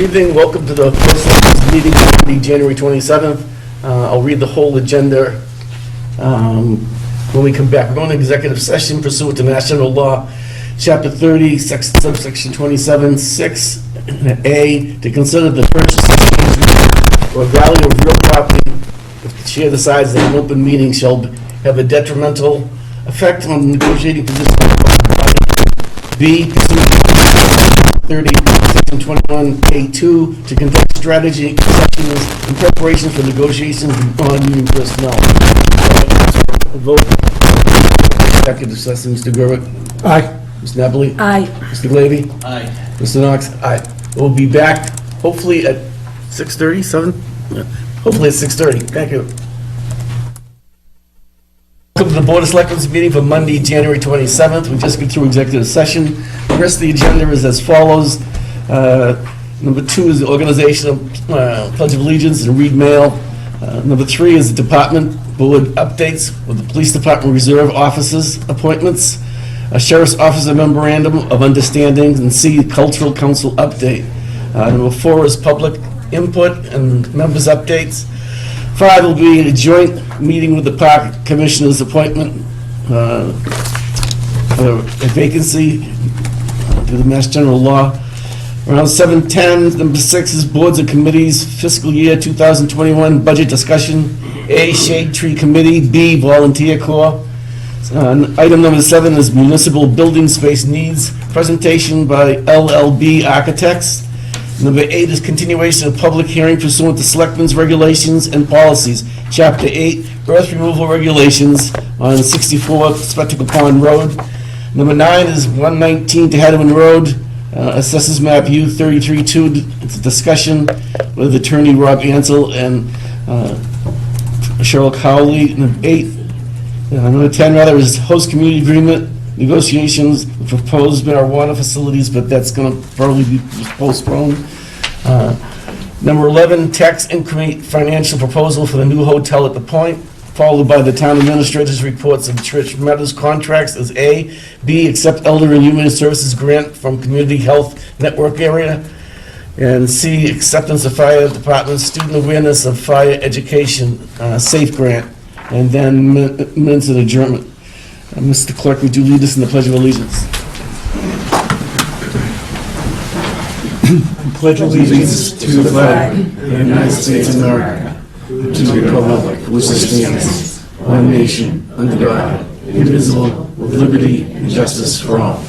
evening. Welcome to the first Selectmen's meeting on Monday, January 27th. I'll read the whole agenda when we come back. We're going to executive session pursuant to Mass General Law, Chapter 30, subsection 27(6)(a), to consider the purchase or value of real property if the chair decides that an open meeting shall have a detrimental effect on the negotiating position of the body. B, pursuant to 30, section 21(a)(2), to conduct strategy sessions in preparation for negotiations with non-union personnel. Vote. Executive session, Mr. Gerwick. Aye. Ms. Napoli. Aye. Mr. Glavy. Aye. Mr. Knox. Aye. We'll be back hopefully at 6:30, 7? Yeah. Hopefully at 6:30. Thank you. Welcome to the Board of Selectmen's meeting for Monday, January 27th. We just got through executive session. The rest of the agenda is as follows. Number 2 is the organization of Pledge of Allegiance and read mail. Number 3 is the department board updates with the Police Department Reserve Officers appointments, a Sheriff's Officer Memorandum of Understanding, and C, Cultural Council update. Number 4 is public input and members' updates. 5 will be a joint meeting with the Park Commissioner's appointment for a vacancy through the Mass General Law. Around 7:10, number 6 is boards and committees, fiscal year 2021 budget discussion. A, Shade Tree Committee. B, Volunteer Corps. Item number 7 is municipal building space needs, presentation by LLB Architects. Number 8 is continuation of public hearing pursuant to Selectmen's regulations and policies. Chapter 8, earth removal regulations on 64 Spectacle Pond Road. Number 9 is 119 to Hedman Road, Assessors Map U 33-2. It's a discussion with Attorney Rob Ansel and Cheryl Cowley. Number 8, number 10 rather, is host community agreement negotiations, proposed marijuana facilities, but that's going to probably be postponed. Number 11, tax increment financial proposal for the new hotel at the Point, followed by the town administrator's reports of church matters contracts as A. B, accept elder and human services grant from Community Health Network area. And C, acceptance of fire department student awareness of fire education safe grant. And then minutes of adjournment. Mr. Clerk, would you lead us in the Pledge of Allegiance? Pledge allegiance to the flag of the United States of America, and to the republic for which it stands, one nation, under God, indivisible, with liberty and justice for all.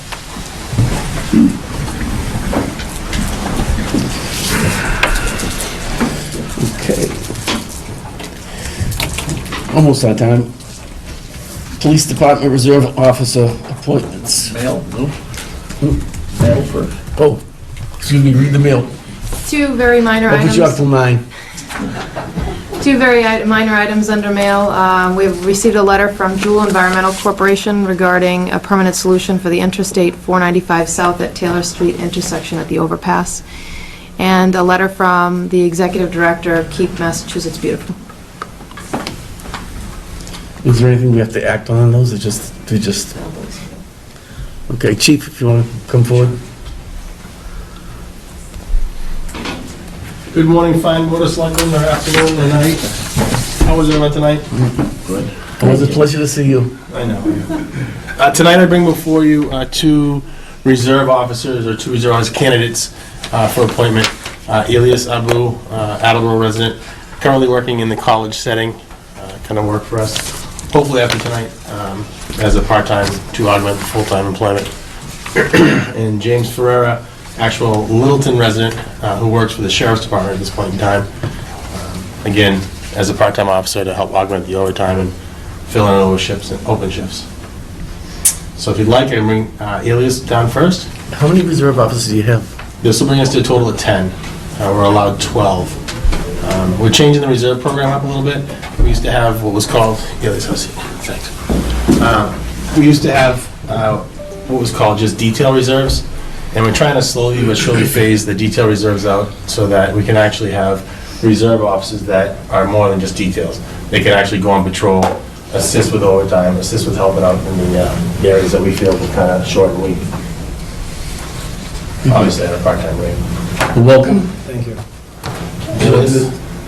Okay. Almost out of time. Police Department Reserve Officer appointments. Mail? No. Mail first. Oh, excuse me, read the mail. 2 very minor I'll put you up items. till 9. 2 very minor items under mail. We've received a letter from Jewel Environmental Corporation regarding a permanent solution for the Interstate 495 South at Taylor Street intersection at the overpass, and a letter from the Executive Director of Keep Massachusetts Beautiful. Is there anything we have to act on those? It's just, Okay, Chief, if you want to come forward. Good morning, fine Board of Selectmen, or afternoon, or night. How was everyone tonight? Good. It was a pleasure to see you. I know. Tonight I bring before you 2 reserve officers, or 2 reserve officer candidates for appointment. Elias Abu, Attleboro resident, currently working in the college setting, kind of work for us. Hopefully after tonight, as a part-time to augment full-time employment. And James Ferreira, actual Littleton resident, who works for the Sheriff's Department at this point in time. Again, as a part-time officer to help augment the overtime and fill in open shifts. So if you'd like, I can bring Elias down first. How many reserve officers do you have? This will bring us to a total of 10. We're allowed 12. We're changing the reserve program up a little bit. We used to have what was called, Elias, have a seat. Thanks. We used to have what was called just detail reserves, and we're trying to slowly but surely phase the detail reserves out so that we can actually have reserve officers that are more than just details. They can actually go on patrol, assist with overtime, assist with helping out in the areas that we feel are kind of short and weak. Obviously at a part-time rate. Welcome. Thank you.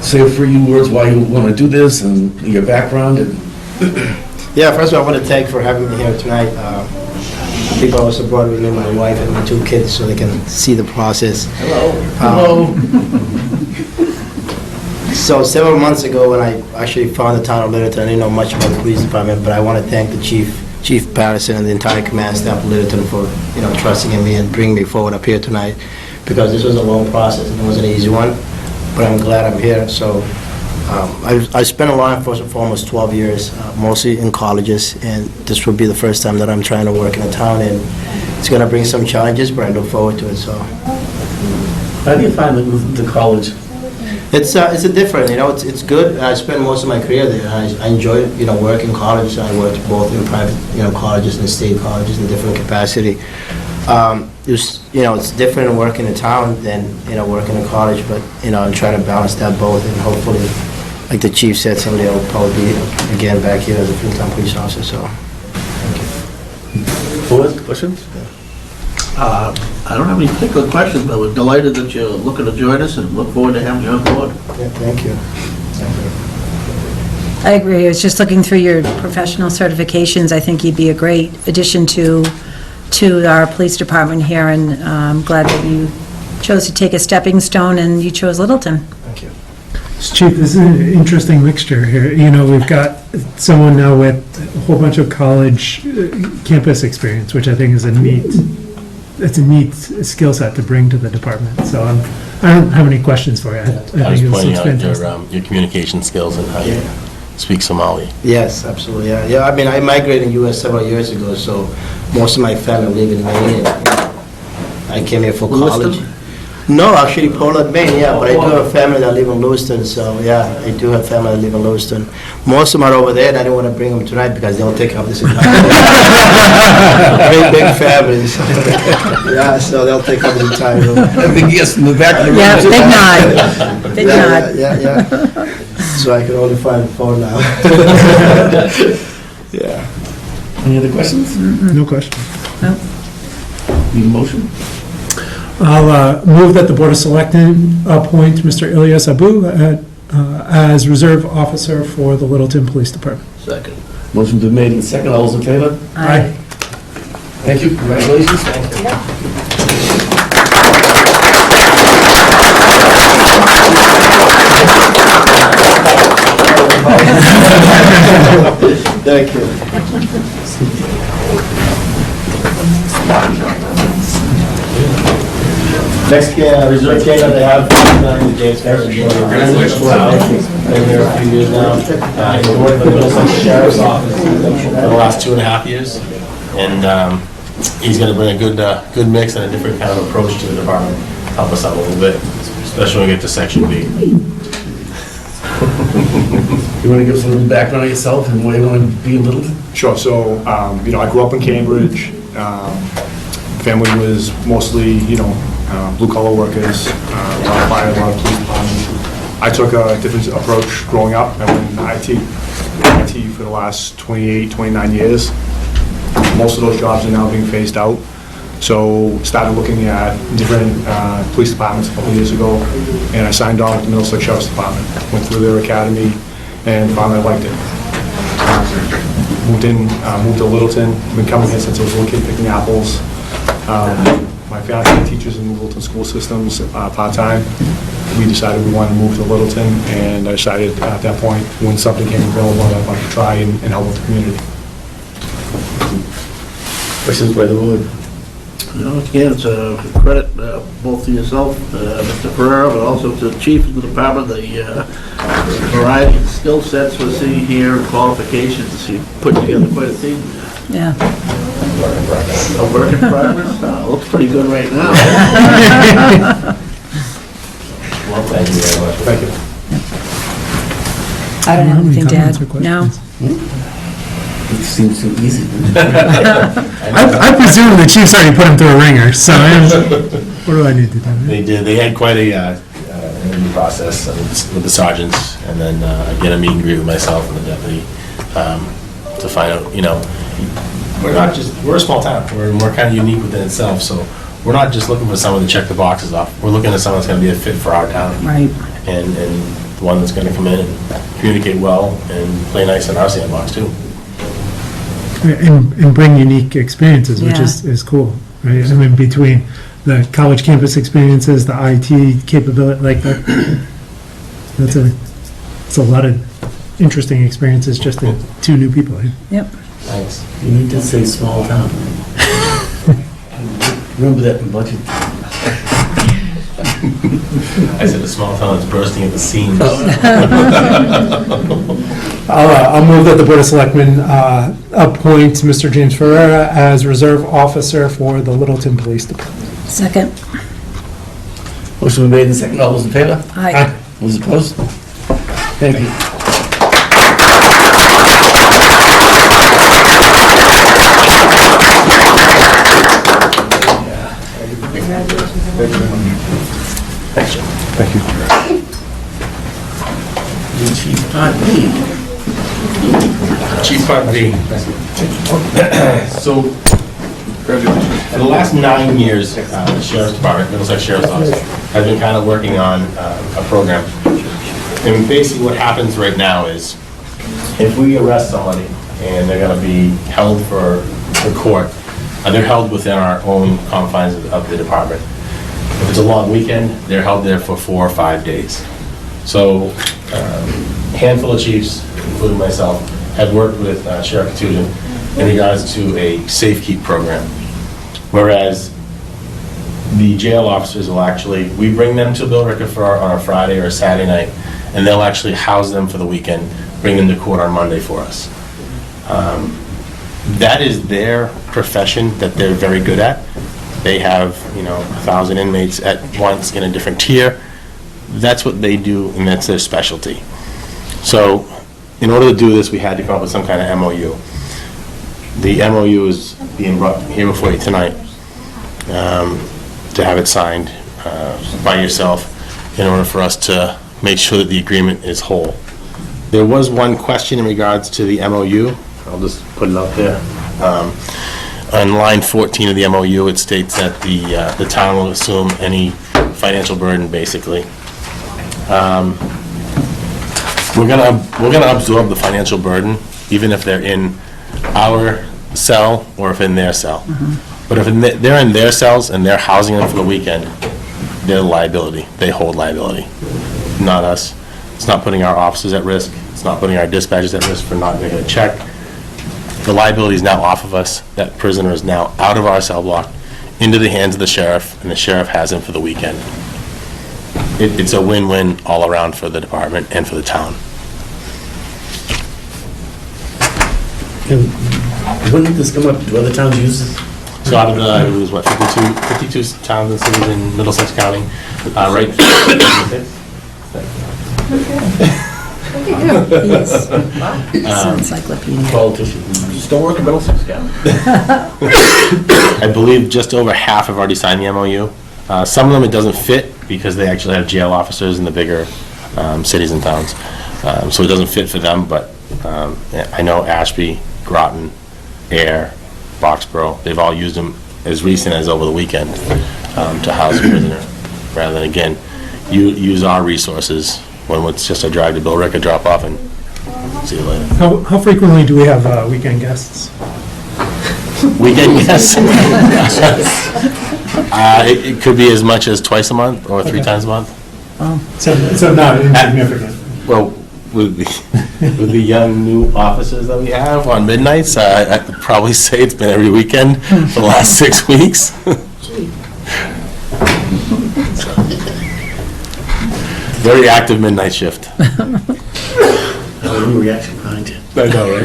Say a few words why you want to do this and your background and... Yeah, first of all, I want to thank for having me here tonight. People also brought with me my wife and my 2 kids so they can see the process. Hello. So several months ago, when I actually found the town of Littleton, I didn't know much about the police department, but I want to thank the Chief Patterson and the entire command staff of Littleton for, trusting in me and bringing me forward up here tonight, because this was a long process and it wasn't an easy one, but I'm glad I'm here. So I spent in law enforcement for almost 12 years, mostly in colleges, and this will be the first time that I'm trying to work in a town, and it's going to bring some challenges, but I look forward to it. So How do you find the college? it's a different, it's good. I spent most of my career there. I enjoyed, working in college. I worked both in private, colleges and state colleges in different capacity. It's different working in town than, working in college, but, I'm trying to balance that both, and hopefully, like the chief said, someday I'll probably be, again, back here as a full-time police officer, so. Board, questions? I don't have any particular questions, but we're delighted that you're looking to join us and look forward to having you on board. Yeah, thank you. I agree. I was just looking through your professional certifications. I think you'd be a great addition to our police department here, and I'm glad that you chose to take a stepping stone and you chose Littleton. Thank you. Chief, this is an interesting mixture here. We've got someone now with a whole bunch of college campus experience, which I think is a neat skill set to bring to the department. So I don't have any questions for you. I I was think pointing it's out fantastic. your communication skills and how you speak Somali. Yes, absolutely, yeah. Yeah, I mean, I migrated in U.S. several years ago, so most of my family live in Maine. I came here for college. Lewiston? No, actually, Portland, Maine, yeah, but I do have family that live in Lewiston, so, yeah, I do have family that live in Lewiston. Most of them are over there, and I didn't want to bring them tonight because they'll take up this entire... Very big families. Yeah, so they'll take up the entire room. Everything yes in the back of the room. Yeah, big nod. Big nod. Yeah. So I can only find 4 now. Yeah. Any other questions? No question. Need a motion? I'll move that the Board of Selectmen appoint Mr. Ilyas Abu as reserve officer for the Littleton Police Department. Second. Motion's been made and second. All those in favor? Aye. Thank you. Congratulations. Thank you. Next reserve candidate I have is James Harrison. Congratulations. Been here a few years now. He's worked for the Middlesex Sheriff's Office for the last 2.5 years. And he's going to bring a good mix and a different kind of approach to the department. Help us out a little bit, especially when we get to Section B. You want to give us a little background on yourself and why you want to be in Littleton? Sure. So, I grew up in Cambridge. Family was mostly, blue-collar workers, a lot of fire, a lot of police department. I took a different approach growing up. I went in IT for the last 28, 29 years. Most of those jobs are now being phased out. So, started looking at different police departments a couple of years ago, and I signed on with the Middlesex Sheriff's Department. Went through their academy, and found I liked it. Moved to Littleton. Been coming here since I was a little kid picking apples. My family teaches in the Littleton school systems part-time. We decided we wanted to move to Littleton, and I decided at that point, when something came available, I'd like to try and help with the community. Questions by the board? Again, it's a credit both to yourself, Mr. Pereira, but also to the chief of the department, the variety of skill sets we see here, and qualifications. You put together quite a team. Yeah. A work in progress. Looks pretty good right now. Well, thank you very much. Thank you. I don't have any anything to comments or add. No. It seems too easy. I presume the chief's already put him through a ringer, so what do I need to do? They did. They had quite a interview process with the sergeants, and then again a meet and greet with myself and the deputy to find out. We're not just we're a small town. We're kind of unique within itself. So we're not just looking for someone to check the boxes off. We're looking at someone that's going to be a fit for our town. Right. And the one that's going to come in and communicate well and play nice in our sandbox too. And bring unique experiences, which Yeah. is cool, right? I mean, between the college campus experiences, the IT capability, like that, it's a lot of interesting experiences just to two new people. Eh? Yep. Thanks. You need to say small town. Remember that in budget. I said a small town that's bursting at the seams. I'll move that the Board of Selectmen appoint Mr. James Ferrera as reserve officer for the Littleton Police Department. Second. Motion been made and seconded. All those in favor? Aye. Those opposed? Thank you. Thank you. Chief Part B. Chief Part B. So, for the last 9 years, the Sheriff's Department, Middlesex Sheriff's Office, has been kind of working on a program. And basically what happens right now is, if we arrest somebody and they're going to be held for court, they're held within our own confines of the department. If it's a long weekend, they're held there for 4 or 5 days. So, a handful of chiefs, including myself, have worked with Sheriff Katujan in regards to a safe-keep program. Whereas the jail officers will actually, we bring them to Bill Ricker on a Friday or a Saturday night, and they'll actually house them for the weekend, bring them to court on Monday for us. That is their profession that they're very good at. They have, 1,000 inmates at once in a different tier. That's what they do, and that's their specialty. So, in order to do this, we had to come up with some kind of MOU. The MOU is being brought here before you tonight to have it signed by yourself in order for us to make sure that the agreement is whole. There was one question in regards to the MOU. I'll just put it up there. On line 14 of the MOU, it states that the town will assume any financial burden, basically. We're gonna absorb the financial burden, even if they're in our cell or if in their cell. But if they're in their cells and they're housing them for the weekend, they're liability. They hold liability, not us. It's not putting our officers at risk. It's not putting our dispatchers at risk for not making a check. The liability is now off of us. That prisoner is now out of our cell block, into the hands of the sheriff, and the sheriff has him for the weekend. It's a win-win all around for the department and for the town. And when did this come up? Do other towns use this? So out of the, it was what, 52 towns and cities in Middlesex County, right? Yes. It's an encyclopedia. Politicians. Still working Middlesex County? I believe just over half have already signed the MOU. Some of them it doesn't fit because they actually have jail officers in the bigger cities and towns. So it doesn't fit for them, but I know Ashby, Groton, Air, Boxborough, they've all used them as recent as over the weekend to house a prisoner, rather than, again, use our resources when it's just a drive to Bill Ricker, drop off, and see you later. How frequently do we have weekend guests? Weekend guests? It could be as much as twice a month or 3 times a month. So not insignificant. Well, with the young new officers that we have on midnights, I could probably say it's been every weekend for the last 6 weeks. Very active midnight shift. New reaction behind you. I know, right?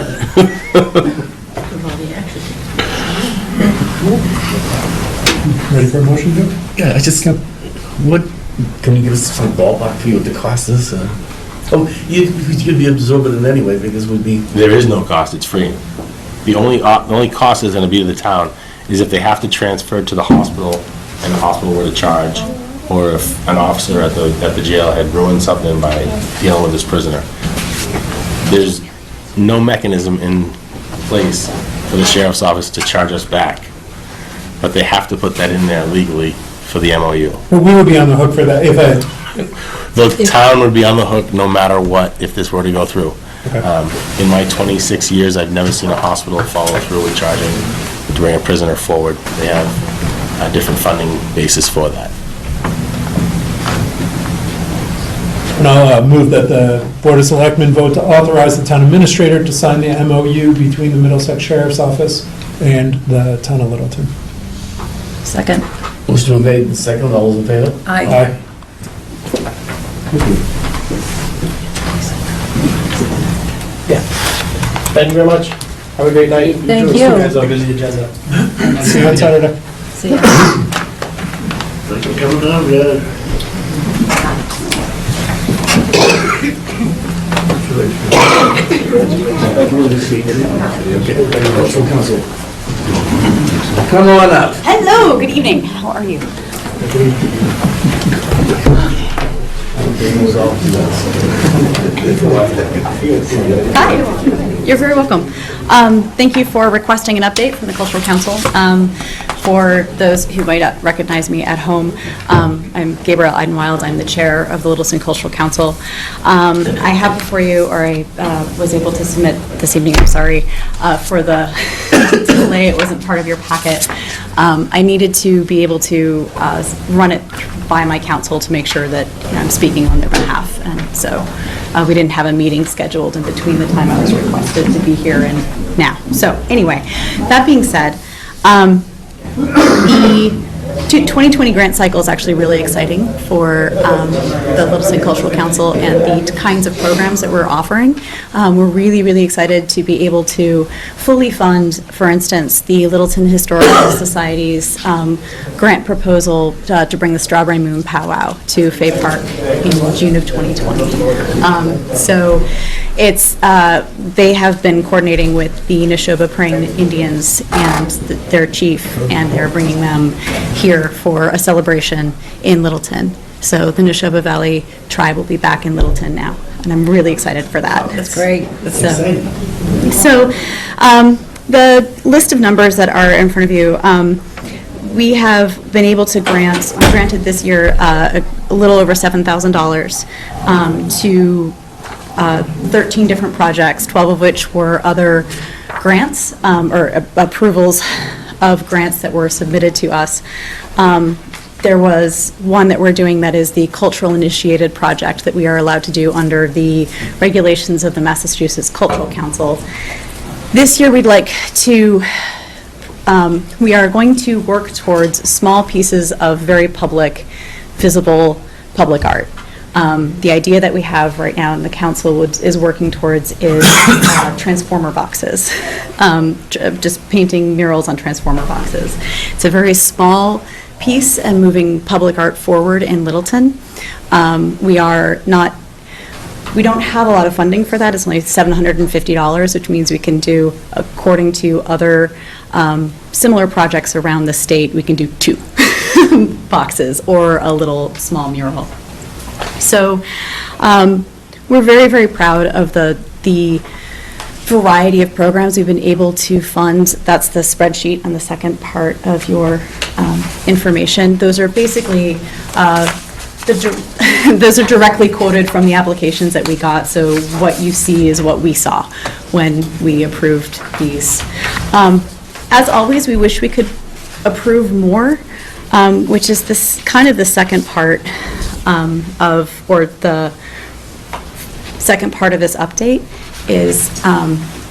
Ready for a motion, Joe? Yeah, I just, what, can you give us some ballpark figure what the cost is? Oh, you'd be absorbing it anyway, because we'd be, There is no cost, it's free. The only cost is gonna be to the town is if they have to transfer it to the hospital and the hospital were to charge, or if an officer at the jail had ruined something by dealing with this prisoner. There's no mechanism in place for the sheriff's office to charge us back. but they have to put that in there legally for the MOU. Well, we would be on the hook for that if The town would be on the hook no matter what if this were to go through. In my 26 years, I've never seen a hospital follow through with charging to bring a prisoner forward. They have a different funding basis for that. And I'll move that the Board of Selectmen vote to authorize the town administrator to sign the MOU between the Middlesex Sheriff's Office and the town of Littleton. Second. Motion been made and seconded. All those in favor? Aye. Thank you very much. Have a great night. Thank you. Guys, have a busy agenda. See you on Saturday. See ya. Thanks for coming down, yeah. Come on up. Hello, good evening. How are you? Hi, you're very welcome. Thank you for requesting an update from the Cultural Council. For those who might not recognize me at home, I'm Gabrielle Eidenwild. I'm the chair of the Littleton Cultural Council. I have before you, or I was able to submit this evening, I'm sorry, for the delay. It wasn't part of your packet. I needed to be able to run it by my council to make sure that I'm speaking on their behalf. And so we didn't have a meeting scheduled in between the time I was requested to be here and now. So anyway, that being said, the 2020 grant cycle is actually really exciting for the Littleton Cultural Council and the kinds of programs that we're offering. We're really, really excited to be able to fully fund, for instance, the Littleton Historical Society's grant proposal to bring the Strawberry Moon Powwow to Fay Park in June of 2020. So it's, they have been coordinating with the Neshoba Praying Indians and their chief, and they're bringing them here for a celebration in Littleton. So the Neshoba Valley tribe will be back in Littleton now, and I'm really excited for that. That's great. That's exciting. So the list of numbers that are in front of you, we have been able to granted this year a little over $7,000 to 13 different projects, 12 of which were other grants or approvals of grants that were submitted to us. There was one that we're doing that is the cultural initiated project that we are allowed to do under the regulations of the Massachusetts Cultural Council. This year we'd like to, we are going to work towards small pieces of very public, visible public art. The idea that we have right now and the council is working towards is transformer boxes, just painting murals on transformer boxes. It's a very small piece and moving public art forward in Littleton. We don't have a lot of funding for that. It's only $750, which means we can do, according to other similar projects around the state, we can do 2 boxes or a little small mural. So we're very, very proud of the variety of programs we've been able to fund. That's the spreadsheet on the second part of your information. Those are basically, those are directly quoted from the applications that we got, so what you see is what we saw when we approved these. As always, we wish we could approve more, which is this kind of the second part the second part of this update is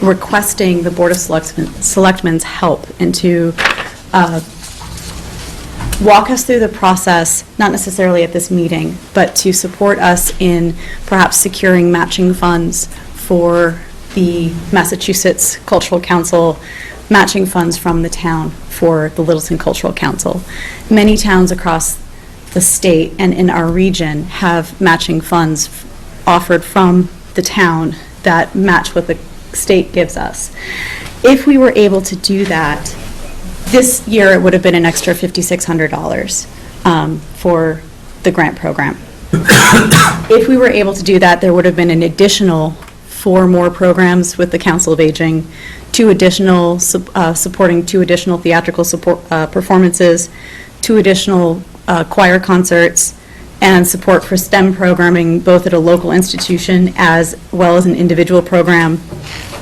requesting the Board of Selectmen's help and to walk us through the process, not necessarily at this meeting, but to support us in perhaps securing matching funds for the Massachusetts Cultural Council, matching funds from the town for the Littleton Cultural Council. Many towns across the state and in our region have matching funds offered from the town that match what the state gives us. If we were able to do that, this year it would have been an extra $5,600 for the grant program. If we were able to do that, there would have been an additional 4 more programs with the Council of Aging, 2 additional, supporting 2 additional theatrical performances, 2 additional choir concerts, and support for STEM programming, both at a local institution as well as an individual program,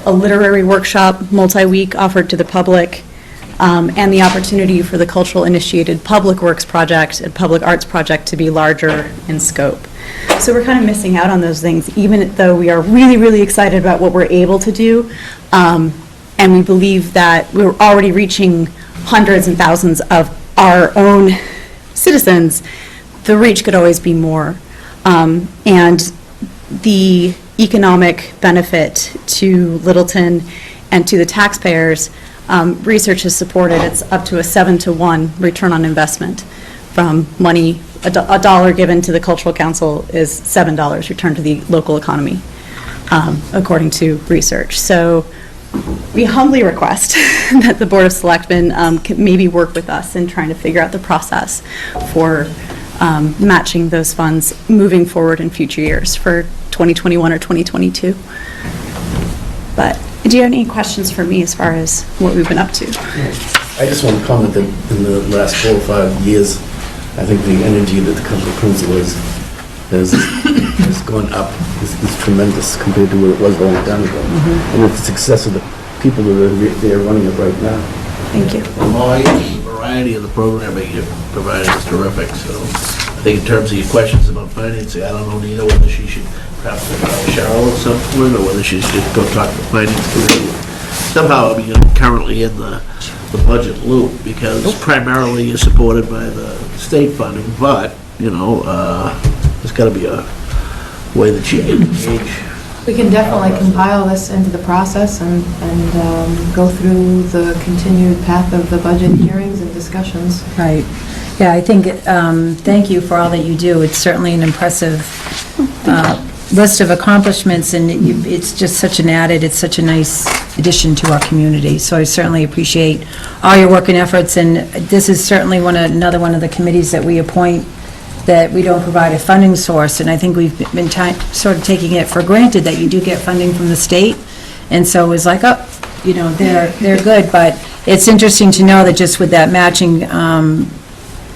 a literary workshop, multi-week offered to the public, and the opportunity for the cultural initiated public works project and public arts project to be larger in scope. So we're kind of missing out on those things, even though we are really, really excited about what we're able to do. And we believe that we're already reaching hundreds and thousands of our own citizens. The reach could always be more. And the economic benefit to Littleton and to the taxpayers, research has supported, it's up to a 7-to-1 return on investment from money. A dollar given to the Cultural Council is $7 returned to the local economy, according to research. So we humbly request that the Board of Selectmen can maybe work with us in trying to figure out the process for matching those funds moving forward in future years for 2021 or 2022. But do you have any questions for me as far as what we've been up to? I just want to comment that in the last 4 or 5 years, I think the energy that the cultural council has gone up is tremendous compared to what it was a long time ago. And with the success of the people that are there running it right now. Thank you. The variety of the programming you provided is terrific, so I think in terms of your questions about financing, I don't know, Nina, whether she should perhaps Cheryl at some point, or whether she should go talk to the finance committee. Somehow, I mean, you're currently in the budget loop, because primarily you're supported by the state funding, but, you know, there's got to be a way that you can engage. We can definitely compile this into the process and go through the continued path of the budget hearings and discussions. Right. Yeah, I think, thank you for all that you do. It's certainly an impressive list of accomplishments, and it's just such it's such a nice addition to our community. So I certainly appreciate all your work and efforts, and this is certainly another one of the committees that we appoint that we don't provide a funding source, and I think we've been sort of taking it for granted that you do get funding from the state, and so it's like, oh, you know, they're good, but it's interesting to know that just with that matching,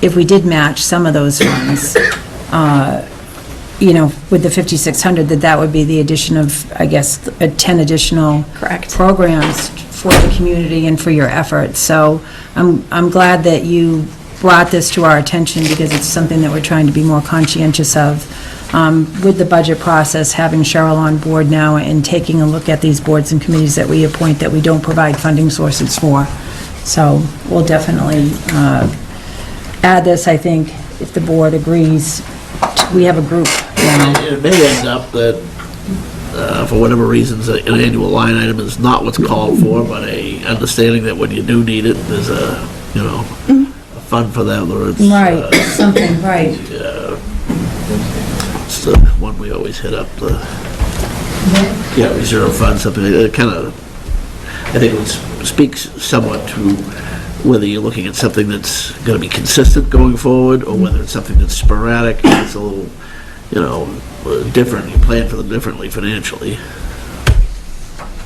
if we did match some of those funds, you know, with the 5,600, that would be the addition of, I guess, 10 additional Correct. programs for the community and for your efforts. So I'm glad that you brought this to our attention, because it's something that we're trying to be more conscientious of. With the budget process, having Cheryl on board now and taking a look at these boards and committees that we appoint that we don't provide funding sources for. So we'll definitely add this, I think, if the board agrees. We have a group now. It may end up that, for whatever reasons, an annual line item is not what's called for, but a understanding that when you do need it, there's a, you know, a fund for that, or it's... Right, something, right. It's the one we always hit up, the reserve fund, something, it kind of, I think it speaks somewhat to whether you're looking at something that's going to be consistent going forward, or whether it's something that's sporadic, and it's a little, you know, different, you plan for them differently financially.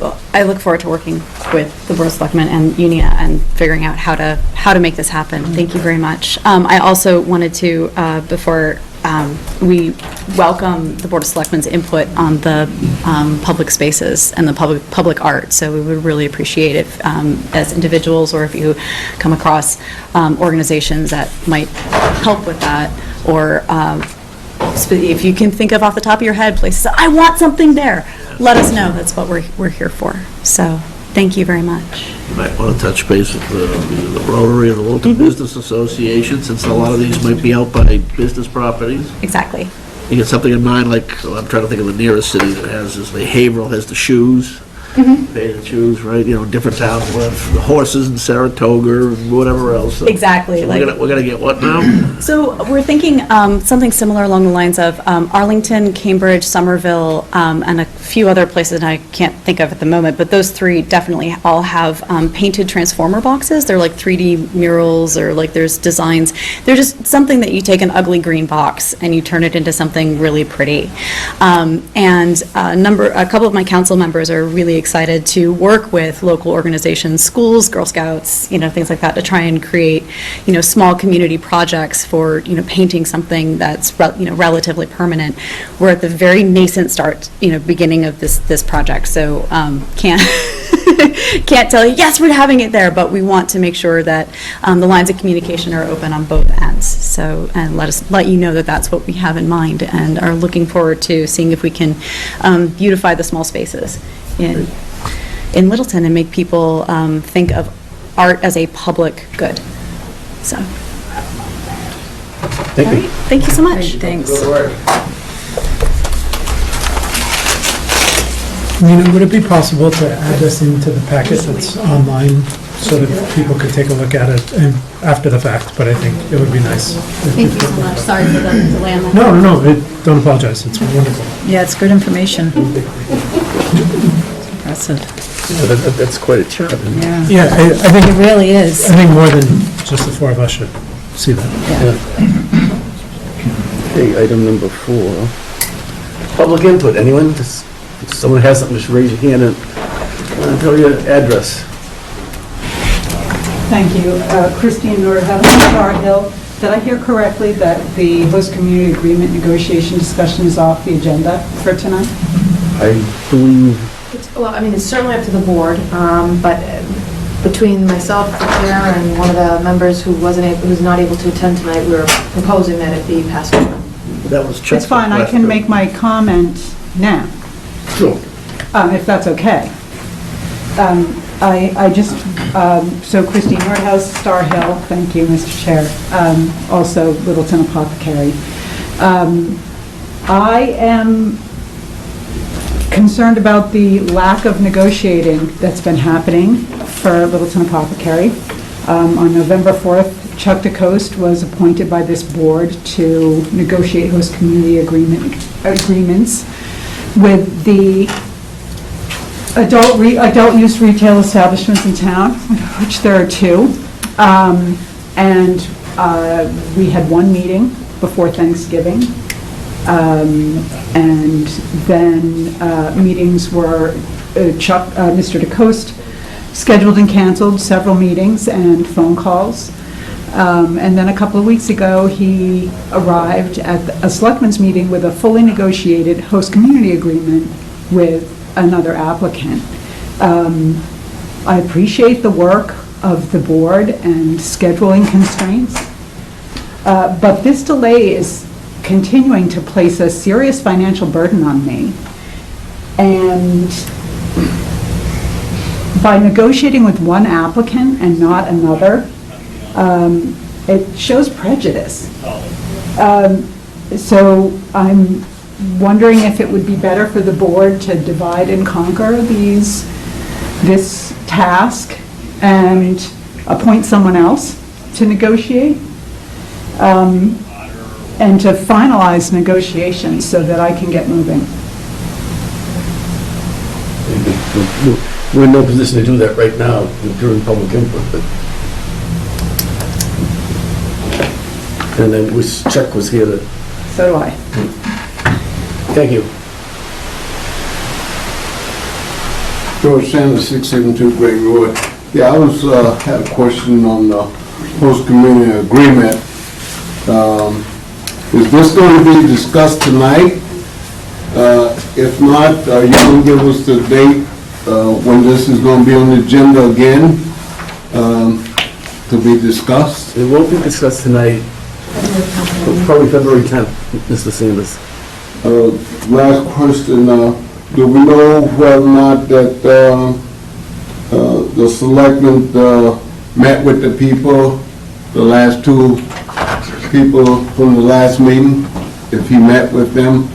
Well, I look forward to working with the Board of Selectmen and Unia and figuring out how to make this happen. Thank you very much. I also wanted to, before we welcome the Board of Selectmen's input on the public spaces and the public art. So we would really appreciate it as individuals, or if you come across organizations that might help with that, or if you can think of off the top of your head places, I want something there, let us know. That's what we're here for. So thank you very much. You might want to touch base with the Rotary or the Littleton Business Association, since a lot of these might be out by business properties. Exactly. You get something in mind, like, I'm trying to think of the nearest city that has this, the Haverhill has the shoes. They choose, right, different towns with horses in Saratoga or whatever else. So- Exactly, So like- we're gonna get what now? So we're thinking something similar along the lines of Arlington, Cambridge, Somerville, and a few other places that I can't think of at the moment, but those three definitely all have painted transformer boxes. They're like 3D murals, or like there's designs. They're just something that you take an ugly green box and you turn it into something really pretty. And a couple of my council members are really excited to work with local organizations, schools, Girl Scouts, things like that, to try and create, small community projects for, painting something that's, relatively permanent. We're at the very nascent start, beginning of this project, so can't can't tell you, yes, we're having it there, but we want to make sure that the lines of communication are open on both ends. So, and let you know that that's what we have in mind, and are looking forward to seeing if we can beautify the small spaces in Littleton and make people think of art as a public good. So, Thank all you. right, thank you so much. Great, thanks. Would it be possible to add this into the packet that's online so that people could take a look at it and after the fact? But I think it would be nice. Thank you so much. Sorry for the delay on that. No, don't apologize. It's wonderful. Yeah, it's good information. Impressive. That's quite a chart. Yeah, Yeah, I think it really is. I think more than just the four of us should see that. Okay, item number 4. Public input. Anyone? If someone has something, just raise your hand and tell your address. Thank you. Christine Nordhaus, Star Hill. Did I hear correctly that the host community agreement negotiation discussion is off the agenda for tonight? I believe, Well, I mean, it's certainly up to the board, but between myself, the chair, and one of the members who's not able to attend tonight, we were proposing that it be passed over. That was checked. It's fine, I can make my comment now, sure. if that's okay. I just, so Christine Nordhaus, Star Hill, thank you, Mr. Chair, also Littleton Apothecary. I am concerned about the lack of negotiating that's been happening for Littleton Apothecary. On November 4th, Chuck DeCoste was appointed by this board to negotiate host community agreements with the adult use retail establishments in town, which there are 2. And we had one meeting before Thanksgiving. And then meetings were, Mr. DeCoste scheduled and canceled several meetings and phone calls. And then a couple of weeks ago, he arrived at a Selectmen's meeting with a fully negotiated host community agreement with another applicant. I appreciate the work of the board and scheduling constraints, but this delay is continuing to place a serious financial burden on me. And by negotiating with one applicant and not another, it shows prejudice. So I'm wondering if it would be better for the board to divide and conquer this task and appoint someone else to negotiate, and to finalize negotiations so that I can get moving. We're in no position to do that right now during public input, but. And then Chuck was here to, So do I. thank you. George Sanders, 672 Great Road. Yeah, I had a question on the host community agreement. Is this going to be discussed tonight? If not, are you going to give us the date when this is going to be on the agenda again to be discussed? It won't be discussed tonight, probably February 10th, Mr. Sanders. Last question, do we know whether or not that the selectmen met with the people, the last 2 people from the last meeting, if he met with them?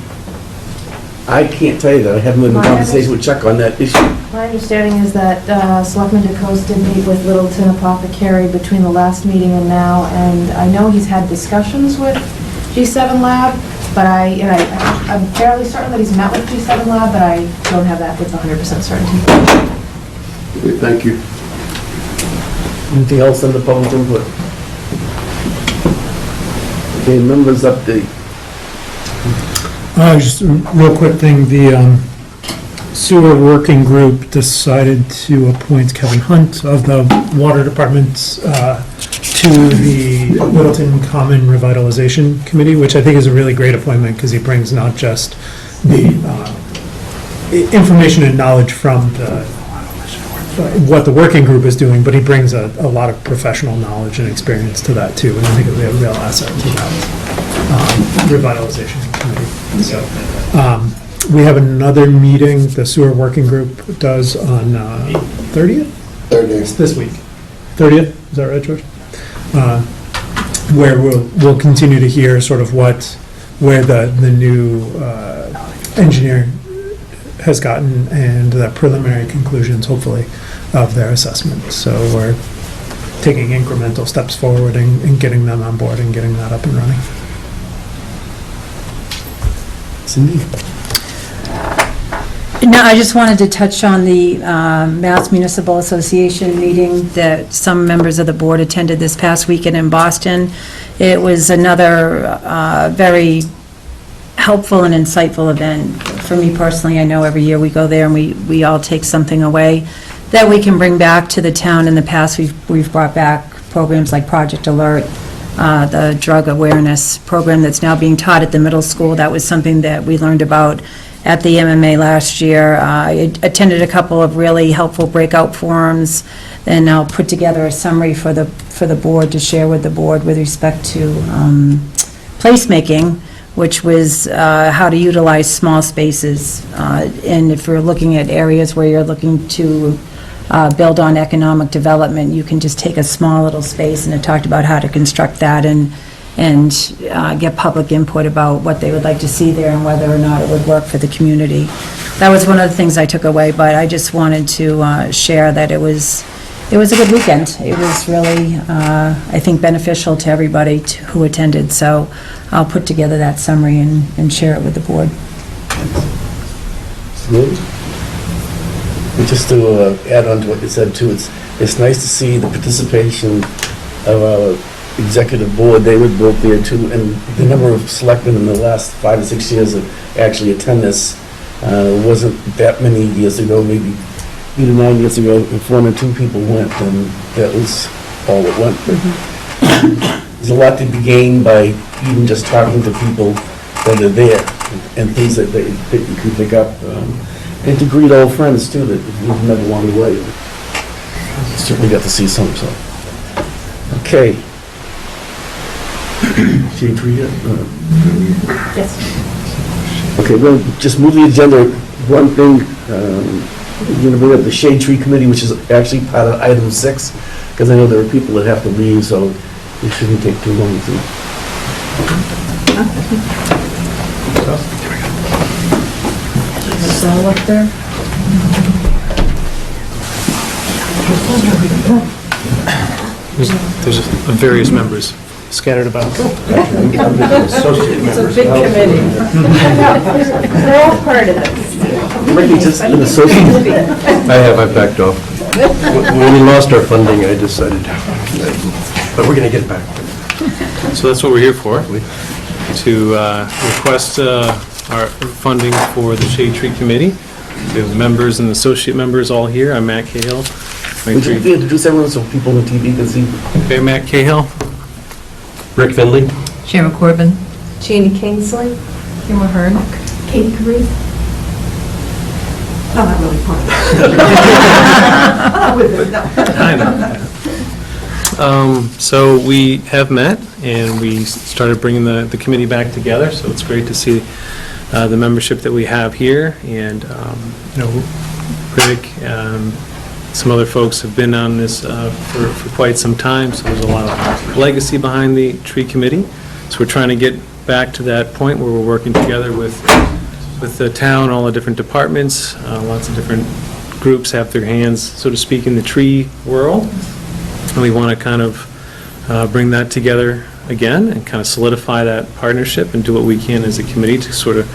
I can't tell you that. I haven't been in conversation with Chuck on that issue. My understanding is that Selectman DeCoste did meet with Littleton Apothecary between the last meeting and now, and I know he's had discussions with G7 Lab, but I'm fairly certain that he's met with G7 Lab, but I don't have that with 100% certainty. Thank you. Anything else on the public input? Okay, members update. Just a real quick thing, the sewer working group decided to appoint Kevin Hunt of the Water Department to the Littleton Common Revitalization Committee, which I think is a really great appointment because he brings not just the information and knowledge from what the working group is doing, but he brings a lot of professional knowledge and experience to that too, and I think it'll be a real asset to that revitalization committee. So, we have another meeting the sewer working group does on 30th? 30th. It's this week. 30th, is that right, George? Where we'll continue to hear sort of where the new engineer has gotten and the preliminary conclusions, hopefully, of their assessment. So we're taking incremental steps forward and getting them on board and getting that up and running. Cindy? No, I just wanted to touch on the Mass Municipal Association meeting that some members of the board attended this past weekend in Boston. It was another very helpful and insightful event. For me personally, I know every year we go there and we all take something away that we can bring back to the town. In the past, we've brought back programs like Project Alert, the drug awareness program that's now being taught at the middle school. That was something that we learned about at the MMA last year. I attended a couple of really helpful breakout forums, and I'll put together a summary for the board to share with the board with respect to placemaking, which was how to utilize small spaces. And if you're looking at areas where you're looking to build on economic development, you can just take a small little space, and it talked about how to construct that and get public input about what they would like to see there and whether or not it would work for the community. That was one of the things I took away, but I just wanted to share that it was a good weekend. It was really, I think, beneficial to everybody who attended, so I'll put together that summary and share it with the board. Good. And just to add on to what you said too, it's nice to see the participation of our executive board. They were both there too, and the number of selectmen in the last 5 or 6 years that actually attend this wasn't that many years ago, maybe 8 or 9 years ago, if 1 or 2 people went, then that was all that went. There's a lot to be gained by even just talking to people that are there and things that you can pick up. And to greet old friends too that we've never wanted away. Certainly got to see some, so. Okay. Shade tree yet? Yes. Okay, we'll just move the agenda. One thing, we're going to bring up the Shade Tree Committee, which is actually part of item 6, because I know there are people that have to leave, so it shouldn't take too long to. Is that up there? There's various members scattered about. It's a big committee. They're all part of it. Maybe just an associate. I backed off. When we lost our funding, I decided, but we're going to get it back. So that's what we're here for, to request our funding for the Shade Tree Committee. We have members and associate members all here. I'm Matt Cahill. Would you introduce everyone so people on the TV can see? Okay, Matt Cahill. Rick Findley. Sharon Corbin. Jeannie Kingsley. Kimmer Hearn. Katie Caruth. Oh, not really part of it. So we have met, and we started bringing the committee back together, so it's great to see the membership that we have here, and, Rick, some other folks have been on this for quite some time, so there's a lot of legacy behind the tree committee. So we're trying to get back to that point where we're working together with the town, all the different departments, lots of different groups have their hands, so to speak, in the tree world. And we want to kind of bring that together again and kind of solidify that partnership and do what we can as a committee to sort of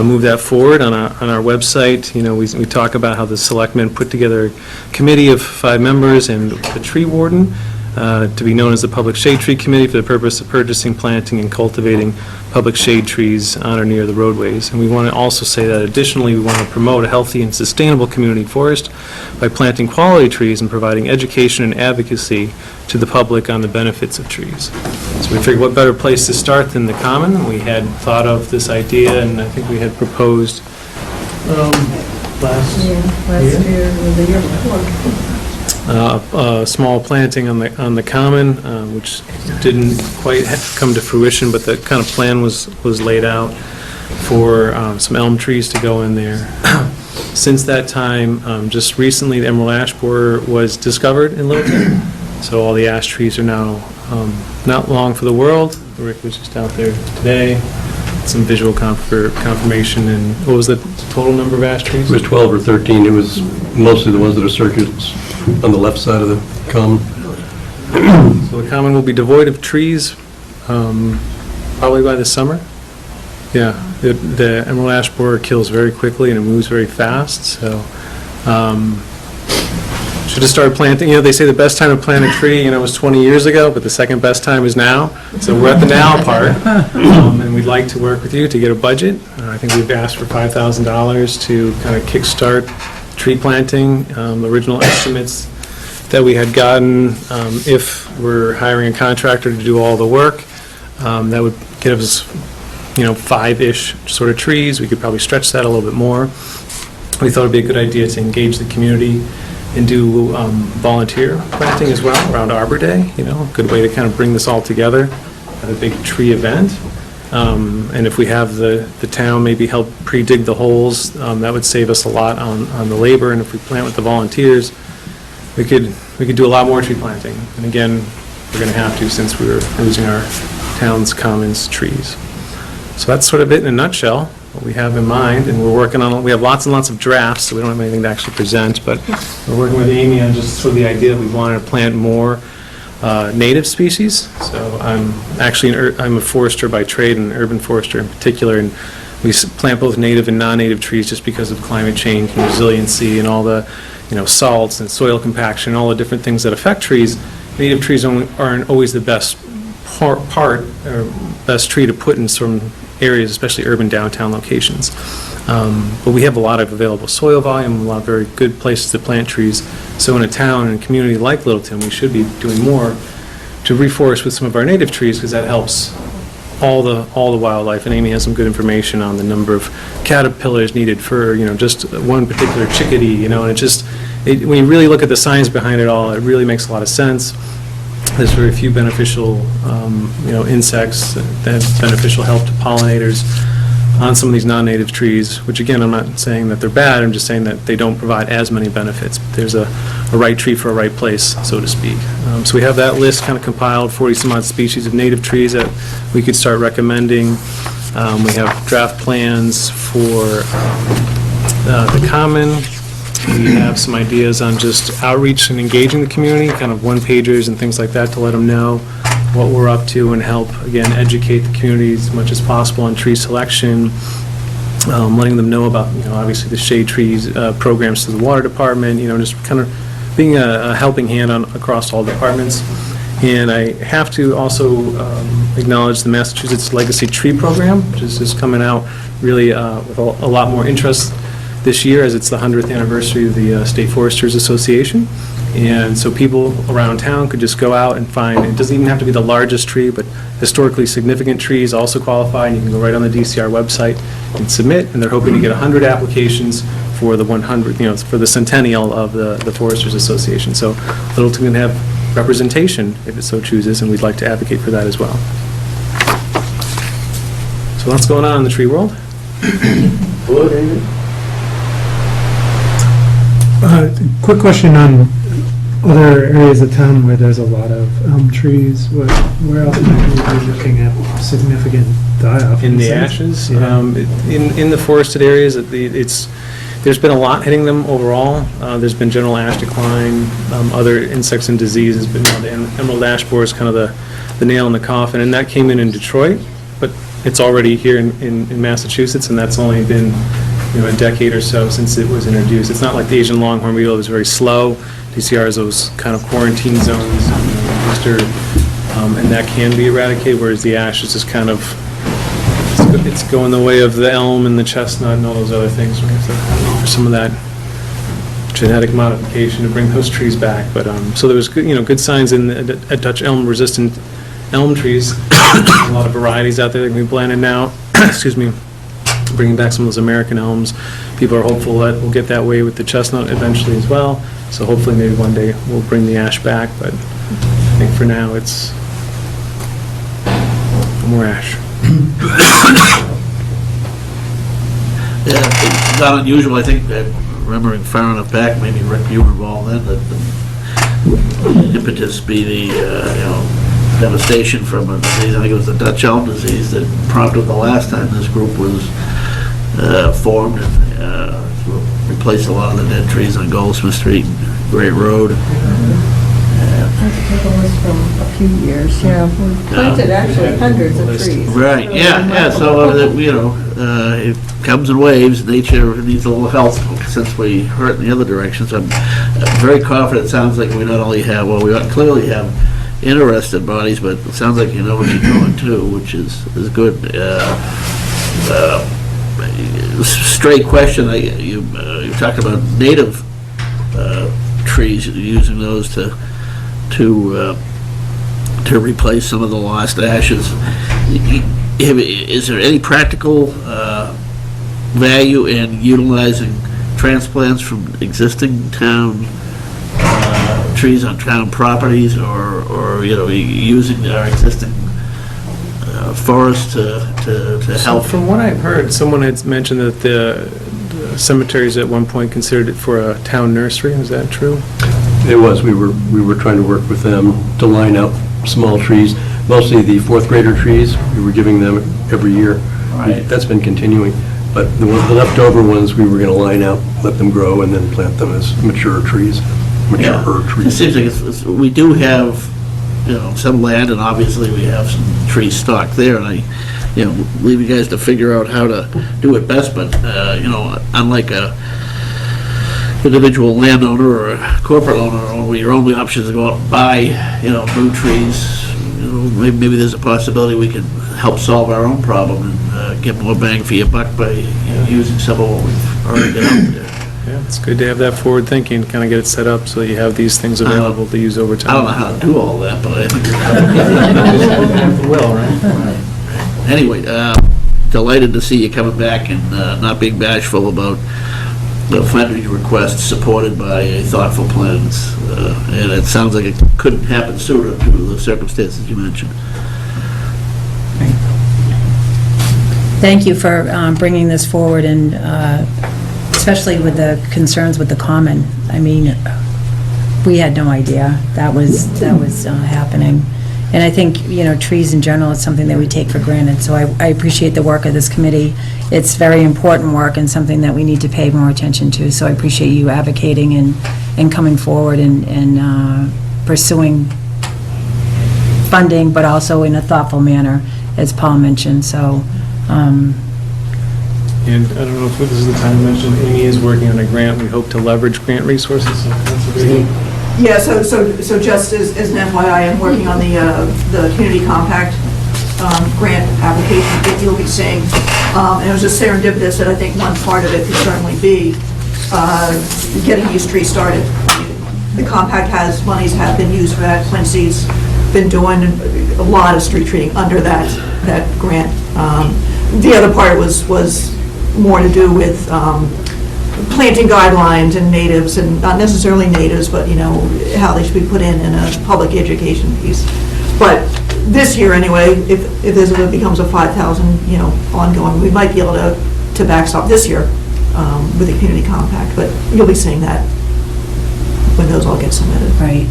move that forward. On our website, we talk about how the Selectmen put together a committee of 5 members and the tree warden to be known as the Public Shade Tree Committee for the purpose of purchasing, planting, and cultivating public shade trees on or near the roadways. And we want to also say that additionally, we want to promote a healthy and sustainable community forest by planting quality trees and providing education and advocacy to the public on the benefits of trees. So we figured what better place to start than the Common. We had thought of this idea, and I think we had proposed last year, or the year before. A small planting on the Common, which didn't quite come to fruition, but the kind of plan was laid out for some elm trees to go in there. Since that time, just recently, the emerald ash borer was discovered in Littleton, so all the ash trees are now not long for the world. Rick was just out there today, some visual confirmation. And what was the total number of ash trees? It was 12 or 13. It was mostly the ones that are circuits on the left side of the Common. So the Common will be devoid of trees probably by the summer. Yeah, the emerald ash borer kills very quickly and it moves very fast, so should have started planting. They say the best time to plant a tree, was 20 years ago, but the second best time is now. So we're at the now part, and we'd like to work with you to get a budget. I think we've asked for $5,000 to kind of kickstart tree planting. The original estimates that we had gotten, if we're hiring a contractor to do all the work, that would give us, 5-ish sort of trees. We could probably stretch that a little bit more. We thought it'd be a good idea to engage the community and do volunteer planting as well around Arbor Day, a good way to kind of bring this all together at a big tree event. And if we have the town maybe help pre-dig the holes, that would save us a lot on the labor. And if we plant with the volunteers, we could do a lot more tree planting. And again, we're going to have to since we're losing our town's commons trees. So that's sort of it in a nutshell, what we have in mind. And we're working on, we have lots and lots of drafts, so we don't have anything to actually present. But we're working with Amy on just sort of the idea that we wanted to plant more native species. So I'm a forester by trade and an urban forester in particular, and we plant both native and non-native trees just because of climate change and resiliency and all the salts and soil compaction and all the different things that affect trees. Native trees aren't always the best part or best tree to put in some areas, especially urban downtown locations. But we have a lot of available soil volume, a lot of very good places to plant trees. So in a town and a community like Littleton, we should be doing more to reforest with some of our native trees because that helps all the wildlife. And Amy has some good information on the number of caterpillars needed for just one particular chickadee. And when you really look at the science behind it all, it really makes a lot of sense. There's very few beneficial, insects that have beneficial help to pollinators on some of these non-native trees, which again, I'm not saying that they're bad, I'm just saying that they don't provide as many benefits. There's a right tree for a right place, so to speak. So we have that list kind of compiled, 40-some-odd species of native trees that we could start recommending. We have draft plans for the Common. We have some ideas on just outreach and engaging the community, kind of one-pagers and things like that to let them know what we're up to and help, again, educate the community as much as possible on tree selection, letting them know about, obviously the shade trees programs to the water department, just kind of being a helping hand across all departments. And I have to also acknowledge the Massachusetts Legacy Tree Program, which is just coming out really with a lot more interest this year as it's the 100th anniversary of the State Foresters Association. And so people around town could just go out and find, it doesn't even have to be the largest tree, but historically significant trees also qualify, and you can go right on the DCR website and submit, and they're hoping to get 100 applications for the 100, for the centennial of the Foresters Association. So Littleton can have representation if it so chooses, and we'd like to advocate for that as well. So what's going on in the tree world? Hello, David. Quick question on other areas of town where there's a lot of elm trees. Where else might we be looking at significant die-off? In the ashes? Yeah. In the forested areas, it's There's been a lot hitting them overall. There's been general ash decline, other insects and diseases, but the emerald ash borer is kind of the nail in the coffin, and that came in Detroit, but it's already here in Massachusetts, and that's only been, a decade or so since it was introduced. It's not like the Asian longhorn beetle. It was very slow. DCR is those kind of quarantine zones, and that can be eradicated, whereas the ash is just kind of, it's going the way of the elm and the chestnut and all those other things. We have to offer some of that genetic modification to bring those trees back. But so there was good signs at Dutch elm resistant elm trees. A lot of varieties out there that can be planted now. Excuse me. Bringing back some of those American elms. People are hopeful that we'll get that way with the chestnut eventually as well. So hopefully maybe one day we'll bring the ash back. But I think for now it's no more ash. Yeah, it's not unusual, I think, remembering far enough back, maybe Rick, you were involved then, that the impetus be the, devastation from a disease, I think it was the Dutch elm disease that prompted the last time this group was formed and replaced a lot of the dead trees on Goldsmith Street and Great Road. Take a list from a few years, yeah. We planted actually hundreds of trees. Right, yeah, so, it comes in waves, nature needs a little help since we hurt in the other direction, so I'm very confident. It sounds like we not only have, we clearly have interested bodies, but it sounds like you know what you're doing too, which is good. Stray question, you talked about native trees, using those to replace some of the lost ashes. Is there any practical value in utilizing transplants from existing town trees on town properties, or using our existing forests to help? From what I've heard, someone had mentioned that the cemeteries at one point considered it for a town nursery. Is that true? It was. We were trying to work with them to line up small trees, mostly the fourth grader trees. We were giving them every year. Right. That's been continuing. But the leftover ones, we were going to line out, let them grow, and then plant them as mature trees. It seems like we do have, some land, and obviously we have some trees stocked there, and I, leave you guys to figure out how to do it best, but, unlike a individual landowner or a corporate owner, where your only option is to go out and buy, new trees, maybe there's a possibility we can help solve our own problem and get more bang for your buck by using some of what we've already got out there. Yeah, it's good to have that forward thinking, kind of get it set up so that you have these things available to use over time. I don't know how to do all that, but I think. Will, right? Anyway, delighted to see you coming back and not being bashful about the funding request supported by thoughtful plans. And it sounds like it couldn't happen sooner due to the circumstances you mentioned. Thank you for bringing this forward, and especially with the concerns with the common. I mean, we had no idea that was happening. And I think, trees in general is something that we take for granted, so I appreciate the work of this committee. It's very important work and something that we need to pay more attention to, so I appreciate you advocating and coming forward and pursuing funding, but also in a thoughtful manner, as Paul mentioned, so. And I don't know if this is the time to mention, Amy is working on a grant. We hope to leverage grant resources. So that's a great. Yeah, so just as an FYI, I'm working on the Community Compact grant application that you'll be seeing. And it was just serendipitous that I think one part of it could certainly be getting these trees started. The compact monies have been used for that. Quincy's been doing a lot of street treating under that grant. The other part was more to do with planting guidelines and natives, and not necessarily natives, but how they should be put in a public education piece. But this year anyway, if this becomes a 5,000 ongoing, we might be able to backstop this year with the community compact. But you'll be seeing that when those all get submitted. Right.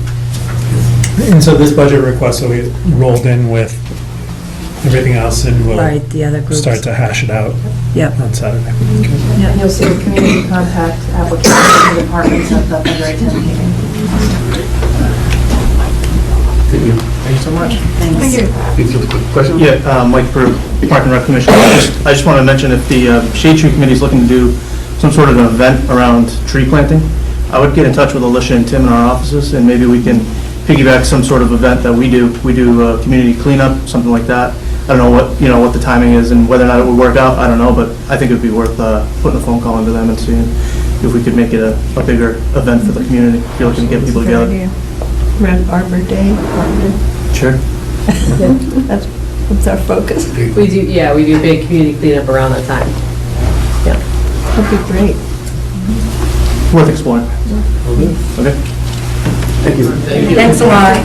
And so this budget request will be rolled in with everything else, and we'll Right, the other groups. start to hash it out Yep. on Saturday. Yeah, you'll see the community contact application for the departments at the February 10th meeting. Thank you so much. Thank you. Quick question? Yeah, Mike for Park and Rec Commission. I just want to mention if the Shade Tree Committee is looking to do some sort of an event around tree planting, I would get in touch with Alicia and Tim in our offices, and maybe we can piggyback some sort of event that we do. We do community cleanup, something like that. I don't know what the timing is and whether or not it would work out, I don't know, but I think it would be worth putting a phone call into them and seeing if we could make it a bigger event for the community, if you're looking to get people together. Red Arbor Day, Sure. that's our focus. We do big community cleanup around that time. Yeah. That'd be great. Worth exploring. Okay. Thank you. Thanks a lot.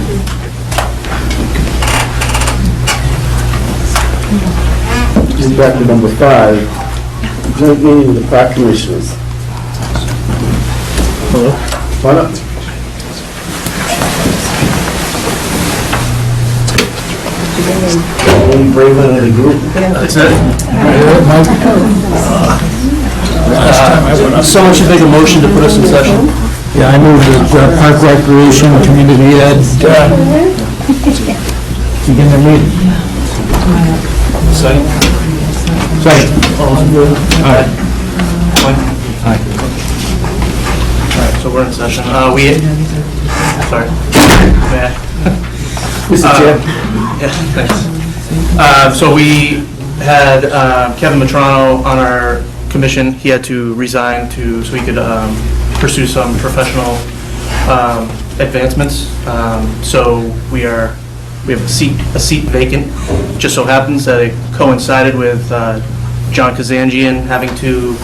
Just back to number 5, joint meeting with the park commissioners. Hello. Why not? Only brave one in the group. That's it. Someone should make a motion to put us in session. Yeah, I move that Park Recreation, Community Ed, begin the meeting. Second. Second. All right. Aye. All right, so we're in session. Sorry. May I? Mr. Chair. Yeah, thanks. So we had Kevin Matrano on our commission. He had to resign so he could pursue some professional advancements. So we have a seat vacant. Just so happens that it coincided with John Kazanjian having to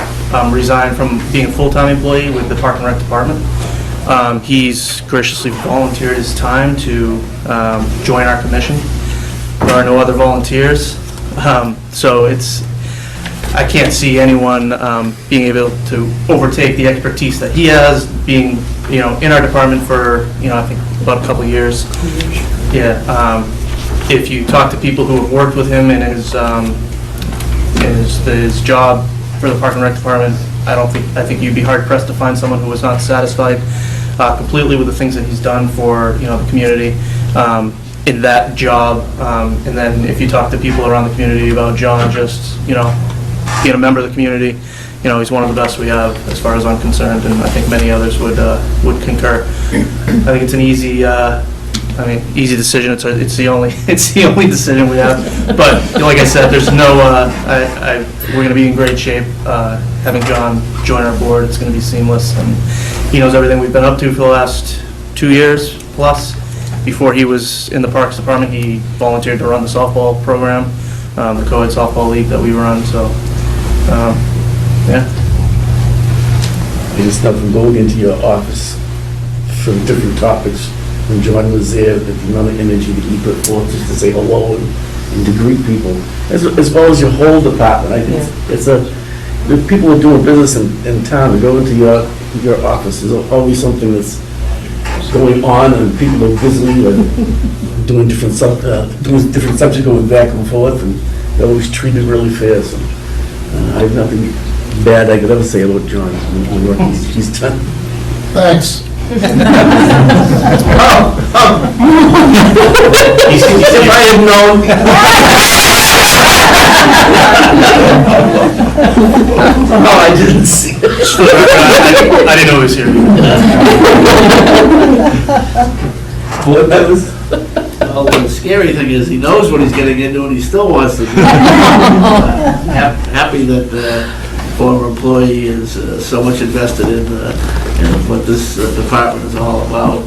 resign from being a full-time employee with the Park and Rec Department. He's graciously volunteered his time to join our commission. There are no other volunteers, so I can't see anyone being able to overtake the expertise that he has, being in our department for I think about a couple of years. Yeah, if you talk to people who have worked with him in his job for the Park and Rec Department, I think you'd be hard pressed to find someone who was not satisfied completely with the things that he's done for the community in that job. And then if you talk to people around the community about John just being a member of the community, he's one of the best we have as far as I'm concerned, and I think many others would concur. I think it's an easy decision. It's the only decision we have. But like I said, there's no. We're going to be in great shape. Having John join our board, it's going to be seamless, and he knows everything we've been up to for the last 2 years plus. Before he was in the Parks Department, he volunteered to run the softball program, the co-ed softball league that we run. So, yeah. I just know from going into your office from different topics, when John was there, the amount of energy that he put forth just to say hello and to greet people, as well as your whole department. I think the people who are doing business in town, to go into your office, there's always something that's going on, and people are busy and doing different subjects, going back and forth, and they're always treated really fair. So I have nothing bad I could ever say about John and the work he's done. Thanks. If I had known. Oh, I didn't see it. I didn't know he was here. Board members? Well, the scary thing is he knows what he's getting into and he still wants to do it. Happy that the former employee is so much invested in what this department is all about.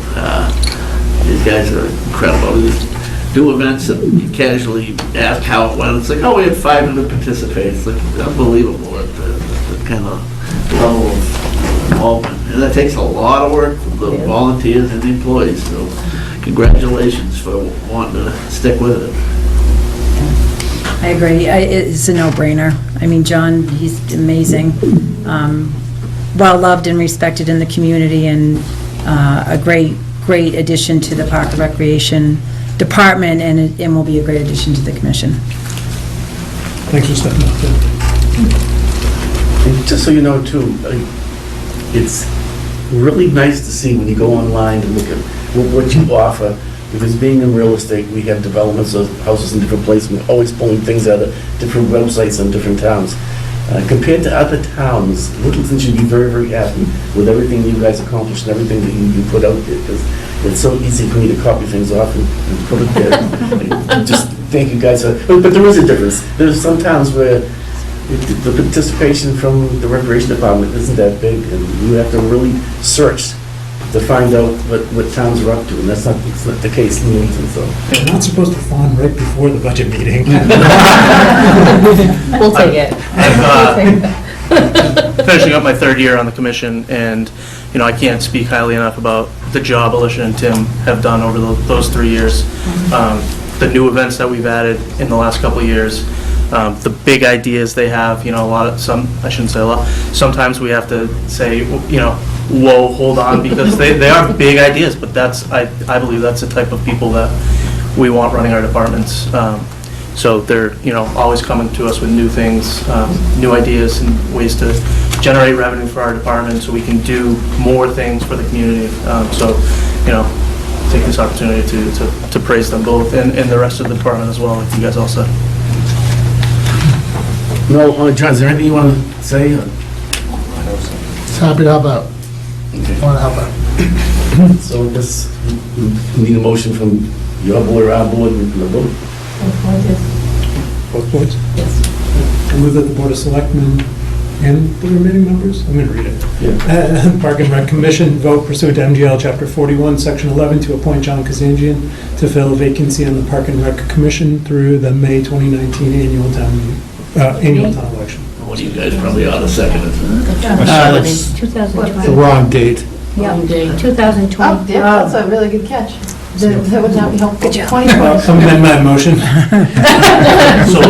These guys are incredible. We just do events and you casually ask how it went. It's like, oh, we had 500 participate. It's like unbelievable the kind of level of involvement. And that takes a lot of work from the volunteers and the employees. So congratulations for wanting to stick with it. I agree. It's a no-brainer. I mean, John, he's amazing. Well-loved and respected in the community, and a great addition to the Park and Recreation department, and will be a great addition to the commission. Thanks for stepping up, Tim. And just so you know, too, it's really nice to see when you go online and look at what you offer, because being in real estate, we have developments of houses in different places, we're always pulling things out of different websites in different towns. Compared to other towns, Littleton should be very, very happy with everything you guys accomplished and everything that you put out there, because it's so easy for me to copy things off and put it there. Just thank you guys. But there is a difference. There's some towns where the participation from the recreation department isn't that big, and you have to really search to find out what towns are up to, and it's not the case in Leamington, so. You're not supposed to fawn right before the budget meeting. We'll take it. Finishing up my third year on the commission, and, you know, I can't speak highly enough about the job Alicia and Tim have done over those 3 years. The new events that we've added in the last couple of years, the big ideas they have, you know, I shouldn't say a lot, sometimes we have to say, you know, whoa, hold on, because they are big ideas, but I believe that's the type of people that we want running our departments. So they're, you know, always coming to us with new things, new ideas and ways to generate revenue for our department so we can do more things for the community. So, you know, take this opportunity to praise them both and the rest of the department as well, like you guys all said. No, John, is there anything you want to say? Happy to help out. Want to help out. So I guess we need a motion from your board or our board and the vote. Both boards? Yes. I move that the Board of Selectmen and the remaining members, I'm going to read it. Yeah. Park and Rec Commission vote pursuant to MGL Chapter 41, Section 11, to appoint John Kazanjian to fill a vacancy on the Park and Rec Commission through the May 2019 annual town election. What do you guys probably ought to second it? That's 2020. the wrong date. Yeah, 2020. Oh, that's a really good catch. That would not be helpful. Good job. Amend my motion So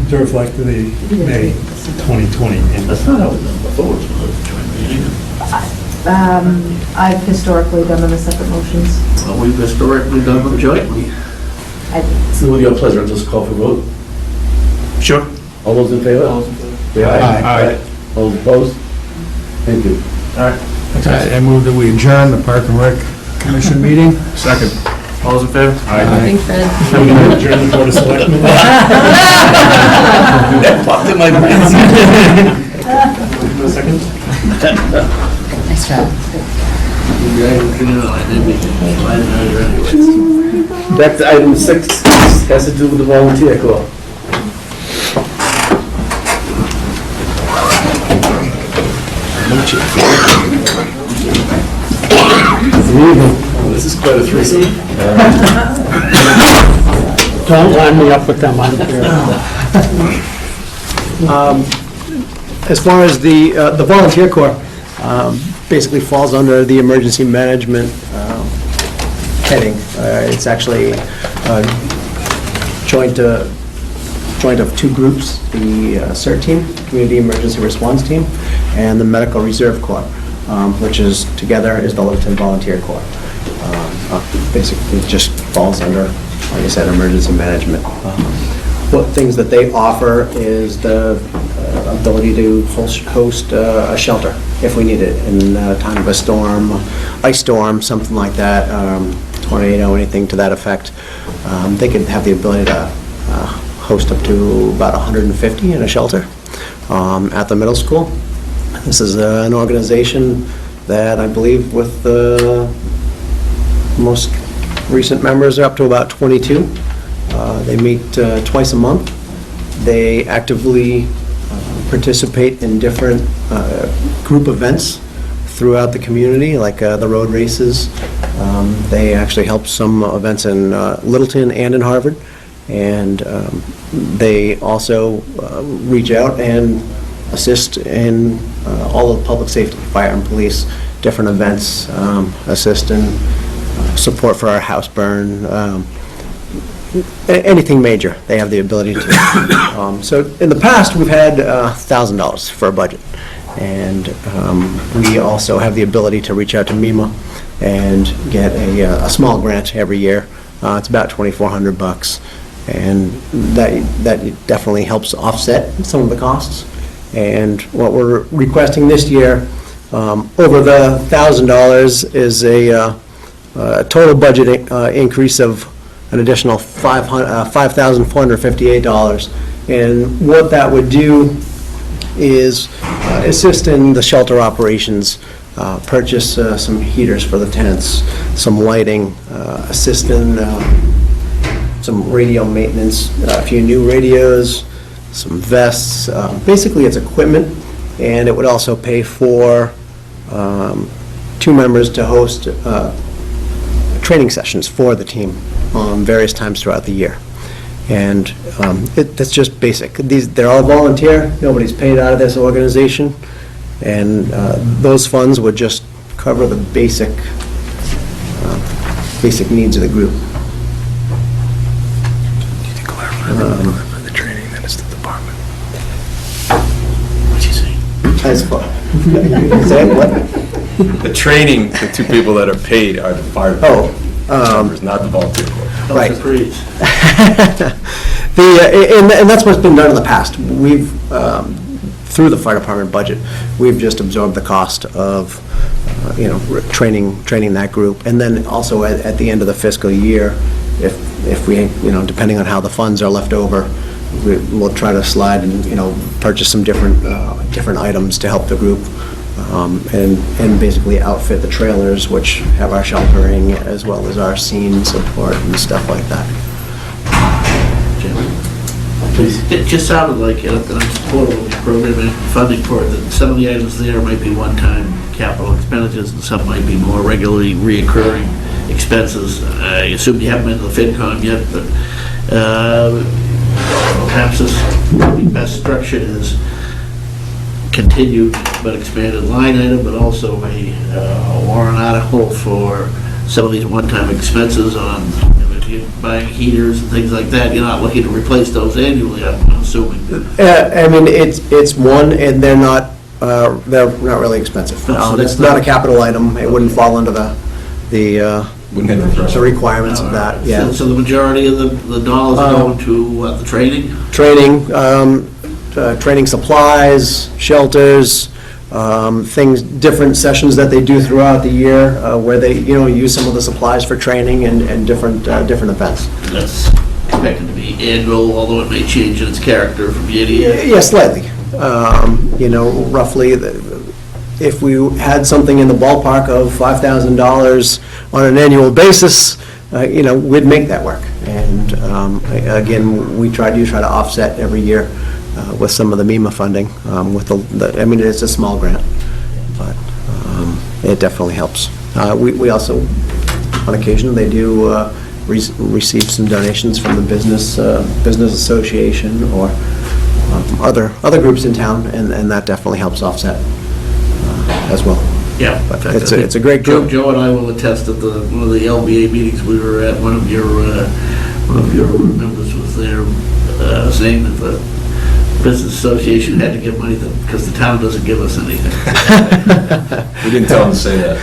to reflect the May 2020. That's not how we've done before, it's not a joint meeting. I've historically done them as separate motions. Well, we've historically done them jointly. So with your pleasure, I'll just call for vote. sure. All those in favor? Say aye. All those opposed? Thank you. All right. I move that we adjourn the Park and Rec Commission meeting. Second. All those in favor? Thanks, Fred. I'm going to adjourn the Board of Selectmen. That popped in my brain. Second? Nice job. Back to item 6, has to do with the volunteer corps. Oh, this is quite a threesome. Don't line me up with them, I'm As far as the volunteer corps, basically falls under the emergency management heading. It's actually joint of two groups, the CERT team, Community Emergency Response Team, and the Medical Reserve Corps, which is together is the Littleton Volunteer Corps. Basically, it just falls under, like I said, emergency management. What things that they offer is the ability to host a shelter if we need it in time of a storm, ice storm, something like that, tornado, anything to that effect. They could have the ability to host up to about 150 in a shelter at the middle school. This is an organization that I believe with the most recent members are up to about 22. They meet twice a month. They actively participate in different group events throughout the community, like the road races. They actually help some events in Littleton and in Harvard. And they also reach out and assist in all of the public safety, fire and police, different events, assist in support for our house burn, anything major, they have the ability to. So in the past, we've had $1,000 for a budget. And we also have the ability to reach out to MEMA and get a small grant every year. It's about $2,400, and that definitely helps offset some of the costs. And what we're requesting this year, over the $1,000, is a total budget increase of an additional $5,458. And what that would do is assist in the shelter operations, purchase some heaters for the tents, some lighting, assist in some radio maintenance, a few new radios, some vests. Basically, it's equipment, and it would also pay for 2 members to host training sessions for the team on various times throughout the year. And that's just basic. They're all volunteer, nobody's paid out of this organization, and those funds would just cover the basic needs of the group. The training, then it's the department. What'd you say? As far. Say what? The training, the 2 people that are paid are the fire department members, not the volunteer corps. Right. Agrees. And that's what's been done in the past. We've, through the fire department budget, we've just absorbed the cost of, training that group. And then also at the end of the fiscal year, if we, depending on how the funds are left over, we'll try to slide and, purchase some different items to help the group. And basically outfit the trailers, which have our sheltering, as well as our scene support and stuff like that. It just sounded like, and I'm supportive of the program and funding for it, that some of the items there might be one-time capital expenditures, and some might be more regularly reoccurring expenses. I assume you haven't been to the FinCom yet, but perhaps this would be best structured as continued but expanded line item, but also a warrant article for some of these one-time expenses on, if you're buying heaters and things like that, you're not looking to replace those annually, I'm assuming. I mean, it's one, and they're not really expensive. So that's It's not a capital item. It wouldn't fall under the requirements of that, yeah. So the majority of the dollars are going to what, the training? Training supplies, shelters, things, different sessions that they do throughout the year, where they, use some of the supplies for training and different events. That's expected to be annual, although it may change in its character from year to year. Yeah, slightly. Roughly, if we had something in the ballpark of $5,000 on an annual basis, we'd make that work. And again, we try to offset every year with some of the MEMA funding. It's a small grant, but it definitely helps. We also, on occasion, they do receive some donations from the business association or other groups in town, and that definitely helps offset as well. Yeah. But it's a great group. Joe and I will attest at one of the LBA meetings we were at, one of your members was there saying that the business association had to give money because the town doesn't give us anything. We didn't tell him to say that.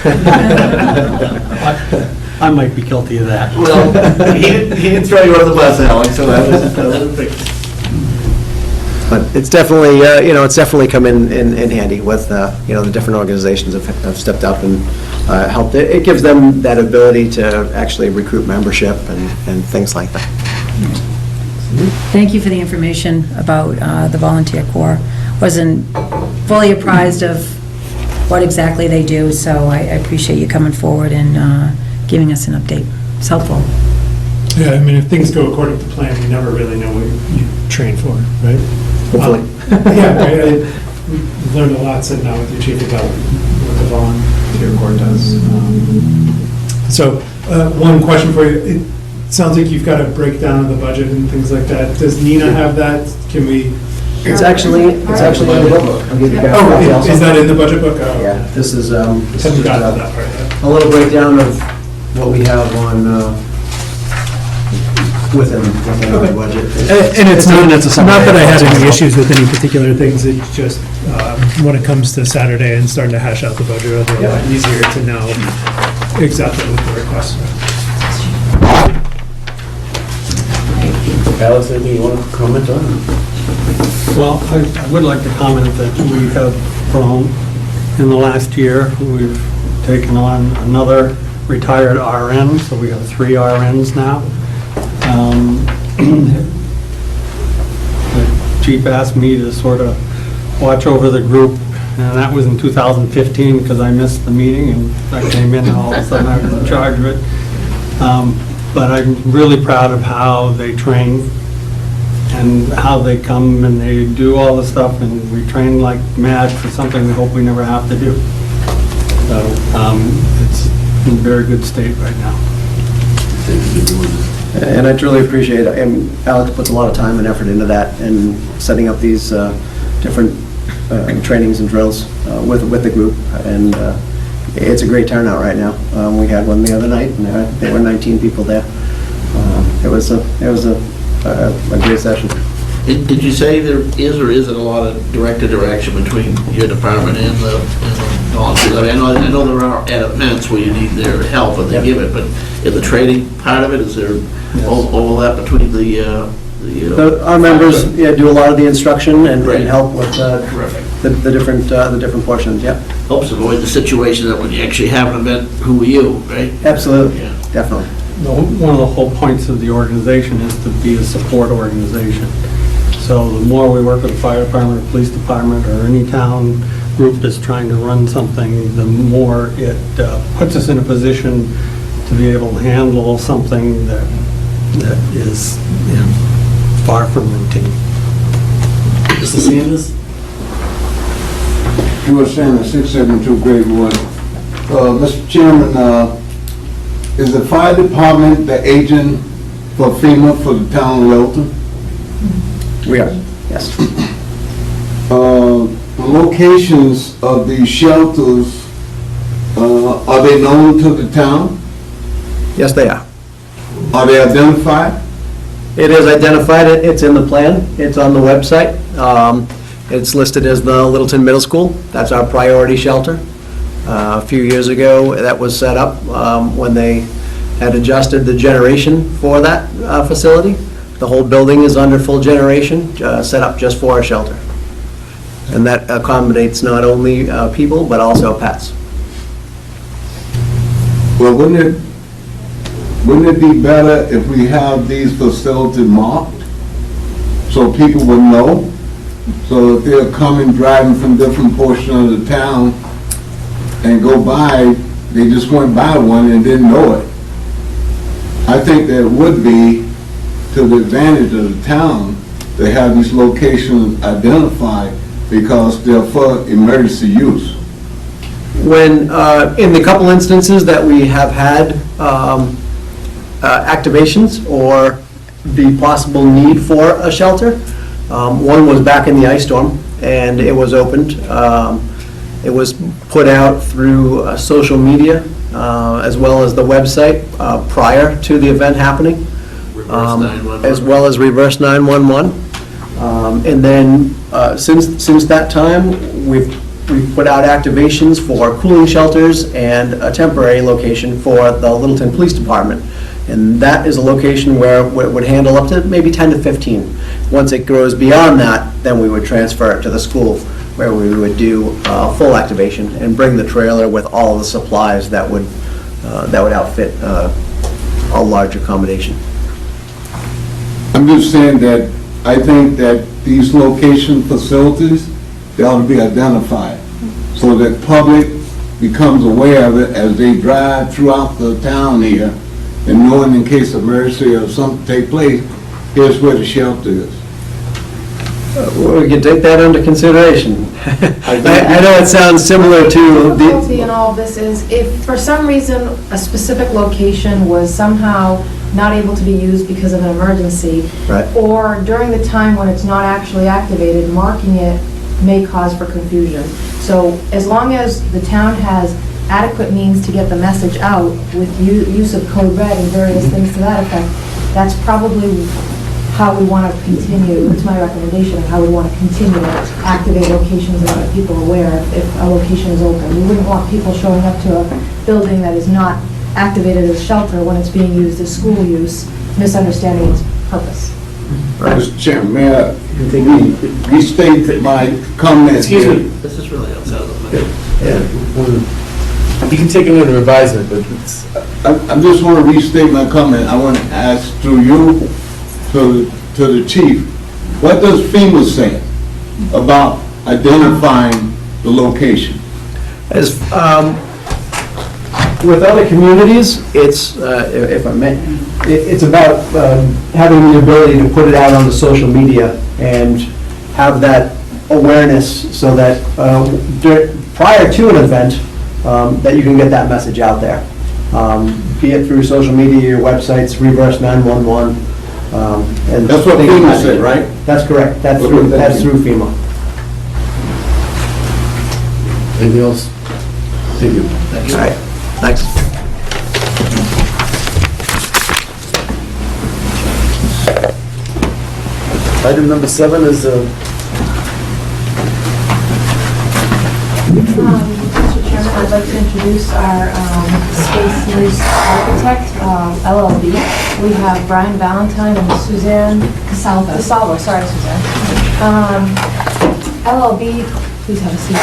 I might be guilty of that. Well, he didn't throw you under the bus, Alex, so that was But it's definitely come in handy with, the different organizations have stepped up and helped. It gives them that ability to actually recruit membership and things like that. Thank you for the information about the volunteer corps. Wasn't fully apprised of what exactly they do, so I appreciate you coming forward and giving us an update. It's helpful. Yeah, I mean, if things go according to plan, you never really know what you train for, right? Hopefully. Yeah, right. We've learned a lot sitting down with your chief about what the volunteer corps does. So, one question for you. It sounds like you've got a breakdown of the budget and things like that. Does Nina have that? Can we? It's actually in the book. I'll give you guys a copy also. Is that in the budget book? Oh. Yeah, this is Haven't got to that part yet. a little breakdown of what we have on, within our budget. And it's not a summary. that I had any issues with any particular things, it's just, when it comes to Saturday and starting to hash out the budget, it'll be a lot easier to know exactly what the request was. Alex, anything you want to comment on? Well, I would like to comment that we have grown in the last year. We've taken on another retired RN, so we have 3 RNs now. The chief asked me to sort of watch over the group, and that was in 2015 because I missed the meeting and I came in and all of a sudden I was in charge of it. But I'm really proud of how they train and how they come and they do all the stuff, and we train like mad for something we hope we never have to do. So it's in very good state right now. And I truly appreciate it. And Alex puts a lot of time and effort into that and setting up these different trainings and drills with the group. And it's a great turnout right now. We had one the other night, and there were 19 people there. It was a great session. Did you say there is or isn't a lot of direct interaction between your department and the volunteers? I mean, I know there are at events where you need their help and they give it, but in the training part of it, is there overlap between Our members do a lot of the instruction and help with the different portions. Yeah, helps avoid the situation that when you actually have an event, who are you, right? Absolutely, definitely. One of the whole points of the organization is to be a support organization. So the more we work with the fire department or police department or any town group that's trying to run something, the more it puts us in a position to be able to handle something that is far from routine. Mr. Sanders? You were saying the 672 Great Wood. Mr. Chairman, is the fire department the agent for FEMA for the town of Littleton? We are, yes. The locations of these shelters, are they known to the town? Yes, they are. Are they identified? It is identified, it's in the plan, it's on the website. It's listed as the Littleton Middle School. That's our priority shelter. A few years ago, that was set up when they had adjusted the generation for that facility. The whole building is under full generation, set up just for a shelter. And that accommodates not only people, but also pets. Well, wouldn't it be better if we have these facilities marked so people would know? So if they're coming, driving from different portions of the town and go by, they just went by one and didn't know it. I think that it would be to the advantage of the town to have these locations identified because they're for emergency use. When, in the couple instances that we have had activations or the possible need for a shelter, one was back in the ice storm and it was opened. It was put out through social media as well as the website prior to the event happening, as well as reverse 911. And then since that time, we've put out activations for cooling shelters and a temporary location for the Littleton Police Department. And that is a location where it would handle up to maybe 10 to 15. Once it grows beyond that, then we would transfer it to the school where we would do full activation and bring the trailer with all the supplies that would outfit a large accommodation. I'm just saying that I think that these location facilities, they ought to be identified so that public becomes aware of it as they drive throughout the town here and knowing in case of emergency or something take place, here's where the shelter is. We can take that under consideration. I know it sounds similar to The difficulty in all of this is if for some reason a specific location was somehow not able to be used because of an emergency, right, or during the time when it's not actually activated, marking it may cause for confusion. So as long as the town has adequate means to get the message out with use of code red and various things to that effect, that's probably how we want to continue, it's my recommendation of how we want to continue to activate locations and let people aware if a location is open. We wouldn't want people showing up to a building that is not activated as shelter when it's being used as school use, misunderstanding its purpose. Mr. Chairman, may I restate my comment? Excuse me, this is really outside of the... You can take it under advisement, but it's... I just want to restate my comment. I want to ask through you to the chief, what does FEMA say about identifying the location? As, with other communities, it's, if I may, it's about having the ability to put it out on the social media and have that awareness so that prior to an event, that you can get that message out there. Be it through social media, your websites, Reverse 911. And that's what FEMA said, right? That's correct. That's through FEMA. Anything else? Thank you. All right. Thanks. Item number 7 is Mr. Chairman, I'd like to introduce our space use architect, LLB. We have Brian Valentine and Suzanne DeSalvo. Sorry, Suzanne. LLB, please have a seat.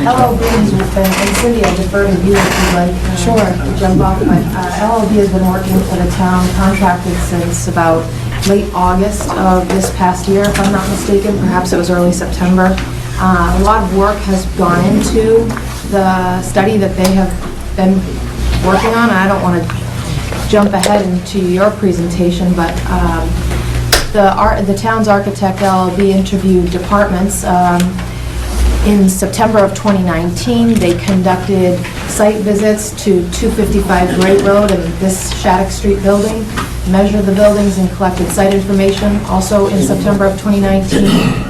LLB has been, and Cindy, I defer to you if you'd like to jump off, but LLB has been working for the town, contracted since about late August of this past year, if I'm not mistaken. Perhaps it was early September. A lot of work has gone into the study that they have been working on. I don't want to jump ahead into your presentation, but the town's architect, LLB, interviewed departments. In September of 2019, they conducted site visits to 255 Great Road and this Shattuck Street building, measured the buildings and collected site information. Also in September of 2019,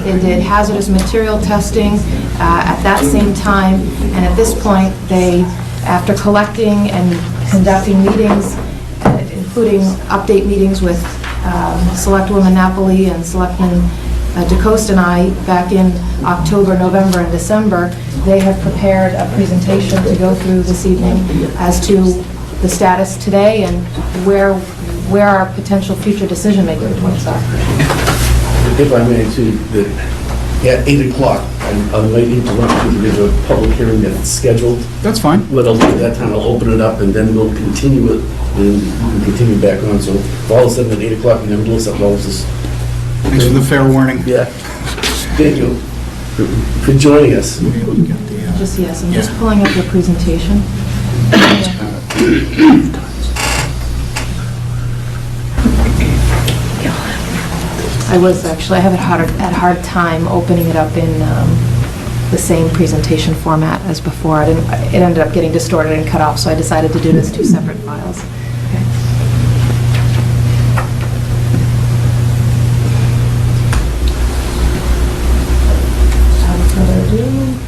they did hazardous material testing at that same time. And at this point, they, after collecting and conducting meetings, including update meetings with Selectwoman Napoli and Selectmen DeCoste and I back in October, November, and December, they have prepared a presentation to go through this evening as to the status today and where our potential future decision-making points are. if I may, too, that at 8 o'clock, I might interrupt you, there's a public hearing that's scheduled. That's fine. But at that time, I'll open it up, and then we'll continue it, and we'll continue back on. So if all of a sudden at 8 o'clock, you never listen, I'll just... Thanks for the fair warning. Yeah. Thank you for joining us. Just, yes, I'm just pulling up your presentation. I have a hard time opening it up in the same presentation format as before. It ended up getting distorted and cut off, so I decided to do this 2 separate files. Without further ado.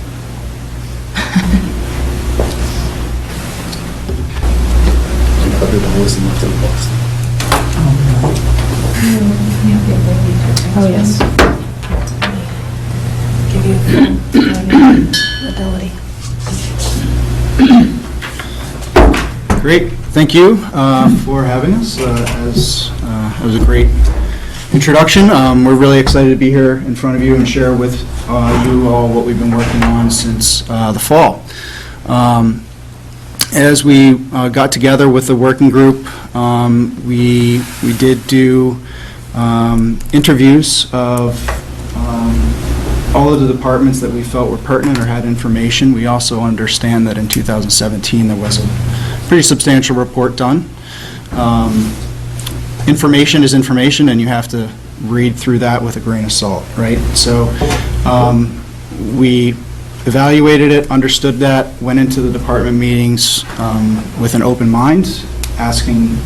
Oh, yes. Give you ability. Great, thank you for having us. It was a great introduction. We're really excited to be here in front of you and share with you all what we've been working on since the fall. As we got together with the working group, we did do interviews of all of the departments that we felt were pertinent or had information. We also understand that in 2017 there was a pretty substantial report done. Information is information, and you have to read through that with a grain of salt, right? So we evaluated it, understood that, went into the department meetings with an open mind, asking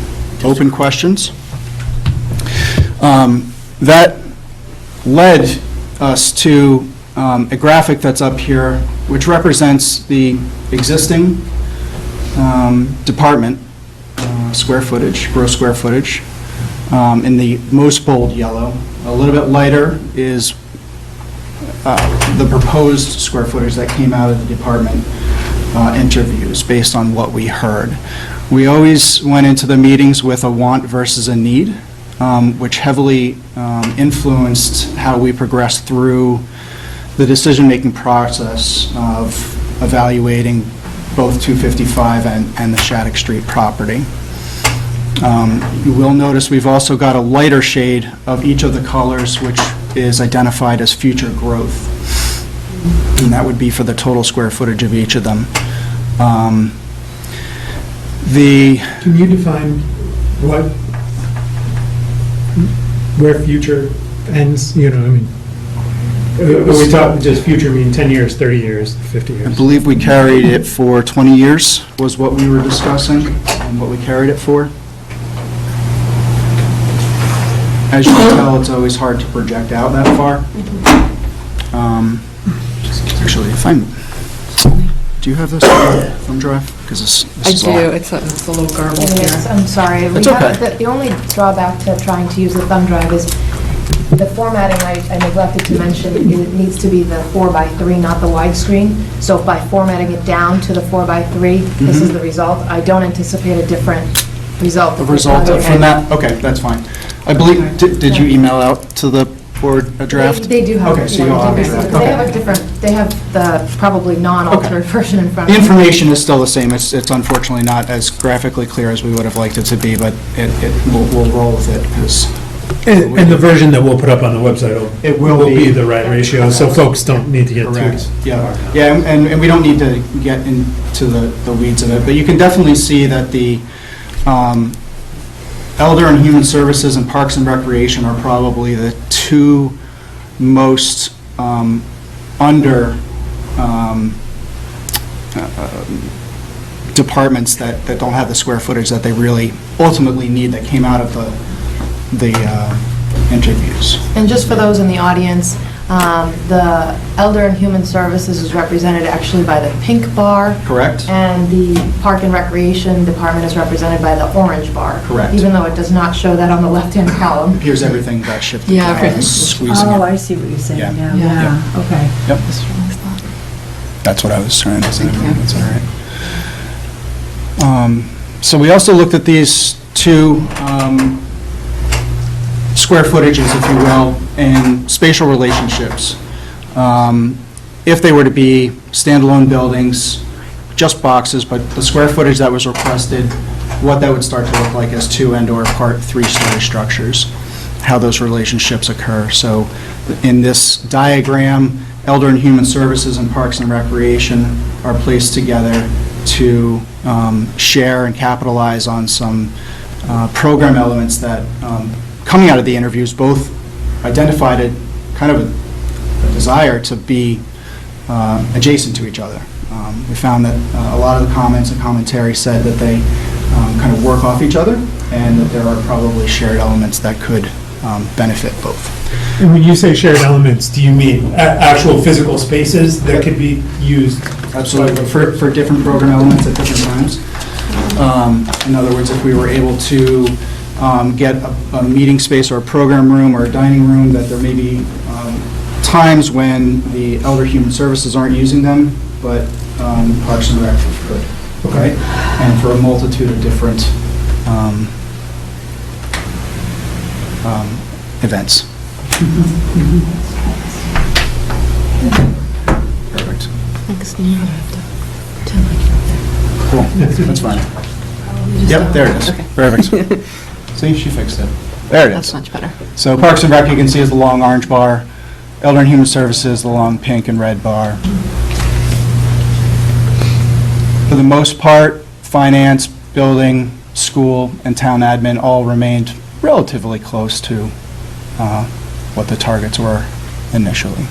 open questions. That led us to a graphic that's up here, which represents the existing department square footage, gross square footage, in the most bold yellow. A little bit lighter is the proposed square footage that came out of the department interviews based on what we heard. We always went into the meetings with a want versus a need, which heavily influenced how we progressed through the decision-making process of evaluating both 255 and the Shattuck Street property. You will notice we've also got a lighter shade of each of the colors, which is identified as future growth. And that would be for the total square footage of each of them. Can you define where future ends, I mean, are we talking just future mean 10 years, 30 years, 50 years? I believe we carried it for 20 years was what we were discussing and what we carried it for. As you can tell, it's always hard to project out that far. Actually, do you have this thumb drive? Because this is all. It's a little garbled here. I'm sorry. It's okay. The only drawback to trying to use the thumb drive is the formatting I neglected to mention, it needs to be the 4:3, not the widescreen. So by formatting it down to the 4:3, this is the result. I don't anticipate a different result. The result from that, okay, that's fine. I believe, did you email out to the board a draft? They do have. Okay, so you all have a draft. They have a different, they have the probably non-altered version in front The of them. information is still the same. It's unfortunately not as graphically clear as we would have liked it to be, but we'll roll with it because. And the version that we'll put up on the website will be the right ratio, so folks don't need to get too. Correct, yeah, and we don't need to get into the weeds of it, but you can definitely see that the Elder and Human Services and Parks and Recreation are probably the two most under departments that don't have the square footage that they really ultimately need that came out of the interviews. And just for those in the audience, the Elder and Human Services is represented actually by the pink bar. Correct. And the Park and Recreation Department is represented by the orange bar. Correct. Even though it does not show that on the left-hand column. Here's everything got shifted. Yeah, okay. Squeezing Oh, it. I see what you're saying Yeah. now, Yeah. yeah, okay. Yep. That's what I was trying to say. That's all right. So we also looked at these two square footages, if you will, and spatial relationships. If they were to be standalone buildings, just boxes, but the square footage that was requested, what that would start to look like as 2 and/or part 3-story structures, how those relationships occur. So in this diagram, Elder and Human Services and Parks and Recreation are placed together to share and capitalize on some program elements that, coming out of the interviews, both identified a kind of a desire to be adjacent to each other. We found that a lot of the comments and commentary said that they kind of work off each other and that there are probably shared elements that could benefit both. And when you say shared elements, do you mean actual physical spaces that could be used? Absolutely, for different program elements at different times. In other words, if we were able to get a meeting space or a program room or a dining room, that there may be times when the Elder Human Services aren't using them, but Parks and Rec could. Okay. And for a multitude of different events. Perfect. Cool, that's fine. Yep, there it is. Perfect. See, she fixed it. There it is. That's much better. So Parks and Rec, you can see, is the long orange bar. Elder and Human Services, the long pink and red bar. For the most part, finance, building, school, and town admin all remained relatively close to what the targets were initially.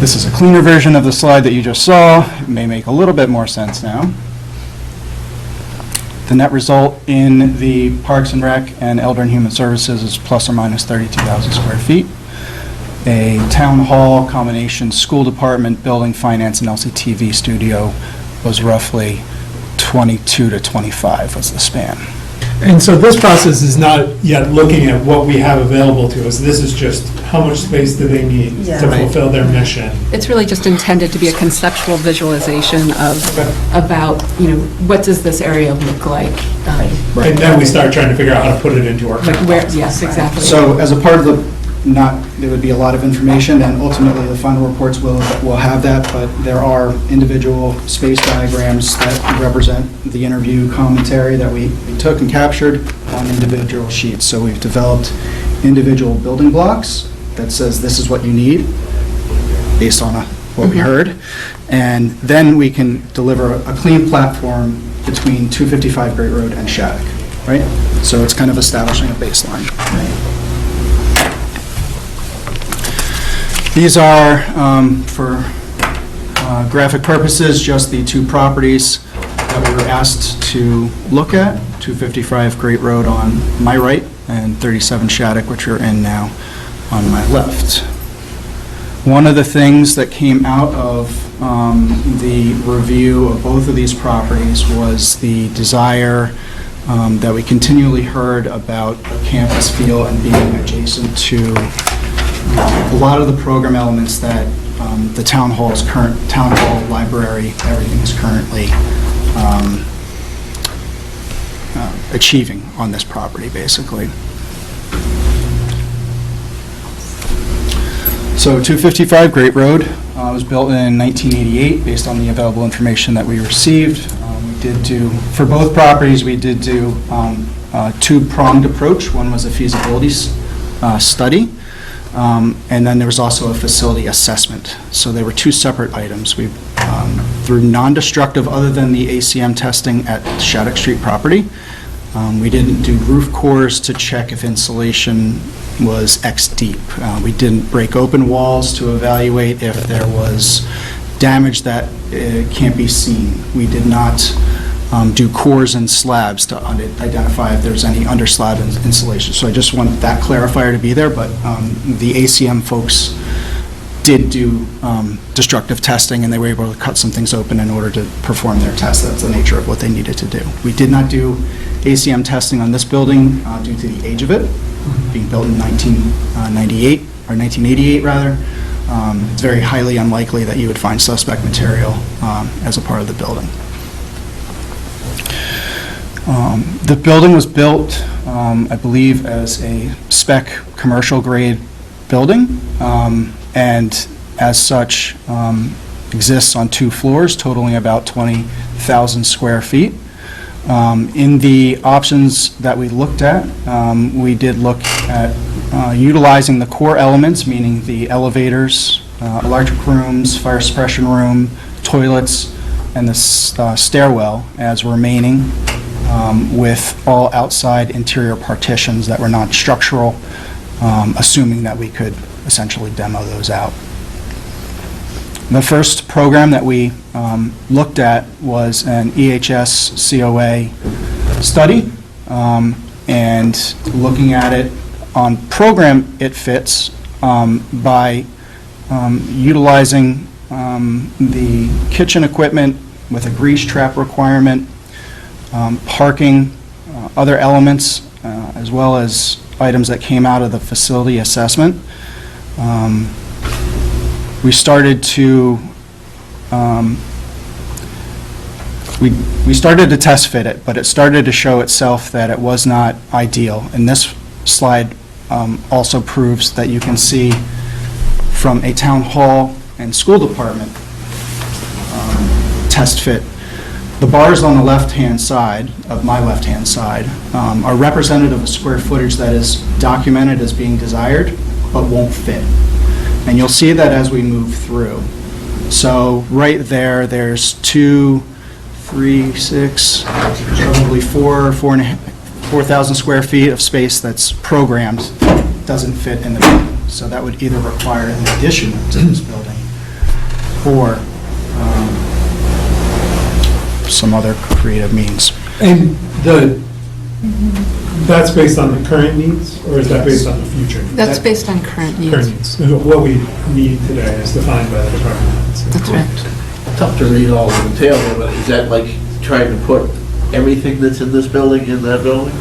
This is a cleaner version of the slide that you just saw. It may make a little bit more sense now. The net result in the Parks and Rec and Elder and Human Services is plus or minus 32,000 square feet. A town hall combination school department, building, finance, and LCTV studio was roughly 22 to 25 was the span. And so this process is not yet looking at what we have available to us. This is just how much space do they need Yeah. to fulfill their mission. It's really just intended to be a conceptual visualization about, what does this area look like? And then we start trying to figure out how to put it into our. Like where, yes, exactly. So as a part of the, there would be a lot of information, and ultimately the final reports will have that, but there are individual space diagrams that represent the interview commentary that we took and captured on individual sheets. So we've developed individual building blocks that says this is what you need, based on what we heard, and then we can deliver a clean platform between 255 Great Road and Shattuck, right? So it's kind of establishing a baseline. These are, for graphic purposes, just the two properties that we were asked to look at, 255 Great Road on my right and 37 Shattuck, which we're in now, on my left. One of the things that came out of the review of both of these properties was the desire that we continually heard about a campus feel and being adjacent to a lot of the program elements that the town hall library, everything is currently achieving on this property, basically. So 255 Great Road was built in 1988 based on the available information that we received. We did do, for both properties, we did do a two-pronged approach. One was a feasibility study, and then there was also a facility assessment. So they were two separate items. We, through non-destructive, other than the ACM testing at Shattuck Street property, we didn't do roof cores to check if insulation was X deep. We didn't break open walls to evaluate if there was damage that can't be seen. We did not do cores and slabs to identify if there's any under slab insulation. So I just want that clarifier to be there, but the ACM folks did do destructive testing, and they were able to cut some things open in order to perform their test. That's the nature of what they needed to do. We did not do ACM testing on this building due to the age of it, being built in 1998, or 1988 rather. It's very highly unlikely that you would find suspect material as a part of the building. The building was built, I believe, as a spec commercial grade building, and as such exists on 2 floors, totaling about 20,000 square feet. In the options that we looked at, we did look at utilizing the core elements, meaning the elevators, electric rooms, fire suppression room, toilets, and the stairwell as remaining, with all outside interior partitions that were non-structural, assuming that we could essentially demo those out. The first program that we looked at was an EHS COA study, and looking at it on program it fits by utilizing the kitchen equipment with a grease trap requirement, parking, other elements, as well as items that came out of the facility assessment. We started to we started to test fit it, but it started to show itself that it was not ideal. And this slide also proves that you can see from a town hall and school department test fit. The bars on the left-hand side, of my left-hand side, are representative of square footage that is documented as being desired, but won't fit. And you'll see that as we move through. So right there, there's 2, 3, 6, probably 4,000 square feet of space that's programmed, doesn't fit in the building. So that would either require an addition to this building or some other creative means. And that's based on the current needs, or is that based on the future needs? That's based on current needs. Current needs. What we need today is defined by the department heads. That's right. Tough to read all the detail, but is that like trying to put everything that's in this building in that building?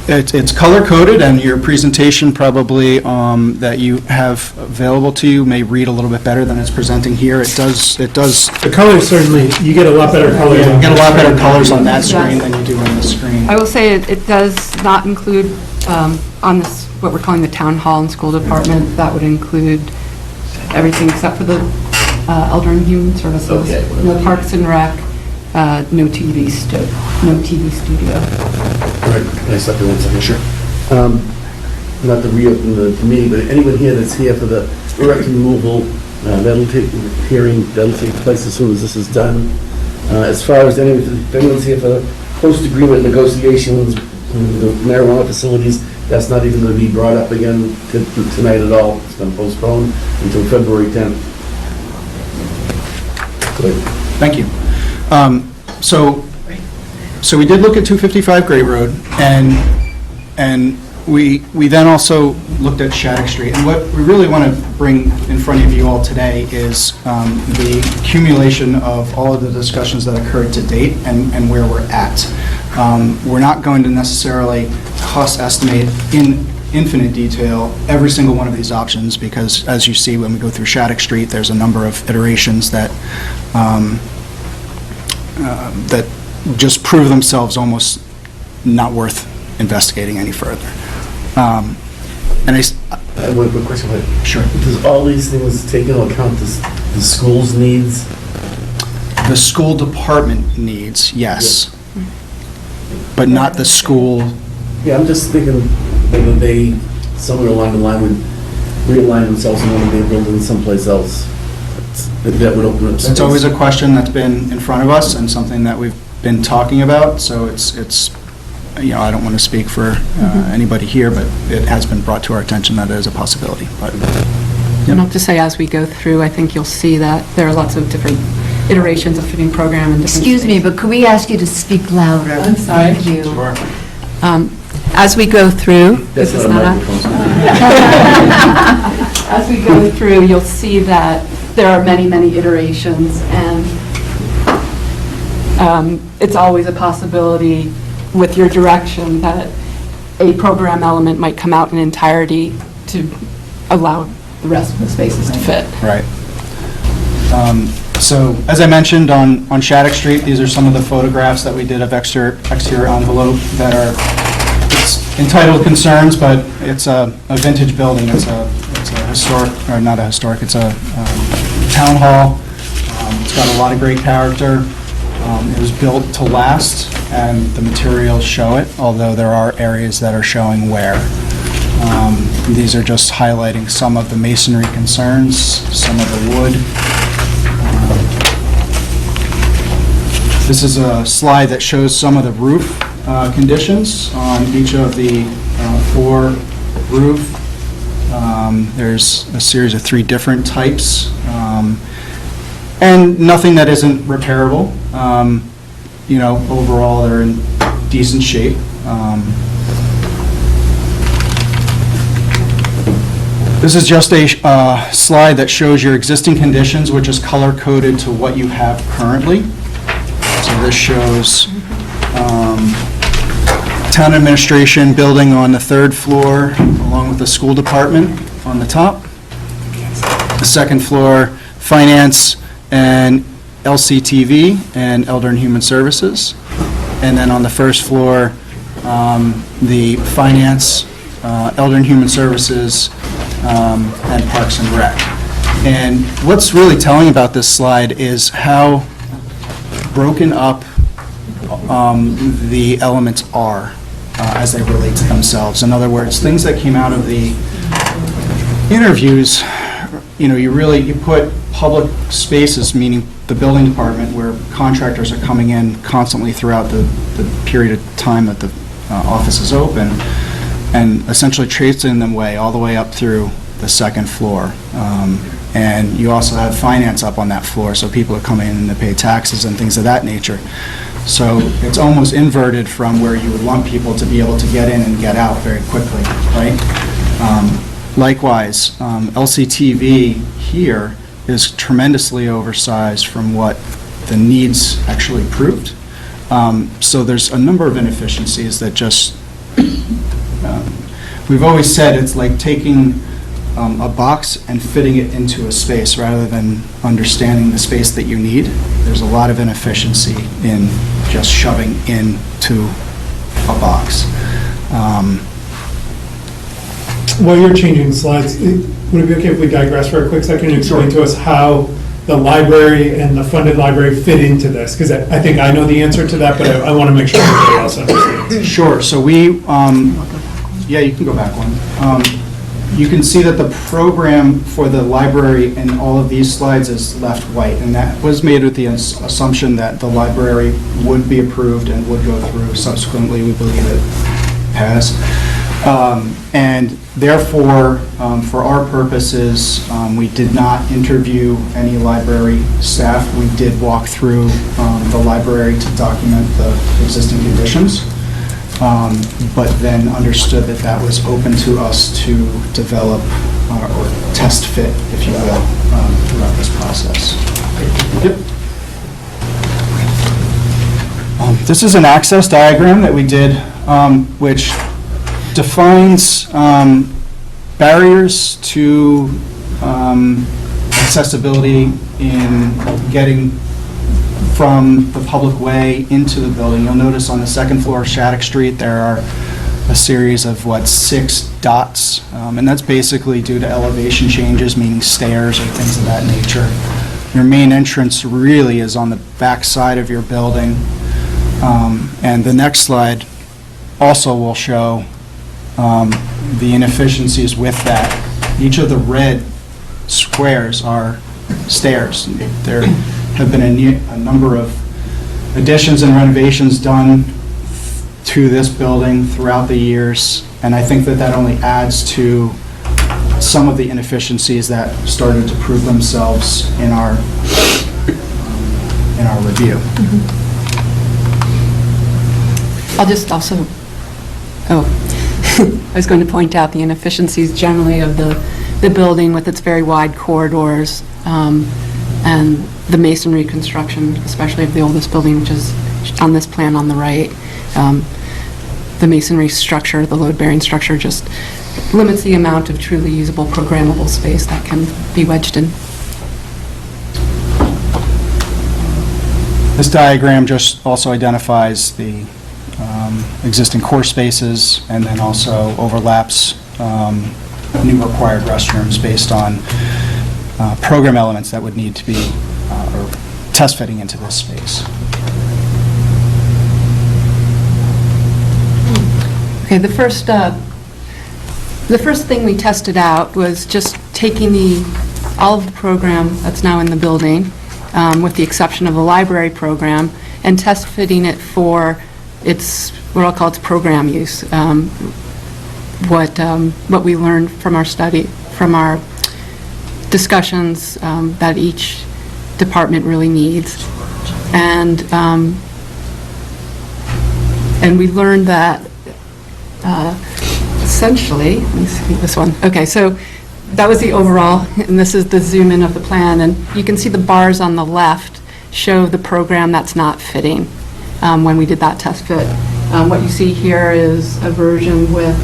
It's color-coded, and your presentation probably that you have available to you may read a little bit better than it's presenting here. It does. The colors certainly, you get a lot better colors. You get a lot better colors on that screen than you do on this screen. I will say it does not include, on this, what we're calling the town hall and school department, that would include everything except for the Elder and Human Services. Okay. And the Parks and Rec, no TV studio. All right, can I stop you 1 second? Sure. Not to reopen the meeting, but anyone here that's here for the erect removal, that'll take place as soon as this is done. As far as if anyone's here for post-agreement negotiations, the marijuana facilities, that's not even going to be brought up again tonight at all. It's been postponed until February 10th. Go ahead. Thank you. So we did look at 255 Great Road, and we then also looked at Shattuck Street. And what we really want to bring in front of you all today is the accumulation of all of the discussions that occurred to date and where we're at. We're not going to necessarily cost estimate in infinite detail every single one of these options, because as you see when we go through Shattuck Street, there's a number of iterations that that just prove themselves almost not worth investigating any further. And I have one quick question. Sure. Does all these things take into account the school's needs? The school department needs, yes, but not the school. Yeah, I'm just thinking maybe they, somewhere along the line, would realign themselves and want to be building someplace else. That would open up space. It's always a question that's been in front of us and something that we've been talking about, so it's I don't want to speak for anybody here, but it has been brought to our attention that it is a possibility. But And I'll just say, as we go through, I think you'll see that there are lots of different iterations of fitting program and different... Excuse me, but could we ask you to speak louder? I'm sorry. Thank you. Sure. As we go through... That's Is this not a not microphone. As we go through, you'll see that there are many, many iterations, and it's always a possibility with your direction that a program element might come out in entirety to allow the rest of the spaces to fit. Right. So, as I mentioned, on Shattuck Street, these are some of the photographs that we did of exterior envelope that are, it's entitled Concerns, but it's a vintage building. It's a historic, or not a historic, it's a town hall. It's got a lot of great character. It was built to last, and the materials show it, although there are areas that are showing wear. These are just highlighting some of the masonry concerns, some of the wood. This is a slide that shows some of the roof conditions on each of the 4 roof. There's a series of 3 different types, and nothing that isn't repairable. Overall, they're in decent shape. This is just a slide that shows your existing conditions, which is color-coded to what you have currently. So this shows town administration building on the 3rd floor, along with the school department on the top. The 2nd floor, finance and LCTV and Elder and Human Services. And then on the 1st floor, the finance, Elder and Human Services, and Parks and Rec. And what's really telling about this slide is how broken up the elements are as they relate to themselves. In other words, things that came out of the interviews, you put public spaces, meaning the building department, where contractors are coming in constantly throughout the period of time that the office is open, and essentially tracing them all the way up through the 2nd floor. And you also have finance up on that floor, so people are coming in to pay taxes and things of that nature. So it's almost inverted from where you would want people to be able to get in and get out very quickly, right? Likewise, LCTV here is tremendously oversized from what the needs actually proved. So there's a number of inefficiencies that just, we've always said it's like taking a box and fitting it into a space rather than understanding the space that you need. There's a lot of inefficiency in just shoving into a box. While you're changing slides, would it be okay if we digress for a quick second and explain to us how the library and the funded library fit into this? Because I think I know the answer to that, but I want to make sure everybody else understands. Sure, so we, yeah, you can go back one. You can see that the program for the library in all of these slides is left white, and that was made with the assumption that the library would be approved and would go through. Subsequently, we believe it has. And therefore, for our purposes, we did not interview any library staff. We did walk through the library to document the existing conditions, but then understood that that was open to us to develop or test fit, if you will, throughout this process. Yep. This is an access diagram that we did, which defines barriers to accessibility in getting from the public way into the building. You'll notice on the second floor of Shattuck Street, there are a series of, 6 dots, and that's basically due to elevation changes, meaning stairs or things of that nature. Your main entrance really is on the back side of your building, and the next slide also will show the inefficiencies with that. Each of the red squares are stairs. There have been a number of additions and renovations done to this building throughout the years, and I think that that only adds to some of the inefficiencies that started to prove themselves in our review. I'll just also, I was going to point out the inefficiencies generally of the building with its very wide corridors, and the masonry construction, especially of the oldest building, which is on this plan on the right. The masonry structure, the load-bearing structure, just limits the amount of truly usable programmable space that can be wedged in. This diagram just also identifies the existing core spaces and then also overlaps new required restrooms based on program elements that would need to be or test fitting into this space. Okay, the first thing we tested out was just taking all of the program that's now in the building, with the exception of the library program, and test fitting it for its, what I'll call its program use. What we learned from our study, from our discussions that each department really needs. And we learned that essentially, let me see this one. Okay, so that was the overall, and this is the zoom in of the plan, and you can see the bars on the left show the program that's not fitting when we did that test fit. What you see here is a version with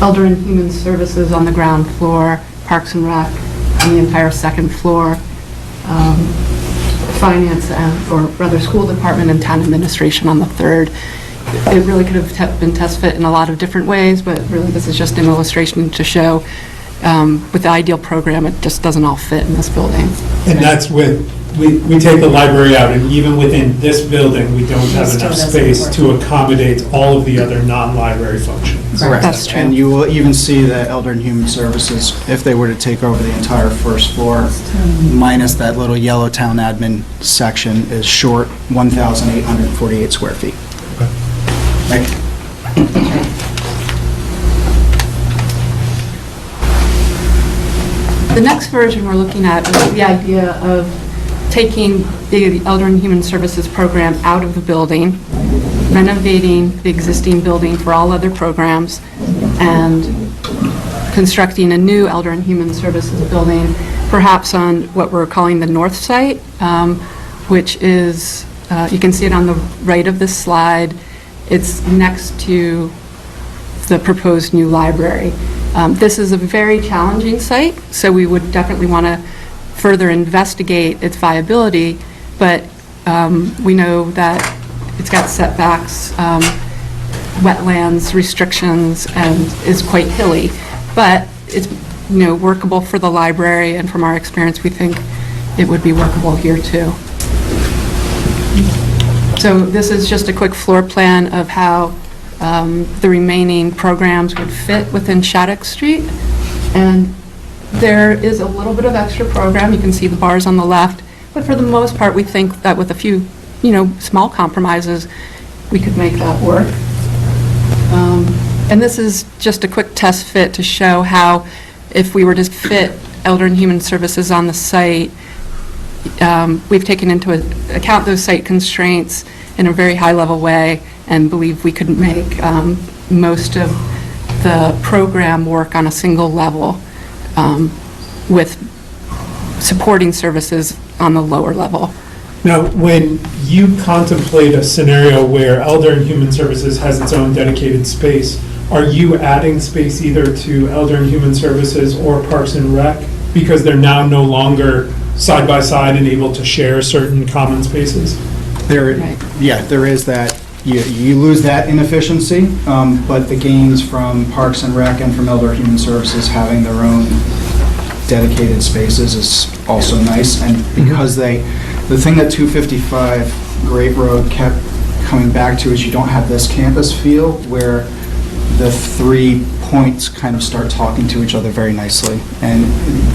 Elder and Human Services on the ground floor, Parks and Rec on the entire second floor, Finance, or rather School Department and Town Administration on the third. It really could have been test fit in a lot of different ways, but really this is just an illustration to show with the ideal program, it just doesn't all fit in this building. And that's with, we take the library out, and even within this building, we don't have enough space to accommodate all of the other non-library functions. Correct. That's true. And you will even see that Elder and Human Services, if they were to take over the entire first floor, minus that little yellow town admin section, is short 1,848 square feet. Thank you. The next version we're looking at is the idea of taking the Elder and Human Services program out of the building, renovating the existing building for all other programs, and constructing a new Elder and Human Services building perhaps on what we're calling the north site, which is, you can see it on the right of this slide. It's next to the proposed new library. This is a very challenging site, so we would definitely want to further investigate its viability, but we know that it's got setbacks, wetlands restrictions, and is quite hilly. But it's, workable for the library, and from our experience, we think it would be workable here too. So this is just a quick floor plan of how the remaining programs would fit within Shattuck Street. And there is a little bit of extra program. You can see the bars on the left. But for the most part, we think that with a few, small compromises, we could make that work. And this is just a quick test fit to show how, if we were to fit Elder and Human Services on the site, we've taken into account those site constraints in a very high-level way and believe we could make most of the program work on a single level with supporting services on the lower level. Now, when you contemplate a scenario where Elder and Human Services has its own dedicated space, are you adding space either to Elder and Human Services or Parks and Rec because they're now no longer side by side and able to share certain common spaces? There is that. You lose that inefficiency, but the gains from Parks and Rec and from Elder Human Services having their own dedicated spaces is also nice. And because the thing that 255 Great Road kept coming back to is you don't have this campus feel where the 3 points kind of start talking to each other very nicely. And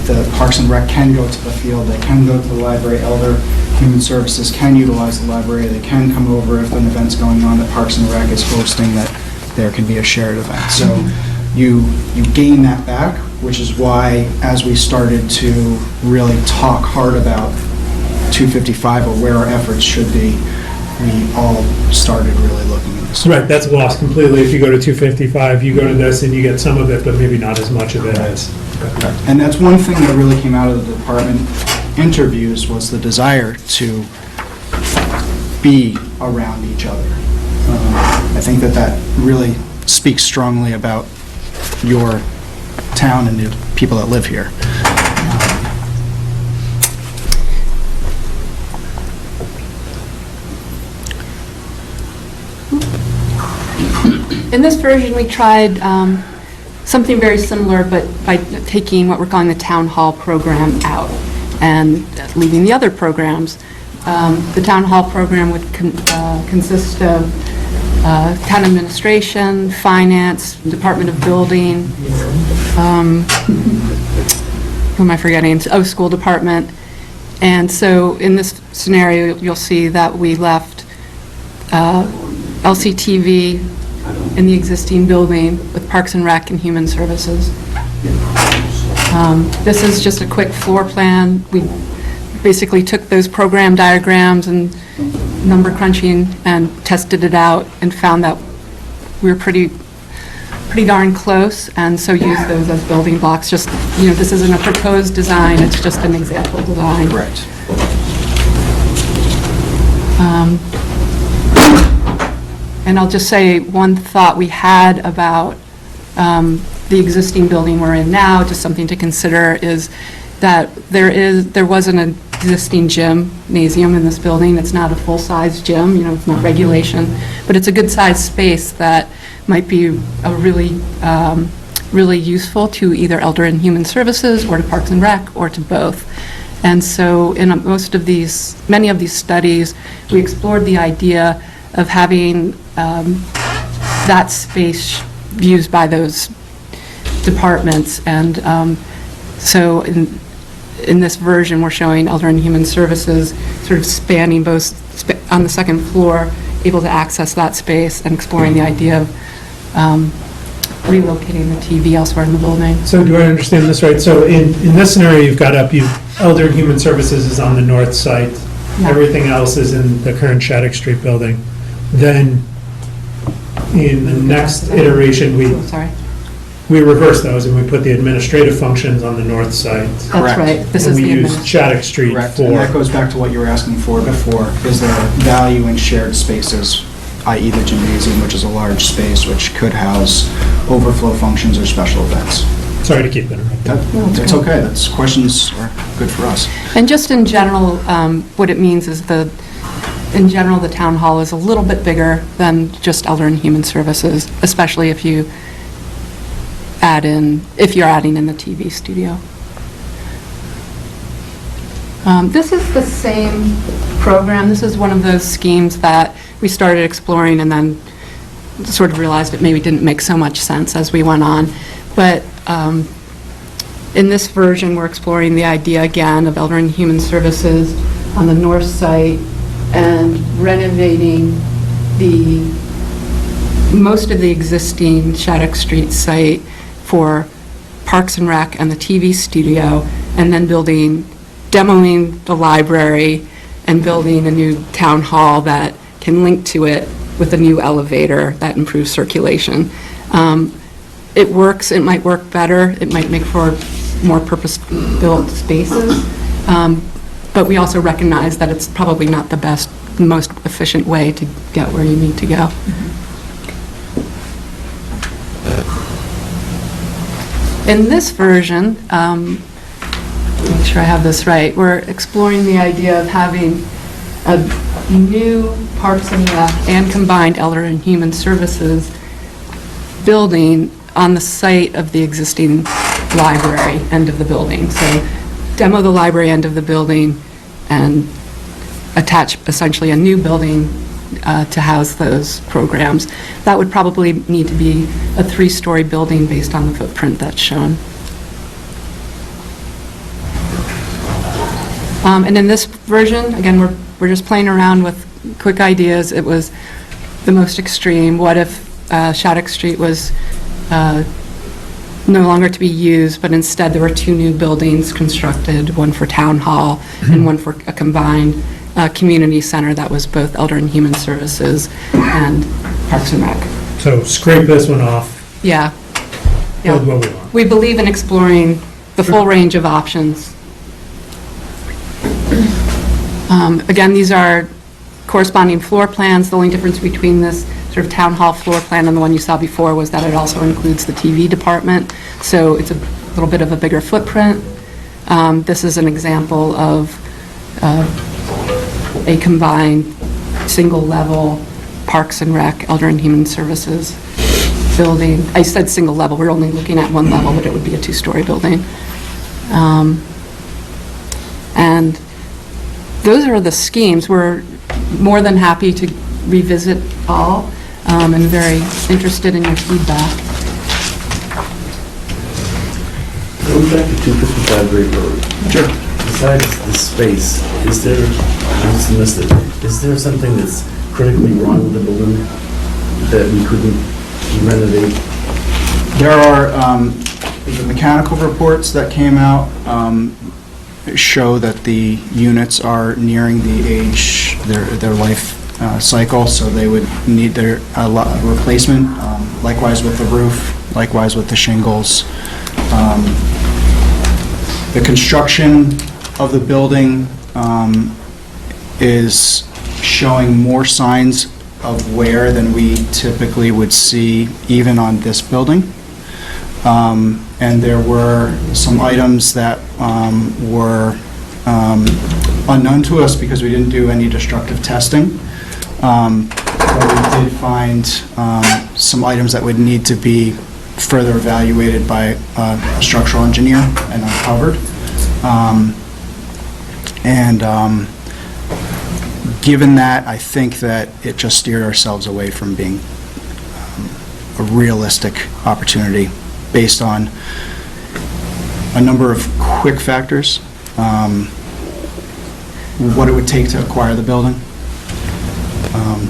the Parks and Rec can go to the field, they can go to the library, Elder Human Services can utilize the library, they can come over if an event's going on that Parks and Rec is hosting, that there can be a shared event. So you gain that back, which is why as we started to really talk hard about 255 or where our efforts should be, we all started really looking at this. Right, that's lost completely. If you go to 255, you go to this and you get some of it, but maybe not as much of it as. And that's one thing that really came out of the department interviews was the desire to be around each other. I think that really speaks strongly about your town and the people that live here. In this version, we tried something very similar, but by taking what we're calling the town hall program out and leaving the other programs. The town hall program would consist of town administration, finance, Department of Building, who am I forgetting? Oh, school department. And so in this scenario, you'll see that we left LCTV in the existing building with Parks and Rec and Human Services. This is just a quick floor plan. We basically took those program diagrams and number crunching and tested it out and found that we were pretty darn close, and so used those as building blocks. Just, this isn't a proposed design, it's just an example design. Correct. And I'll just say one thought we had about the existing building we're in now, just something to consider, is that there was an existing gymnasium in this building. It's not a full-size gym, it's not regulation, but it's a good-sized space that might be a really useful to either Elder and Human Services or to Parks and Rec or to both. And so in many of these studies, we explored the idea of having that space used by those departments. And so in this version, we're showing Elder and Human Services sort of spanning both on the second floor, able to access that space and exploring the idea of relocating the TV elsewhere in the building. So do I understand this right? So in this scenario you've got up, Elder and Human Services is on the north site. Yeah. Everything else is in the current Shattuck Street building. Then in the next iteration, we reversed those and we put the administrative functions on the north side. That's right. This is And we the used Shattuck Street Correct, and that for, goes back to what you were asking for before. Is there value in shared spaces, i.e. the gymnasium, which is a large space which could house overflow functions or special events? sorry to keep interrupting. That's okay, that's, questions are good for us. And just in general, what it means is in general, the town hall is a little bit bigger than just Elder and Human Services, especially if you're adding in the TV studio. This is the same program. This is one of those schemes that we started exploring and then sort of realized it maybe didn't make so much sense as we went on. But in this version, we're exploring the idea again of Elder and Human Services on the north site and renovating most of the existing Shattuck Street site for Parks and Rec and the TV studio, and then demoing the library and building a new town hall that can link to it with a new elevator that improves circulation. It works, it might work better, it might make for more purpose-built spaces, but we also recognize that it's probably not the most efficient way to get where you need to go. In this version, make sure I have this right, we're exploring the idea of having a new Parks and Rec and combined Elder and Human Services building on the site of the existing library end of the building. So demo the library end of the building and attach essentially a new building to house those programs. That would probably need to be a 3-story building based on the footprint that's shown. And in this version, again, we're just playing around with quick ideas. It was the most extreme. What if Shattuck Street was no longer to be used, but instead there were 2 new buildings constructed, one for Town Hall and one for a combined community center that was both Elder and Human Services and Parks and Rec. So scrape this one off, Yeah. build what we want. We believe in exploring the full range of options. Again, these are corresponding floor plans. The only difference between this sort of town hall floor plan and the one you saw before was that it also includes the TV department, so it's a little bit of a bigger footprint. This is an example of a combined single-level Parks and Rec, Elder and Human Services building. I said single level, we're only looking at one level, but it would be a 2-story building. And those are the schemes. We're more than happy to revisit all, and very interested in your feedback. Going back to 255 Great Road. Sure. Besides the space, is there, I just missed it, is there something that's critically wrong with the building that we couldn't renovate? There are the mechanical reports that came out show that the units are nearing the age, their life cycle, so they would need their replacement. Likewise with the roof, likewise with the shingles. The construction of the building is showing more signs of wear than we typically would see even on this building. And there were some items that were unknown to us because we didn't do any destructive testing. But we did find some items that would need to be further evaluated by a structural engineer and uncovered. Given that, I think that it just steered ourselves away from being a realistic opportunity based on a number of quick factors. What it would take to acquire the building,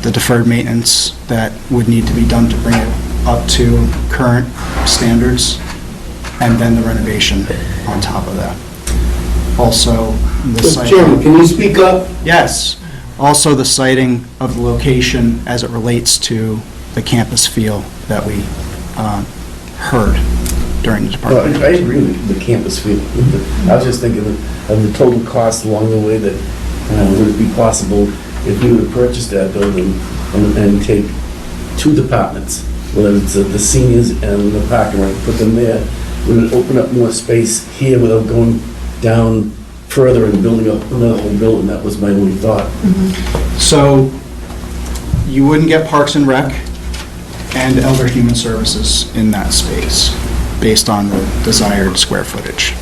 the deferred maintenance that would need to be done to bring it up to current standards, and then the renovation on top of that. Also, the Mr. siting. Chairman, can you speak up? Yes. Also, the siting of the location as it relates to the campus feel that we heard. during the Well, department. I agree with the campus fee. I was just thinking of the total cost along the way, that would it be possible if we were to purchase that building and take two departments, whether it's the seniors and the parking lot, put them there, would it open up more space here without going down further and building up another whole building? That was my only thought. So you wouldn't get Parks and Rec and Elder Human Services in that space, based on the desired square footage.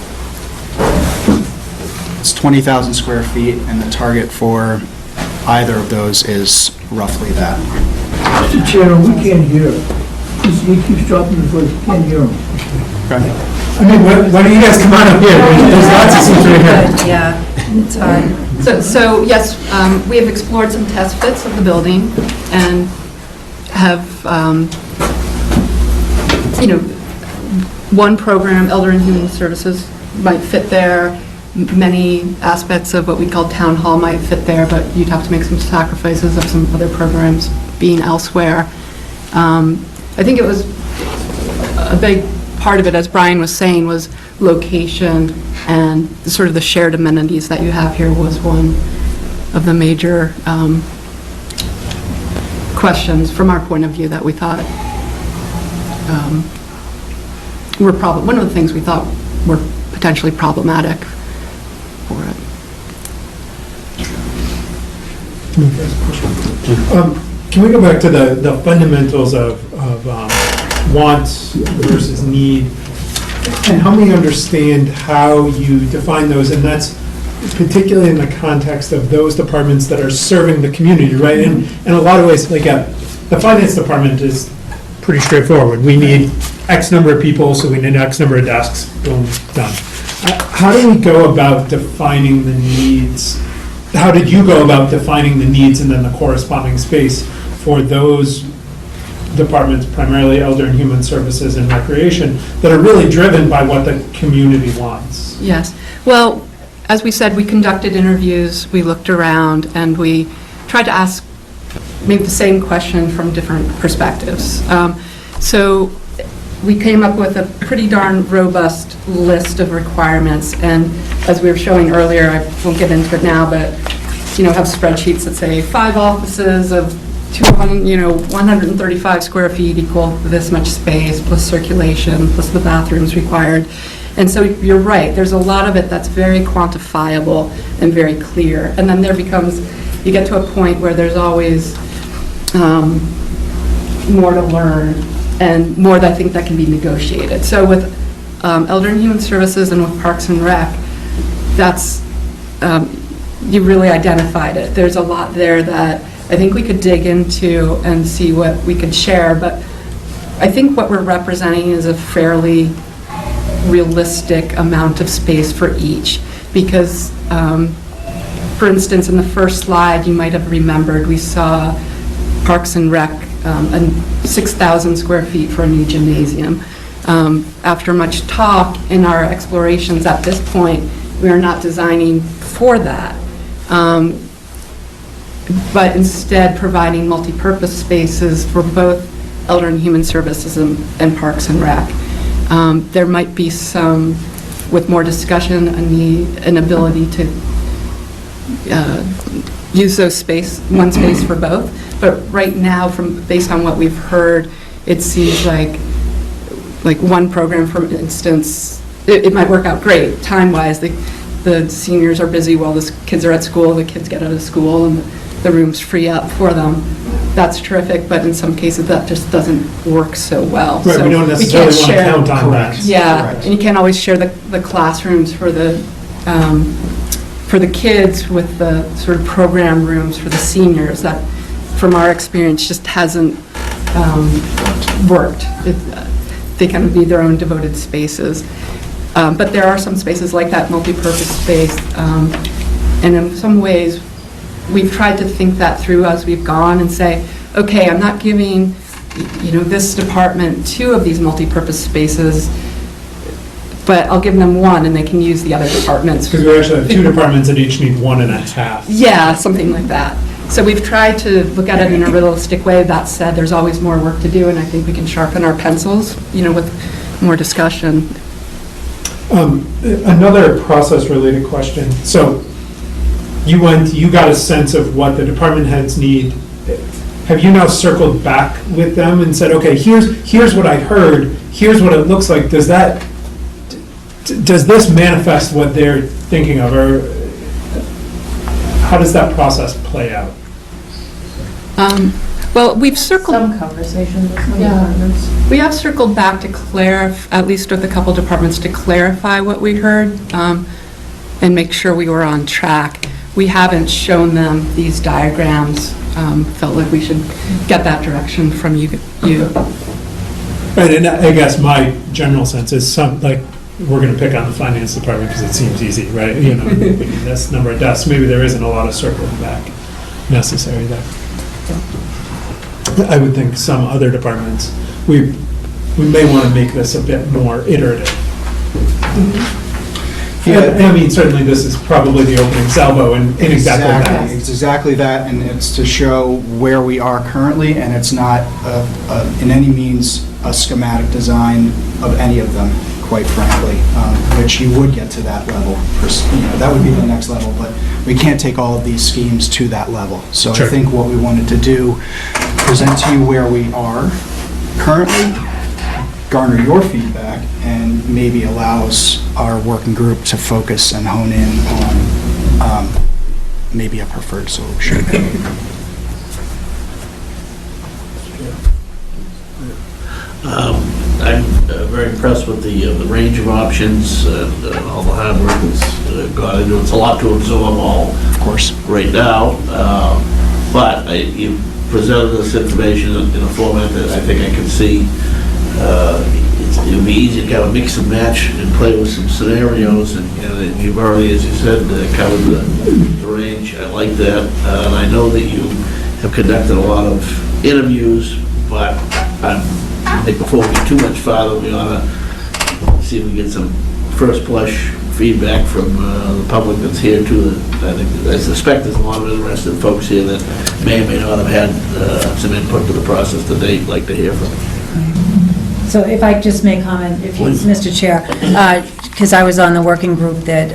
It's 20,000 square feet, and the target for either of those is roughly that. Mr. Chairman, we can't hear him. He keeps dropping his voice, we can't hear him. Okay. I mean, why don't you guys come on up here? There's lots of seats right here. Yeah, it's hard. So yes, we have explored some test fits of the building and have, one program, Elder and Human Services, might fit there. Many aspects of what we call town hall might fit there, but you'd have to make some sacrifices of some other programs being elsewhere. I think it was a big part of it, as Brian was saying, was location, and sort of the shared amenities that you have here was one of the major questions from our point of view that we thought were one of the things we thought were potentially problematic for it. Can we go back to the fundamentals of wants versus need, and help me understand how you define those, and that's particularly in the context of those departments that are serving the community, right? And in a lot of ways, like the finance department is pretty straightforward. We need X number of people, so we need X number of desks, boom, done. How do we go about defining the needs? How did you go about defining the needs and then the corresponding space for those departments, primarily Elder and Human Services and Recreation, that are really driven by what the community wants? Yes. Well, as we said, we conducted interviews, we looked around, and we tried to ask maybe the same question from different perspectives. So we came up with a pretty darn robust list of requirements, and as we were showing earlier, I won't get into it now, but, have spreadsheets that say 5 offices of 135 square feet equal this much space, plus circulation, plus the bathrooms required. And so you're right, there's a lot of it that's very quantifiable and very clear. And then you get to a point where there's always more to learn and more that I think that can be negotiated. So with Elder and Human Services and with Parks and Rec, that's, you really identified it. There's a lot there that I think we could dig into and see what we could share, but I think what we're representing is a fairly realistic amount of space for each, because, for instance, in the first slide, you might have remembered, we saw Parks and Rec, 6,000 square feet for a new gymnasium. After much talk in our explorations at this point, we are not designing for that. But instead providing multi-purpose spaces for both Elder and Human Services and Parks and Rec. There might be some, with more discussion, an ability to use one space for both. But right now, based on what we've heard, it seems like one program, for instance, it might work out great time-wise. The seniors are busy while the kids are at school, the kids get out of school, and the rooms free up for them. That's terrific, but in some cases that just doesn't work so well. Right, so we don't necessarily want to count on that. Yeah, Correct. and you can't always share the classrooms for the kids with the sort of program rooms for the seniors. That, from our experience, just hasn't worked. They kind of need their own devoted spaces. But there are some spaces like that, multi-purpose space, and in some ways, we've tried to think that through as we've gone and say, okay, I'm not giving, this department 2 of these multi-purpose spaces, but I'll give them 1 and they can use the other departments. Because we actually have 2 departments that each need 1.5. Yeah, something like that. So we've tried to look at it in a realistic way. That said, there's always more work to do, and I think we can sharpen our pencils, with more discussion. Another process-related question. So you got a sense of what the department heads need. Have you now circled back with them and said, okay, here's what I heard, here's what it looks like? Does this manifest what they're thinking of, or how does that process play out? Well, we've circled... Some conversations with some Yeah. departments. We have circled back to clarify, at least with a couple departments, to clarify what we heard and make sure we were on track. We haven't shown them these diagrams. Felt like we should get that direction from you. Right, and I guess my general sense is we're going to pick on the finance department because it seems easy, right? You know, this number of desks, maybe there isn't a lot of circling back necessary there. I would think some other departments, we may want to make this a bit more iterative. I mean, certainly this is probably the opening salvo in exactly that. It's exactly that, and it's to show where we are currently, and it's not in any means a schematic design of any of them, quite frankly, which you would get to that level. That would be the next level, but we can't take all of these schemes to that level. So Sure. I think what we wanted to do, present to you where we are currently, garner your feedback, and maybe allows our working group to focus and hone in on maybe a preferred solution. I'm very impressed with the range of options and all the hard work that's gone into it. It's a lot to absorb all, of course, right now. But you presented this information in a format that I think I can see. It would be easy to kind of mix and match and play with some scenarios, and you've already, as you said, covered the range. I like that, and I know that you have conducted a lot of interviews, but I think before we get too much farther, we ought to see if we get some first blush feedback from the public that's here too. I suspect there's a lot of interested folks here that may or may not have had some input to the process that they'd like to hear from. So if I could just make comment, if you, Mr. Chair, because I was on the working group that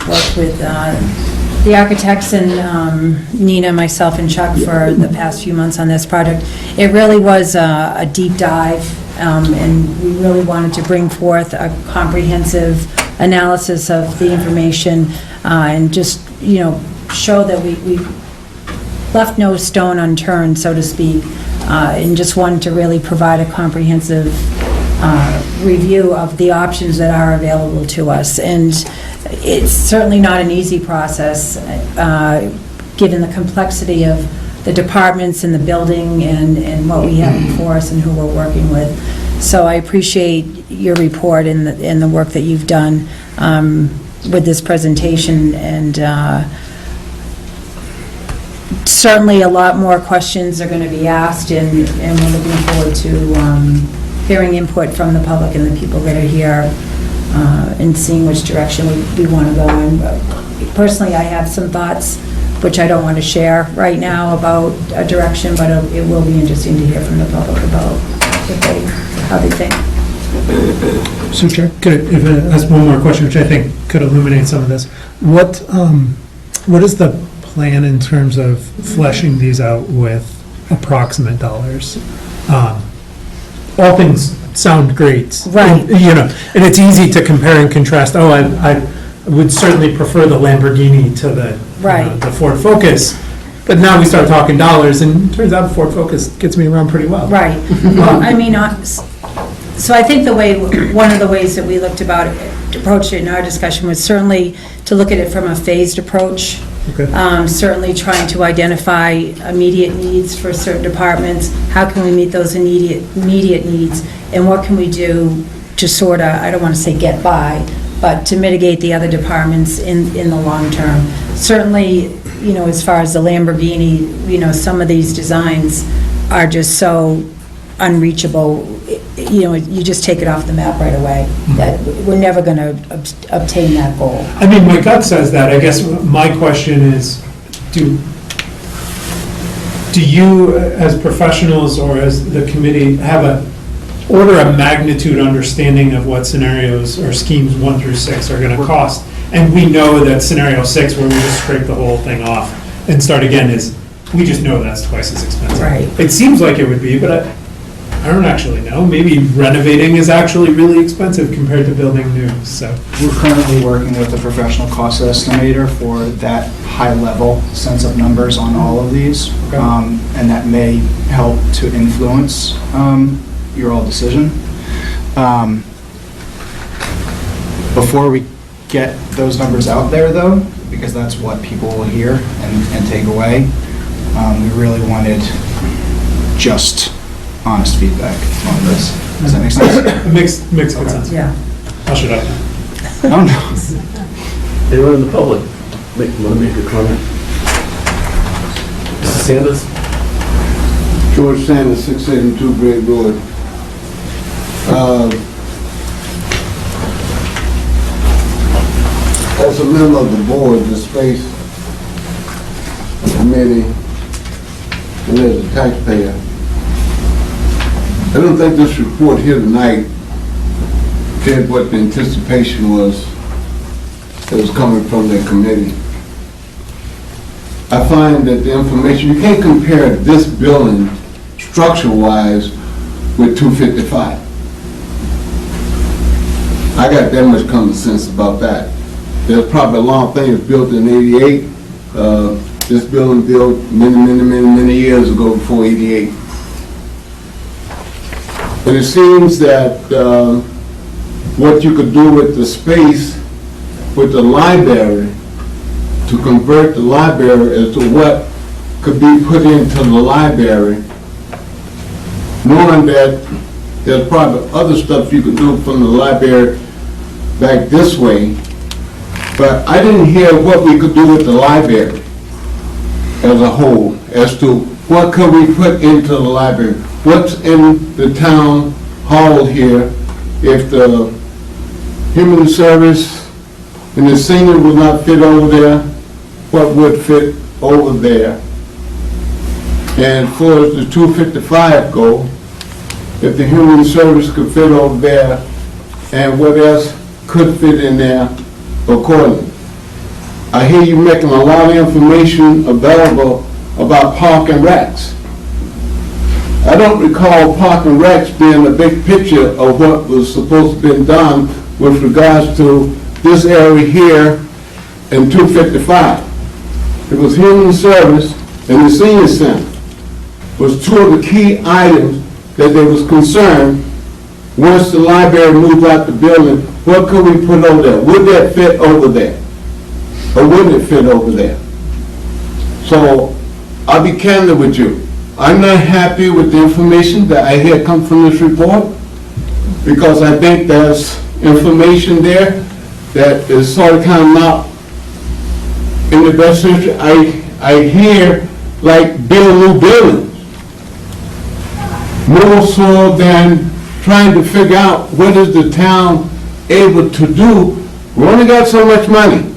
worked with the architects and Nina, myself, and Chuck for the past few months on this project. It really was a deep dive, and we really wanted to bring forth a comprehensive analysis of the information and just, show that we left no stone unturned, so to speak, and just wanted to really provide a comprehensive review of the options that are available to us. And it's certainly not an easy process, given the complexity of the departments and the building and what we have before us and who we're working with. So I appreciate your report and the work that you've done with this presentation, and certainly a lot more questions are going to be asked, and we're looking forward to hearing input from the public and the people that are here and seeing which direction we want to go in. Personally, I have some thoughts which I don't want to share right now about a direction, but it will be interesting to hear from the public about how they think. So, Chair, if I ask one more question, which I think could illuminate some of this. What is the plan in terms of fleshing these out with approximate dollars? All things sound great. Right. And it's easy to compare and contrast. Oh, I would certainly prefer the Lamborghini to the Ford Focus. But now we start talking dollars, and it turns out the Ford Focus gets me around pretty well. Right. Well, I mean, so I think one of the ways that we approached it in our discussion was certainly to look at it from a phased approach. Okay. Certainly trying to identify immediate needs for certain departments. How can we meet those immediate needs? And what can we do to sort of, I don't want to say get by, but to mitigate the other departments in the long term? Certainly, as far as the Lamborghini, some of these designs are just so unreachable. You just take it off the map right away. That we're never going to obtain that goal. I mean, my gut says that. I guess my question is, do you, as professionals or as the committee, have order of magnitude understanding of what scenarios or schemes 1 through 6 are going to cost. And we know that scenario 6, where we just scrape the whole thing off and start again, is, we just know that's twice as expensive. Right. It seems like it would be, but I don't actually know. Maybe renovating is actually really expensive compared to building new, so. We're currently working with a professional cost estimator for that high-level sense of numbers on all of these. Okay. And that may help to influence your all decision. Before we get those numbers out there, though, because that's what people will hear and take away, we really wanted just honest feedback on this. Does that make sense? It makes good sense. Yeah. I'll shut up. No, no. Anyone in the public want to make a comment? Mr. Sanders? George Sanders, 682 Great Road. As a member of the board, the space committee, and as a taxpayer, I don't think this report here tonight did what the anticipation was that was coming from the committee. I find that the information, you can't compare this building structure-wise with 255. I got that much common sense about that. There's probably a long thing that's built in '88. This building built many years ago, before '88. But it seems that what you could do with the space with the library, to convert the library as to what could be put into the library, knowing that there's probably other stuff you could do from the library back this way, but I didn't hear what we could do with the library as a whole, as to what could we put into the library. What's in the town hall here if the human service and the senior would not fit over there, what would fit over there? And for the 255 go, if the human service could fit over there, and what else could fit in there accordingly. I hear you making a lot of information available about park and recs. I don't recall park and recs being a big picture of what was supposed to be done with regards to this area here in 255. It was human service and the senior center was two of the key items that they was concerned. Once the library moved out the building, what could we put over there? Would that fit over there? Or wouldn't it fit over there? So, I'll be candid with you. I'm not happy with the information that I hear come from this report, because I think there's information there that is sort of kind of not in the best interest. I hear like build new buildings, more so than trying to figure out what is the town able to do. We only got so much money,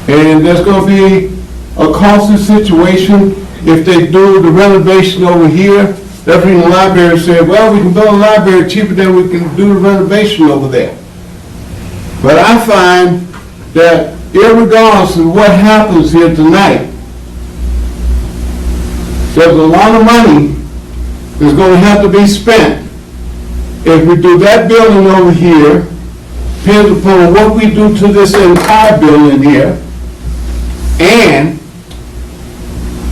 and there's going to be a costly situation if they do the renovation over here. That's when the library said, well, we can build a library cheaper than we can do the renovation over there. But I find that irregardless of what happens here tonight, there's a lot of money that's going to have to be spent if we do that building over here, depends upon what we do to this entire building here, and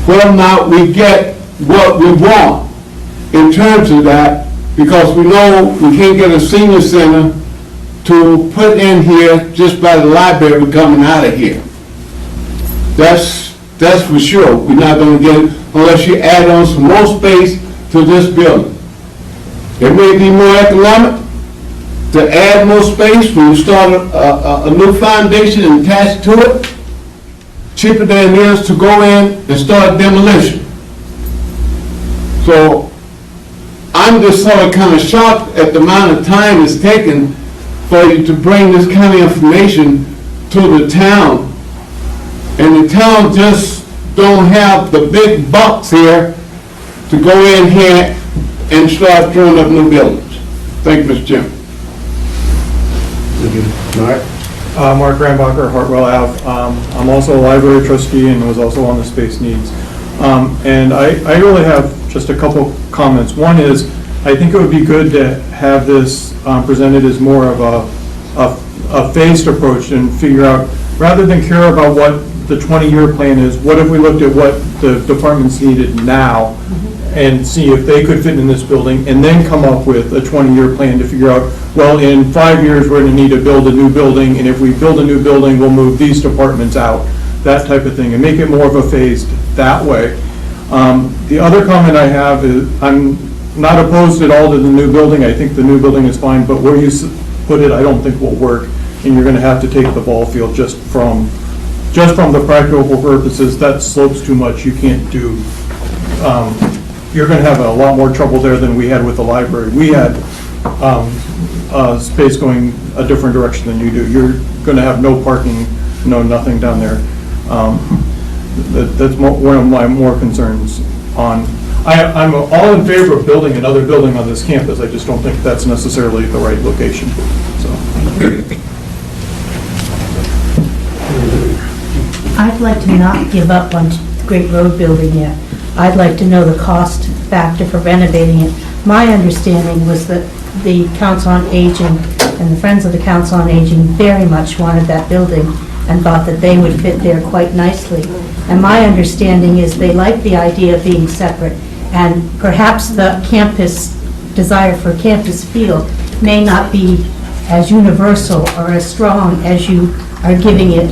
whether or not we get what we want in terms of that, because we know we can't get a senior center to put in here just by the library coming out of here. That's for sure. We're not going to get it unless you add on some more space to this building. It may be more economic to add more space when you start a new foundation and attach to it, cheaper than it is to go in and start demolition. So I'm just sort of kind of shocked at the amount of time it's taken for you to bring this kind of information to the town. And the town just don't have the big bucks here to go in here and start throwing up new buildings. Thank you, Mr. Chairman. Mark? Mark Rambacher, Hartwell Ave. I'm also a library trustee and was also on the space needs. And I really have just a couple comments. One is, I think it would be good to have this presented as more of a phased approach and figure out, rather than care about what the 20-year plan is, what if we looked at what the departments needed now and see if they could fit in this building, and then come up with a 20-year plan to figure out, well, in 5 years, we're going to need to build a new building, and if we build a new building, we'll move these departments out, that type of thing, and make it more of a phased that way. The other comment I have is, I'm not opposed at all to the new building. I think the new building is fine, but where you put it, I don't think will work, and you're going to have to take the ball field just from the practical purposes. That slopes too much. You can't do. You're going to have a lot more trouble there than we had with the library. We had space going a different direction than you do. You're going to have no parking, no nothing down there. That's one of my more concerns on. I'm all in favor of building another building on this campus. I just don't think that's necessarily the right location. So. I'd like to not give up on Great Road building yet. I'd like to know the cost factor for renovating it. My understanding was that the Council on Aging and the Friends of the Council on Aging very much wanted that building and thought that they would fit there quite nicely. And my understanding is they like the idea of being separate, and perhaps the campus desire for campus feel may not be as universal or as strong as you are giving it.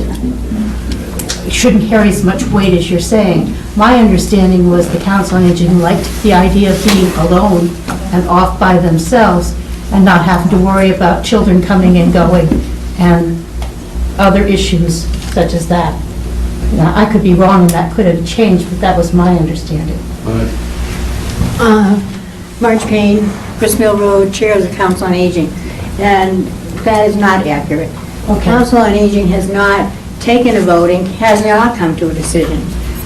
It shouldn't carry as much weight as you're saying. My understanding was the Council on Aging liked the idea of being alone and off by themselves and not having to worry about children coming and going and other issues such as that. Now, I could be wrong and that could have changed, but that was my understanding. Marge Payne, Grist Mill Road, Chair of the Council on Aging, and that is not accurate. Okay. Council on Aging has not taken a voting, has not come to a decision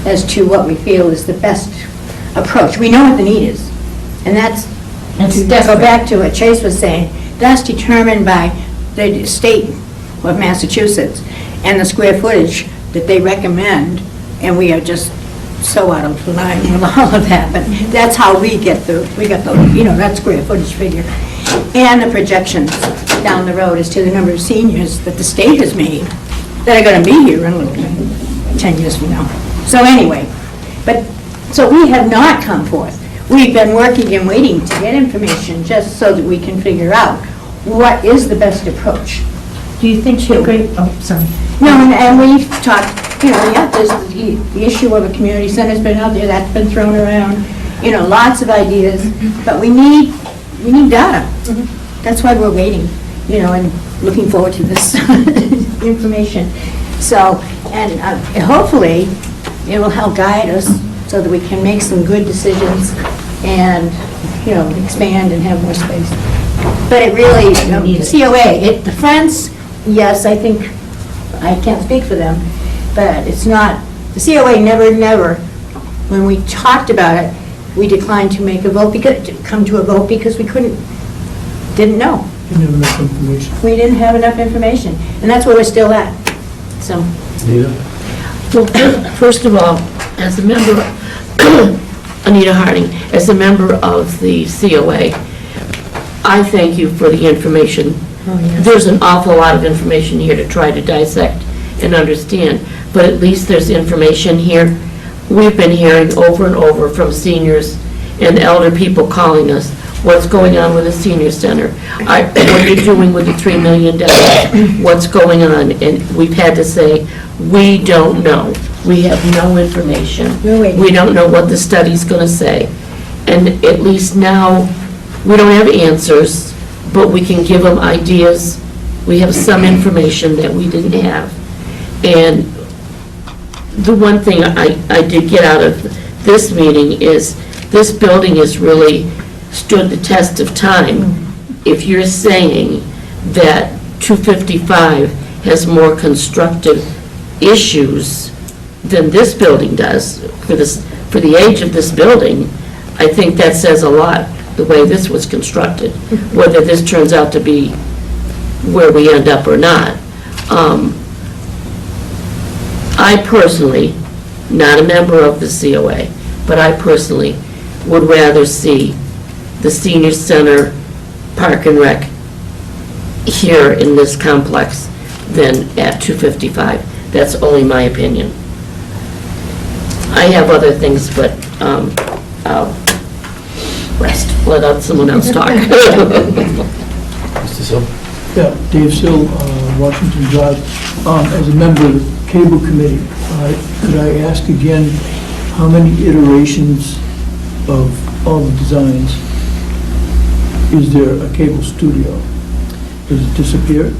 as to what we feel is the best approach. We know what the need is, and that's to go back to what Chase was saying, that's determined by the state of Massachusetts and the square footage that they recommend, and we are just so out of line with all of that, but that's how we got the, that square footage figure. And the projections down the road as to the number of seniors that the state has made that are going to be here in 10 years from now. So anyway, so we have not come forth. We've been working and waiting to get information just so that we can figure out what is the best approach. Do you think she'll agree? Oh, sorry. No, and we've talked, there's the issue of a community center's been out there, that's been thrown around, lots of ideas, but we need data. That's why we're waiting, and looking forward to this information. So, and hopefully, it will help guide us so that we can make some good decisions and, expand and have more space. But it really, the COA, the Friends, yes, I think, I can't speak for them, but it's not, the COA never, when we talked about it, we declined to make a vote, to come to a vote because we didn't know. Didn't have enough information. We didn't have enough information, and that's where we're still at, so. Well, first of all, as a member, Anita Harding, as a member of the COA, I thank you for the information. Oh, yes. There's an awful lot of information here to try to dissect and understand, but at least there's information here. We've been hearing over and over from seniors and elder people calling us, what's going on with the senior center? What are you doing with the $3 million? What's going on? And we've had to say, we don't know. We have no information. We don't know what the study's going to say. And at least now, we don't have answers, but we can give them ideas. We have some information that we didn't have. And the one thing I did get out of this meeting is this building has really stood the test of time. If you're saying that 255 has more constructive issues than this building does, for the age of this building, I think that says a lot. the way this was constructed, whether this turns out to be where we end up or not. I personally, not a member of the COA, but I personally would rather see the senior center park and rec here in this complex than at 255. That's only my opinion. I have other things, but I'll rest, let someone else talk. Mr. Sill? Yeah, Dave Sill, Washington Drive. As a member of the Cable Committee, could I ask again, how many iterations of all the designs is there a cable studio? Does it disappear?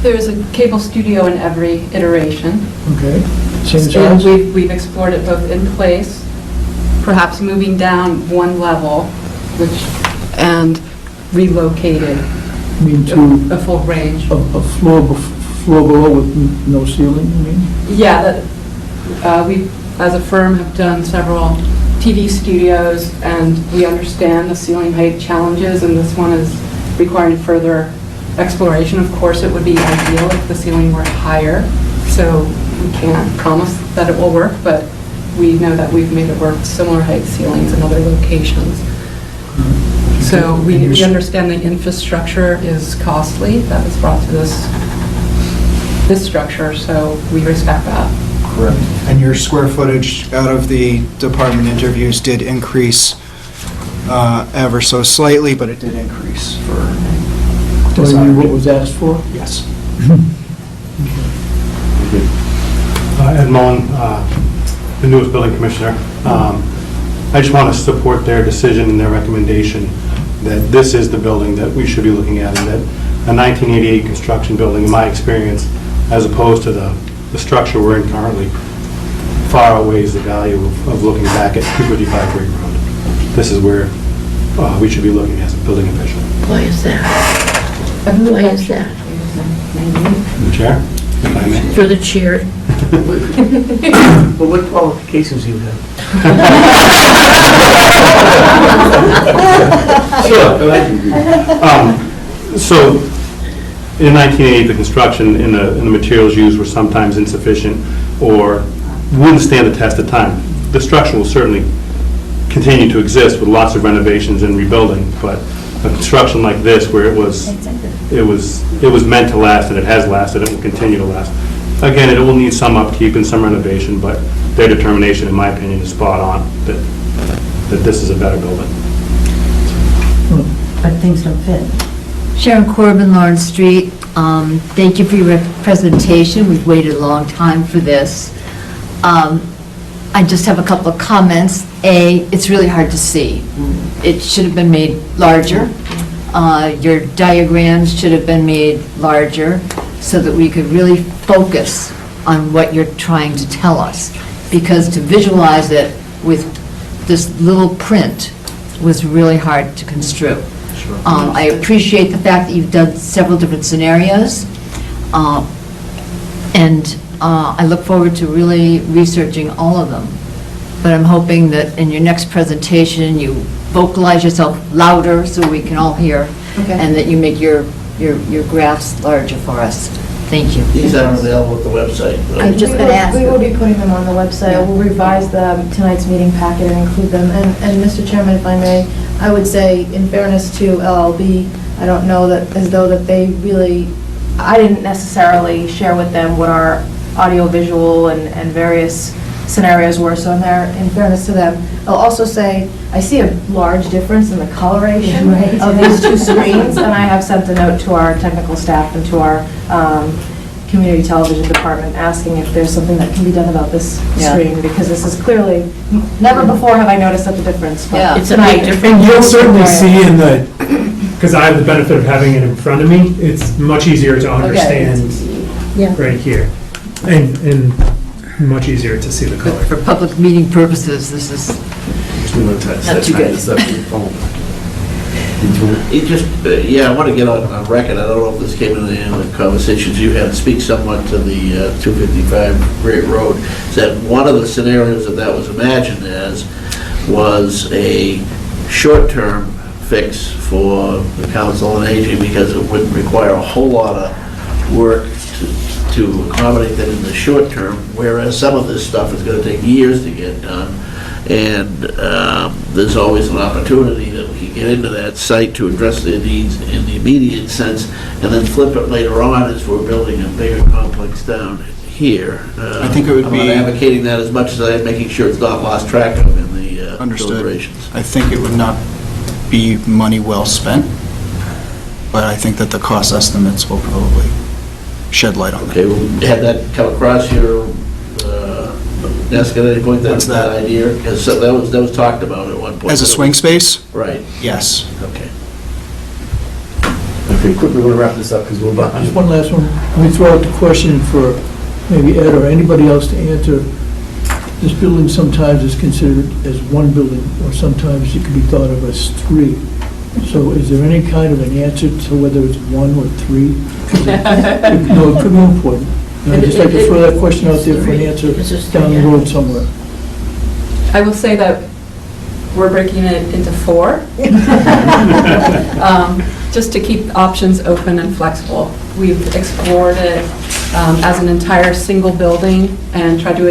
There's a cable studio in every iteration. Okay, same And size? we've explored it both in place, perhaps moving down one level, and relocated I mean, to a full range. a floor below with no ceiling, I mean? Yeah, we, as a firm, have done several TV studios, and we understand the ceiling height challenges, and this one is requiring further exploration. Of course, it would be ideal if the ceiling were higher, so we can't promise that it will work, but we know that we've made it work with similar height ceilings in other locations. So we understand the infrastructure is costly that was brought to this structure, so we respect that. Correct. And your square footage out of the department interviews did increase ever so slightly, but it did increase for What was asked for? Yes. Ed Mullen, the newest building commissioner. I just want to support their decision and their recommendation that this is the building that we should be looking at, and that a 1988 construction building, in my experience, as opposed to the structure we're in currently, far outweighs the value of looking back at 255 Great Road. This is where we should be looking as a building official. Why is that? Why is that? The chair, if I may. For the chair. Well, what qualifications do you have? So, in 1980, the construction and the materials used were sometimes insufficient or wouldn't stand the test of time. The structure will certainly continue to exist with lots of renovations and rebuilding, but a construction like this, where it was meant to last, and it has lasted, it will continue to last. Again, it will need some upkeep and some renovation, but their determination, in my opinion, is spot on, that this is a better building. But things don't fit. Sharon Corbin, Lawrence Street. Thank you for your presentation. We've waited a long time for this. I just have a couple of comments. A, it's really hard to see. It should have been made larger. Your diagrams should have been made larger so that we could really focus on what you're trying to tell us. Because to visualize it with this little print was really hard to construe. I appreciate the fact that you've done several different scenarios, and I look forward to really researching all of them. But I'm hoping that in your next presentation, you vocalize yourself louder so we can all hear, and that you make your graphs larger for us. Thank you. These aren't available at the website. I'm just going to ask. We will be putting them on the website. We'll revise tonight's meeting packet and include them. And Mr. Chairman, if I may, I would say, in fairness to LLB, I don't know that, as though that they really, I didn't necessarily share with them what our audio-visual and various scenarios were, so in fairness to them, I'll also say, I see a large difference in the coloration of these two screens, and I have sent a note to our technical staff and to our community television department asking if there's something that can be done about this screen, because this is clearly, never before have I noticed such a difference. But It's a big difference. And you'll certainly see in the, because I have the benefit of having it in front of me, it's much easier to understand right here. And much easier to see the color. For public meeting purposes, this is not too good. It just, I want to get on record, I don't know if this came in the conversations you had, speak somewhat to the 255 Great Road, that one of the scenarios that was imagined as was a short-term fix for the Council on Aging because it wouldn't require a whole lot of work to accommodate that in the short term, whereas some of this stuff is going to take years to get done. And there's always an opportunity that we can get into that site to address their needs in the immediate sense, and then flip it later on as we're building a bigger complex down here. I think it would be- I'm not advocating that as much as I am making sure it's not lost track of in the Understood. deliberations. I think it would not be money well spent, but I think that the cost estimates will probably shed light on that. Okay, well, had that come across your desk at any point, What's that that? idea? Because that was talked about at one point. As a swing space? Right, Yes. okay. Okay, quickly, we're gonna wrap this up because we're behind. Just one last one. Let me throw out the question for maybe Ed or anybody else to answer. This building sometimes is considered as one building, or sometimes it can be thought of as three. So is there any kind of an answer to whether it's one or three? No, it could be important. And I'd just like to throw that question out there for an answer down the road somewhere. I will say that we're breaking it into 4, just to keep options open and flexible. We've explored it as an entire single building and tried to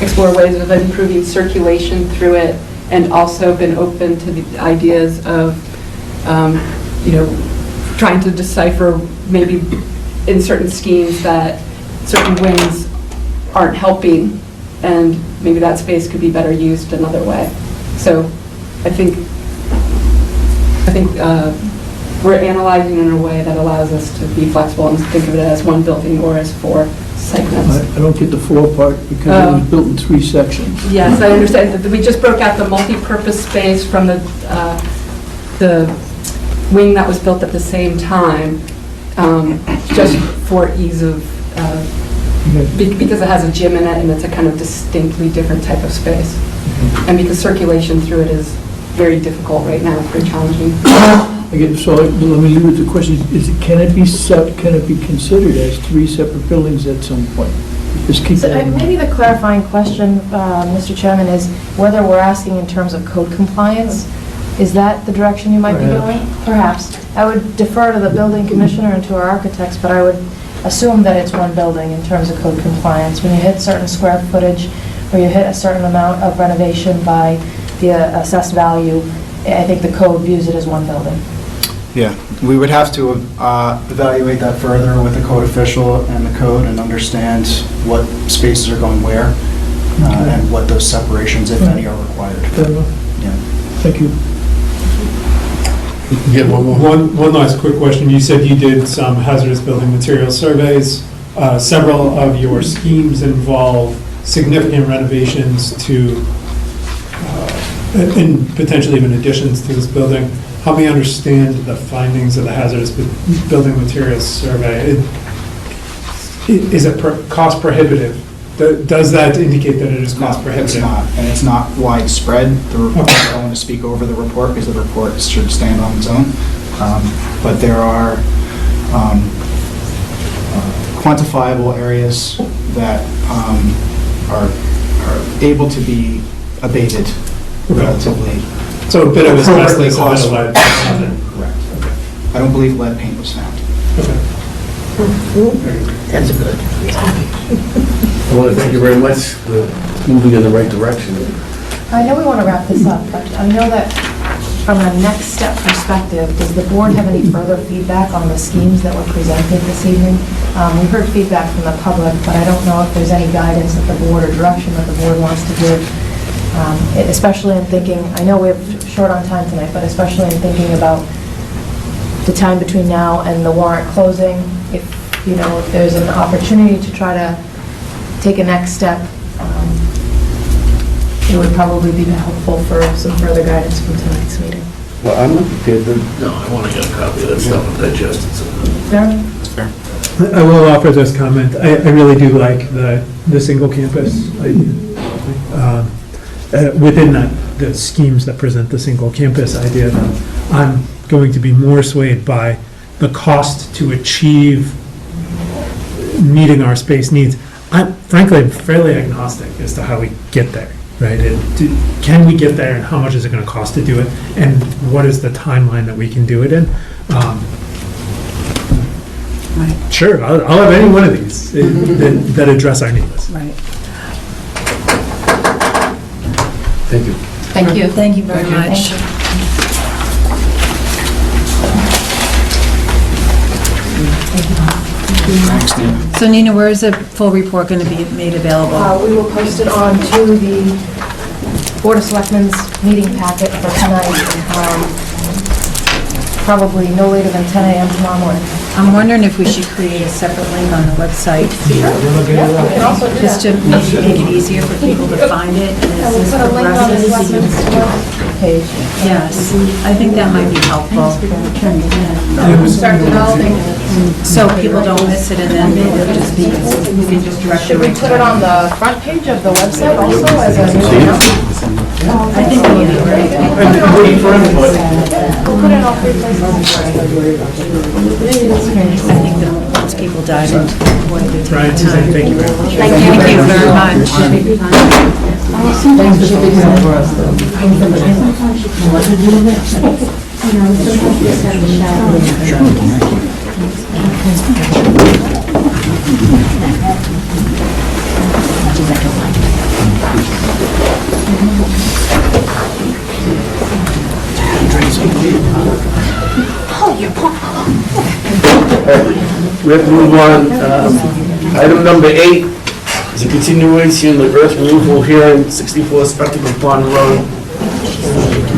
explore ways of improving circulation through it, and also been open to the ideas of, trying to decipher maybe in certain schemes that certain wings aren't helping, and maybe that space could be better used another way. So I think we're analyzing in a way that allows us to be flexible and think of it as one building or as 4 segments. I don't get the 4 part because it was built in 3 sections. Yes, I understand. We just broke out the multi-purpose space from the wing that was built at the same time, just for ease of, because it has a gym in it and it's a kind of distinctly different type of space. And because circulation through it is very difficult right now, it's very challenging. So let me leave it to the question, can it be considered as 3 separate buildings at some point? Just keep So, that in mind. maybe the clarifying question, Mr. Chairman, is whether we're asking in terms of code compliance. Is that the direction you might be going? Perhaps. I would defer to the building commissioner and to our architects, but I would assume that it's one building in terms of code compliance. When you hit certain square footage, or you hit a certain amount of renovation by the assessed value, I think the code views it as one building. Yeah, we would have to evaluate that further with the code official and the code and understand what spaces are going where and what those separations, if any, are required. Fair enough. Yeah. Thank you. Get one more. One last quick question. You said you did some hazardous building material surveys. Several of your schemes involve significant renovations to, and potentially even additions to this building. Help me understand the findings of the hazardous building materials survey. Is it cost prohibitive? Does that indicate that it is cost prohibitive? It's not, and it's not widespread. The report, I don't want to speak over the report because the report should stand on its own. But there are quantifiable areas that are able to be abated relatively. So a bit of asbestos, a bit of lead. Correct. I don't believe lead paint was found. That's good. I want to thank you very much for moving in the right direction. I know we want to wrap this up, but I know that from a next step perspective, does the board have any further feedback on the schemes that were presented this evening? We heard feedback from the public, but I don't know if there's any guidance that the board or direction that the board wants to give, especially in thinking, I know we're short on time tonight, but especially in thinking about the time between now and the warrant closing, if there's an opportunity to try to take a next step, it would probably be helpful for some further guidance from tonight's meeting. Well, I'm not prepared to. No, I want to get a copy of that stuff and digest it. Fair? I will offer this comment. I really do like the single campus idea. Within the schemes that present the single campus idea, I'm going to be more swayed by the cost to achieve meeting our space needs. I'm fairly agnostic as to how we get there. right? Can we get there, and how much is it going to cost to do it, and what is the timeline that we can do it in? Sure, I'll have any one of these that address our needs. Right. Thank you. Thank you. Thank you very much. So Nina, where is the full report going to be made available? We will post it on to the Board of Selectmen's meeting packet for tonight, probably no later than 10 a.m. tomorrow morning. I'm wondering if we should create a separate link on the website, just to make it easier for people to find it. Yeah, we'll put a link on the Selectmen's page. Yes, I think that might be helpful. Start developing. So people don't miss it, and then it'll just be, we can just direct Should them. we put it on the front page of the website also as a new announcement? I think we need it, right? We'll put it in all three places. I think that once people dive into what they take Brian, the Suzanne, time. thank you very much. Thank you very much. We have to move on. Item number 8 is a continuation of the earth removal hearing, 64 Spectacle Pond Road.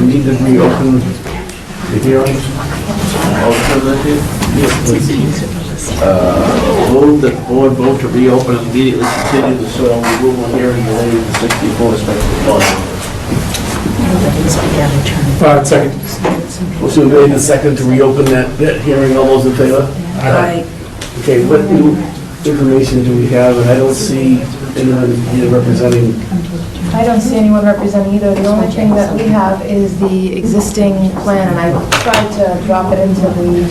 We need to reopen the hearing. Move that the board vote to reopen and immediately continue the soil removal hearing related to 64 Spectacle Pond. Second. Motion made and second to reopen that hearing. All those in favor? Aye. Okay, what new information do we have? And I don't see anyone here representing. I don't see anyone representing either. The only thing that we have is the existing plan, and I tried to drop it into the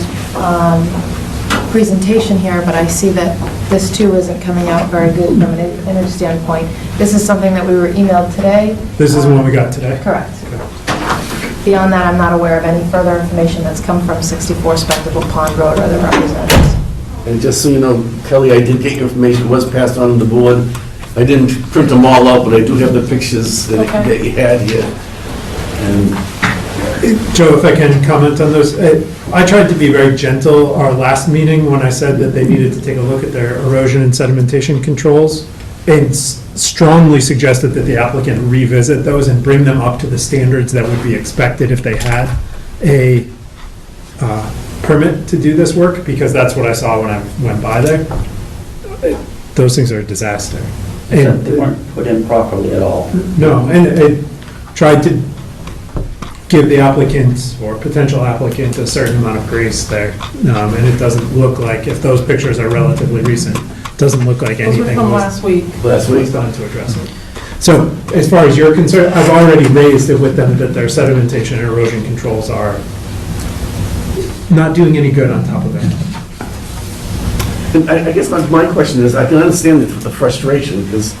presentation here, but I see that this too isn't coming out very good from an image standpoint. This is something that we were emailed today. This is the one we got today? Correct. Beyond that, I'm not aware of any further information that's come from 64 Spectacle Pond Road or their representatives. And just so you know, Kelly, I did get your information, it was passed on to the board. I didn't print them all out, but I do have the pictures that you had here. And Joe, if I can comment on those, I tried to be very gentle our last meeting when I said that they needed to take a look at their erosion and sedimentation controls, and strongly suggested that the applicant revisit those and bring them up to the standards that would be expected if they had a permit to do this work, because that's what I saw when I went by there. Those things are a disaster. And They weren't put in properly at all. no, and it tried to give the applicant or potential applicant a certain amount of grace there. And it doesn't look like, if those pictures are relatively recent, it doesn't look like Those were anything from was last week. was done to address it. So as far as you're concerned, I've already raised it with them that their sedimentation and erosion controls are not doing any good on top of it. And I guess my question is, I can understand the frustration, because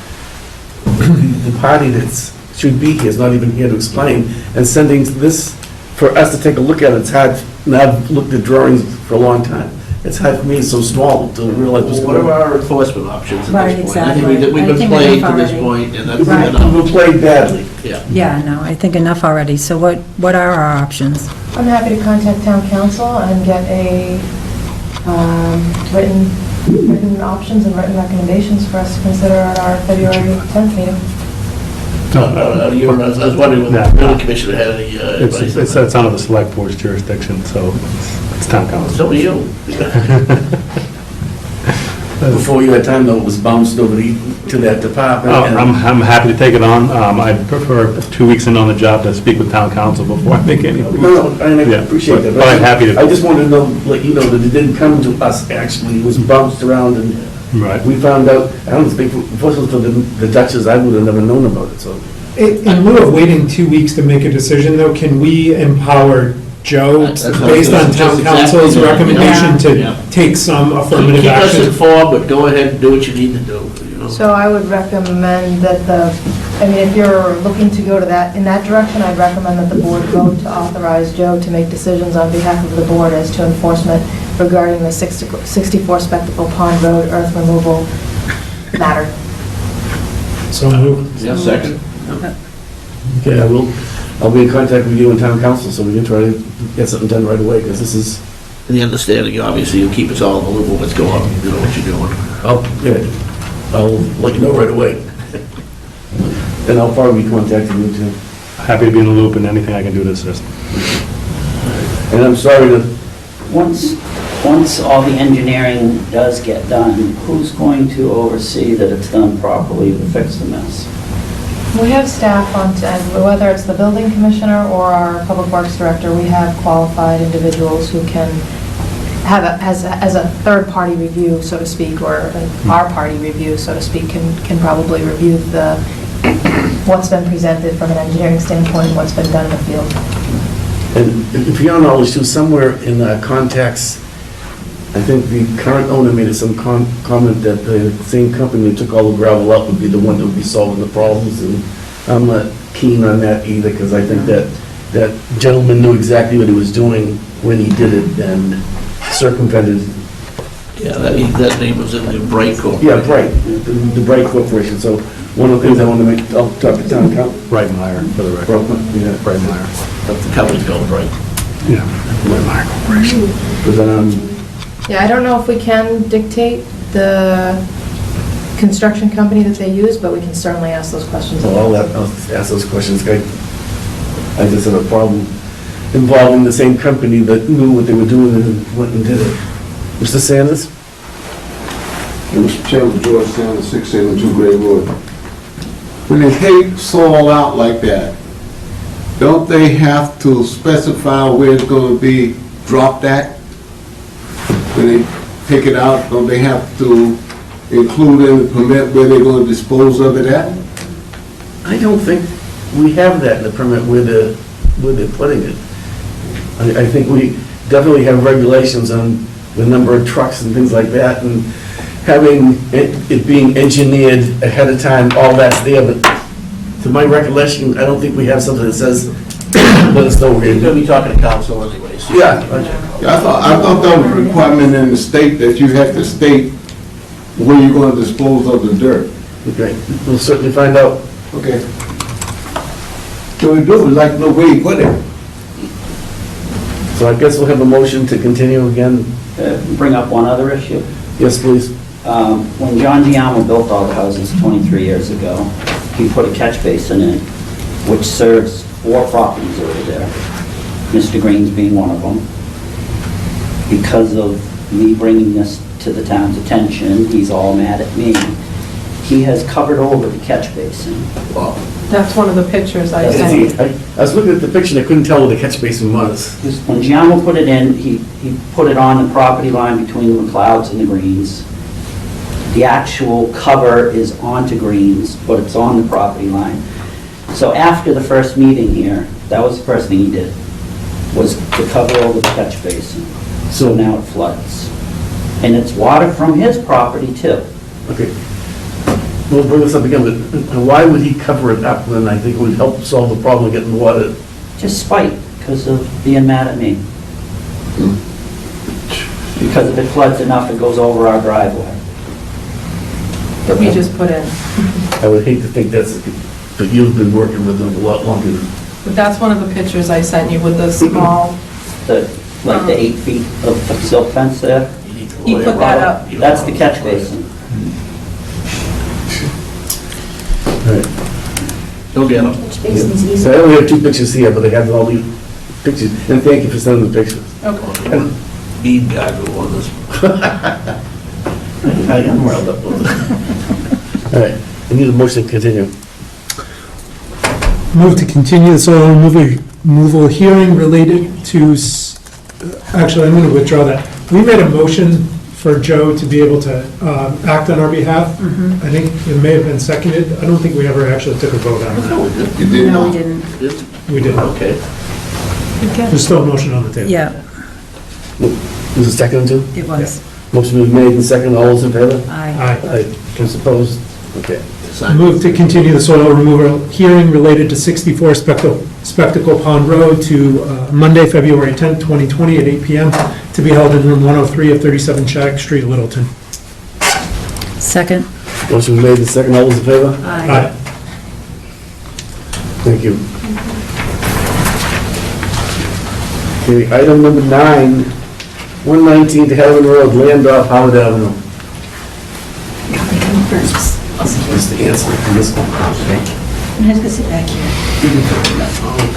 the party that should be here is not even here to explain, and sending this for us to take a look at, it's hard, and I've looked at drawings for a long time. It's hard for me, it's so small, to realize what's What going are on. our enforcement options Right, at this point? I exactly. think we've I been think played enough to this already. point, and that's Right. enough. We've played badly. Yeah. Yeah, no, I think enough already. So what are our options? I'm happy to contact town council and get a written options and written recommendations for us to consider at our February 10th meeting. I was wondering whether the building commissioner had any advice on that. It's under the select board's jurisdiction, so it's town council. So do you. Before you had time, though, it was bounced over to that department. Oh, and- I'm happy to take it on. I'd prefer 2 weeks in on the job to speak with town council before I make any. No, and I Yeah, appreciate that. but I'm happy to. I just wanted to know, let you know that it didn't come to us, actually, it was bounced around, and Right. we found out, I don't speak, for the Dutchess, I would have never known about it, so. In lieu of waiting 2 weeks to make a decision, though, can we empower Joe, That's what I was based on gonna town suggest, council's exactly, recommendation, yeah. to take some affirmative Keep us action? informed, but go ahead and do what you need to do, you know? So I would recommend that the I mean, if you're looking to go to that, in that direction, I'd recommend that the board vote to authorize Joe to make decisions on behalf of the board as to enforcement regarding the 64 Spectacle Pond Road earth removal matter. So moved. Yeah, second. Okay, I'll be in contact with you and town council, so we can try to get something done right away, because this is, The understanding, obviously, you'll keep us all in the loop of what's going on, you know what you're doing. I'll let you know right away. And I'll probably be contacting you too. Happy to be in the loop and anything I can do to assist. And I'm sorry to, Once all the engineering does get done, who's going to oversee that it's done properly to fix the mess? We have staff on, whether it's the building commissioner or our public works director, we have qualified individuals who can have, as a third-party review, so to speak, or our party review, so to speak, can probably review what's been presented from an engineering standpoint, what's been done in the field. and if your knowledge too, somewhere in the contacts, I think the current owner made some comment that the same company that took all the gravel up would be the one that would be solving the problems, and I'm not keen on that either, because I think that gentleman knew exactly what he was doing when he did it and circumvented. Yeah, that name was in the Bright Corp. Yeah, Bright, the Bright Corporation. So one of the things I want to make, I'll talk to town council. Breitmeyer, for the record. Yeah, Breitmeyer. The company's called Bright. Yeah, Breitmeyer Corporation. But then, Yeah, I don't know if we can dictate the construction company that they use, but we can certainly ask those questions. I'll ask those questions. I just had a problem involving the same company that knew what they were doing and went and did it. Mr. Sanders? Mr. Chairman, George Sanders, 672 Gray Road. When they take soil out like that, don't they have to specify where it's going to be dropped at? When they take it out, don't they have to include in the permit where they're going to dispose of it at? I don't think we have that in the permit where they're putting it. I think we definitely have regulations on the number of trucks and things like that, and having it being engineered ahead of time, all that's there, but to my recollection, I don't think we have something that says, let us know we're You're going gonna be talking to council anyways. Yeah. I thought that was a requirement in the state that you have to state where you're going to dispose of the dirt. Okay, we'll certainly find out. Okay. So we do, we'd like to know where you put it. So I guess we'll have a motion to continue again. Bring up one other issue. Yes, please. When John Giamo built all the houses 23 years ago, he put a catch basin in, which serves 4 properties over there, Mr. Green's being one of them. Because of me bringing this to the town's attention, he's all mad at me. He has covered over the catch basin. Wow. That's one of the pictures I sent. I was looking at the picture and I couldn't tell where the catch basin was. When Giamo put it in, he put it on the property line between the McLeods and the Greens. The actual cover is onto Greens, but it's on the property line. So after the first meeting here, that was the first thing he did, was to cover over the catch basin. So now it floods. And it's water from his property too. Okay. We'll bring this up again, but why would he cover it up when I think it would help solve the problem of getting the water? Just spite, because of being mad at me. Because if it floods enough, it goes over our driveway. That we just put in. I would hate to think but you've been working with them a lot longer than. But that's one of the pictures I sent you with the small. Like the 8 feet of silk fence there. He put that up. That's the catch basin. Go get them. So I only have 2 pictures here, but they have all these pictures, and thank you for sending the pictures. Okay. Mean guy who won this. I am riled up with it. All right, I need a motion to continue. Move to continue the soil removal hearing related to, actually, I'm going to withdraw that. We made a motion for Joe to be able to act on our behalf. I think it may have been seconded. I don't think we ever actually took a vote on that. You did No, not. we didn't. We did. Okay. There's still a motion on the table. Yeah, Was it seconded too? it was. Motion was made and seconded, all those in favor? Aye. Aye. Aye. Those opposed? Okay. Move to continue the soil removal hearing related to 64 Spectacle Pond Road to Monday, February 10th, 2020 at 8 PM to be held in room 103 of 37 Shattuck Street, Littleton. Second. Motion made and second. All those in favor? Aye. Thank you. Okay, item number 9, 119 to Helen Road, land off Howard Avenue. Mr. Hanson, on this one. Okay. I'm just gonna sit back here.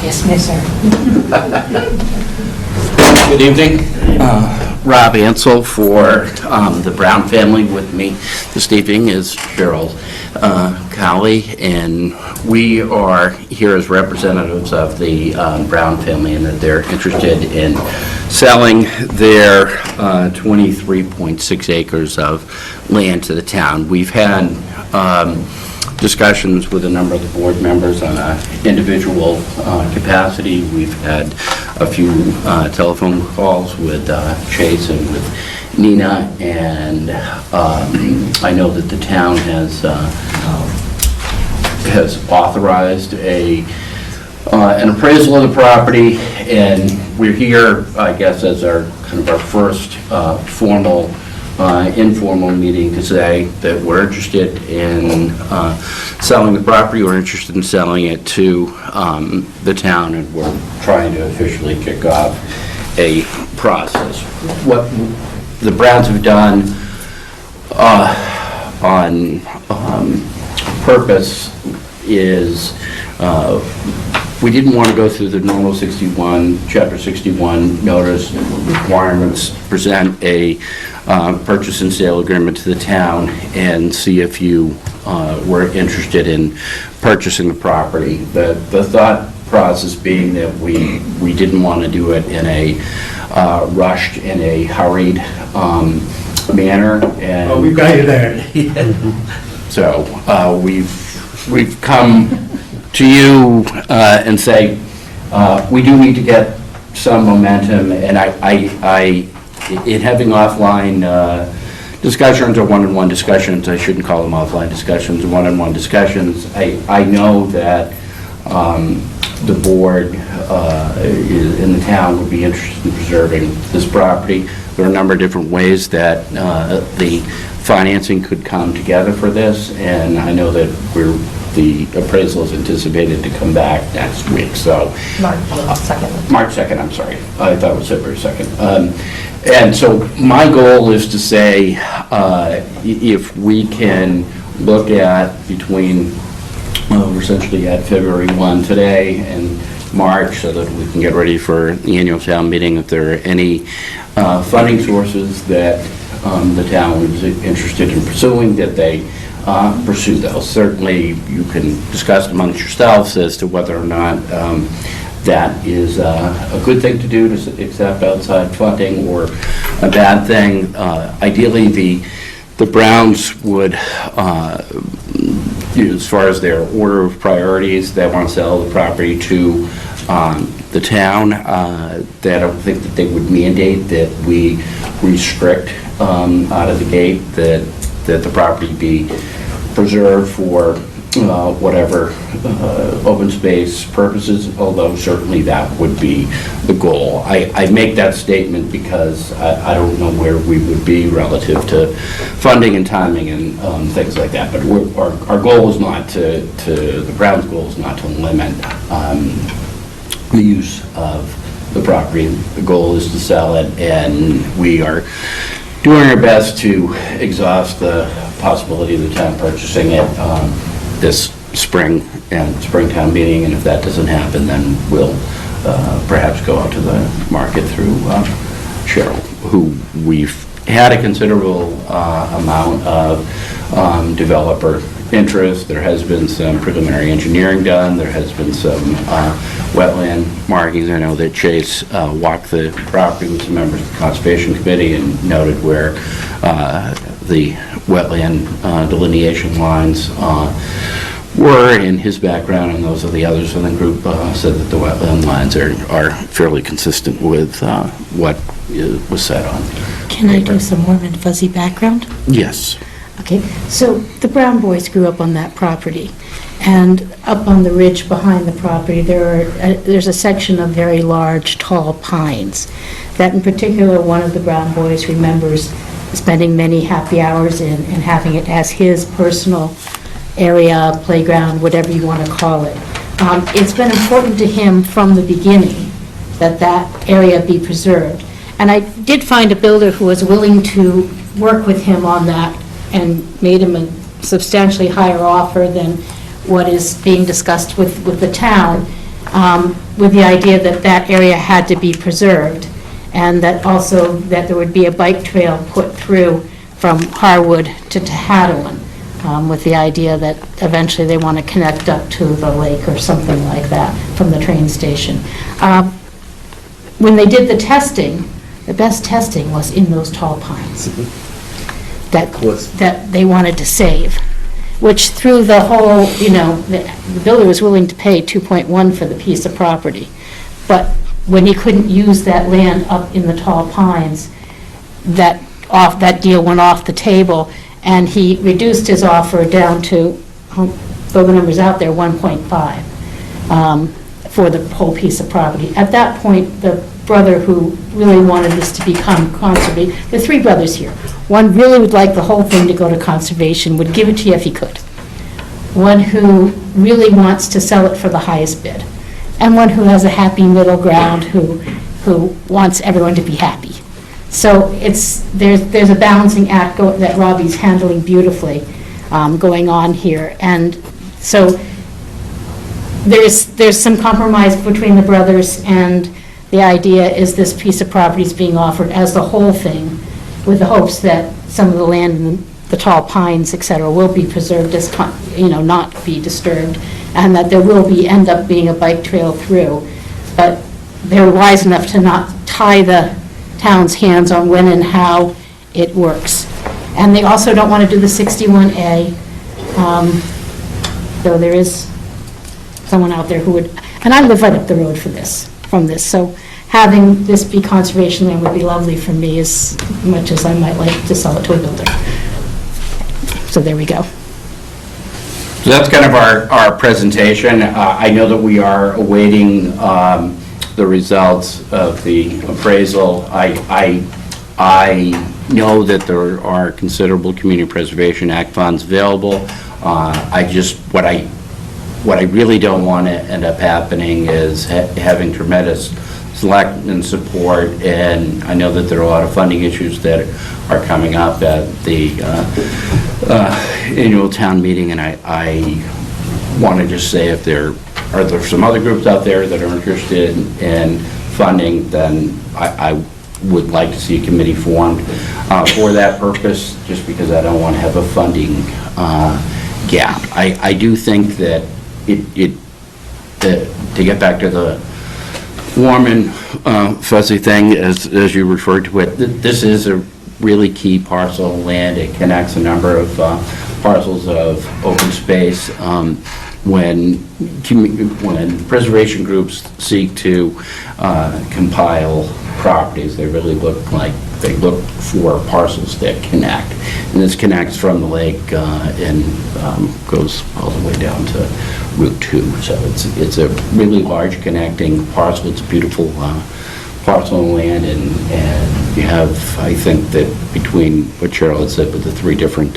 Yes, sir. Good evening. Rob Ansel for the Brown family. With me this evening is Cheryl Cowley, and we are here as representatives of the Brown family, and that they're interested in selling their 23.6 acres of land to the town. We've had discussions with a number of the board members on an individual capacity. We've had a few telephone calls with Chase and with Nina, and I know that the town has authorized an appraisal of the property, and we're here, I guess, as our kind of our first formal informal meeting to say that we're interested in selling the property. We're interested in selling it to the town, and we're trying to officially kick off a process. What the Browns have done on purpose is we didn't want to go through the normal Chapter 61 notice requirements, present a purchase and sale agreement to the town, and see if you were interested in purchasing the property. The thought process being that we didn't want to do it in a rushed, in a hurried manner. And Oh, we've got you there. so we've come to you and say, we do need to get some momentum, and in having offline discussions or one-on-one discussions, I shouldn't call them offline discussions, one-on-one discussions, I know that the board in the town would be interested in preserving this property. There are a number of different ways that the financing could come together for this, and I know that the appraisal is anticipated to come back next week, so. March 2nd. March 2nd, I'm sorry. I thought it was February 2nd. And so my goal is to say, if we can look at between, we're essentially at February 1 today and March, so that we can get ready for the annual town meeting, if there are any funding sources that the town is interested in pursuing, that they pursue those. Certainly, you can discuss amongst yourselves as to whether or not that is a good thing to do, to accept outside funding, or a bad thing. Ideally, the Browns would, as far as their order of priorities, they want to sell the property to the town. I don't think that they would mandate that we restrict out of the gate that the property be preserved for whatever open space purposes, although certainly that would be the goal. I make that statement because I don't know where we would be relative to funding and timing and things like that, but our goal is not the Browns' goal is not to limit the use of the property. The goal is to sell it, and we are doing our best to exhaust the possibility of the town purchasing it this spring and springtime meeting, and if that doesn't happen, then we'll perhaps go out to the market through Cheryl, who we've had a considerable amount of developer interest. There has been some preliminary engineering done. There has been some wetland markings. I know that Chase walked the property with some members of the Conservation Committee and noted where the wetland delineation lines were in his background, and those of the others in the group said that the wetland lines are fairly consistent with what was said on. Can I do some warm and fuzzy background? Yes. Okay, so the Brown boys grew up on that property, and up on the ridge behind the property, there's a section of very large, tall pines, that in particular, one of the Brown boys remembers spending many happy hours in and having it as his personal area, playground, whatever you want to call it. It's been important to him from the beginning that that area be preserved. And I did find a builder who was willing to work with him on that and made him a substantially higher offer than what is being discussed with the town, with the idea that that area had to be preserved, and that also that there would be a bike trail put through from Harwood to Tehadawin, with the idea that eventually they want to connect up to the lake or something like that from the train station. When they did the testing, the best testing was in those tall pines that they wanted to save, which through the whole, the builder was willing to pay 2.1 for the piece of property. But when he couldn't use that land up in the tall pines, that deal went off the table, and he reduced his offer down to, throw the numbers out there, 1.5 for the whole piece of property. At that point, the brother who really wanted this to become conservation, there are three brothers here. One really would like the whole thing to go to conservation, would give it to you if he could. One who really wants to sell it for the highest bid. And one who has a happy middle ground who wants everyone to be happy. So there's a balancing act that Robbie's handling beautifully going on here. And so there's some compromise between the brothers, and the idea is this piece of property is being offered as the whole thing, with the hopes that some of the land in the tall pines, et cetera, will be preserved as, not be disturbed, and that there will end up being a bike trail through. But they're wise enough to not tie the town's hands on when and how it works. And they also don't want to do the 61A, though there is someone out there who would, and I live right up the road from this, so having this be conservation land would be lovely for me as much as I might like to sell it to a builder. So there we go. So that's kind of our presentation. I know that we are awaiting the results of the appraisal. I know that there are considerable Community Preservation Act funds available. What I really don't want to end up happening is having tremendous selectmen support, and I know that there are a lot of funding issues that are coming up at the annual town meeting, and I want to just say if there are some other groups out there that are interested in funding, then I would like to see a committee formed for that purpose, just because I don't want to have a funding gap. I do think that to get back to the warm and fuzzy thing, as you referred to it, this is a really key parcel of land. It connects a number of parcels of open space. When preservation groups seek to compile properties, they really look for parcels that connect. And this connects from the lake and goes all the way down to Route 2. So it's a really large connecting parcel. It's a beautiful parcel of land, and you have, I think that between what Cheryl had said with the three different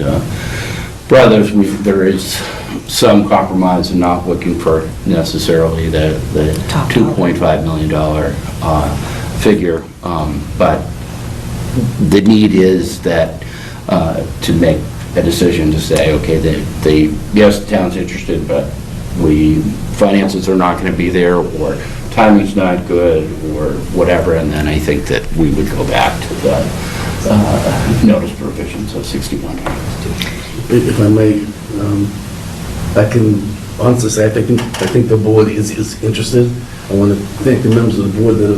brothers, there is some compromise in not looking for necessarily the $2.5 million figure, but the need is that to make a decision to say, okay, yes, the town's interested, but finances are not going to be there, or timing's not good, or whatever, and then I think that we would go back to the notice provisions of 61. If I may, I can honestly say, I think the board is interested. I want to thank the members of the board that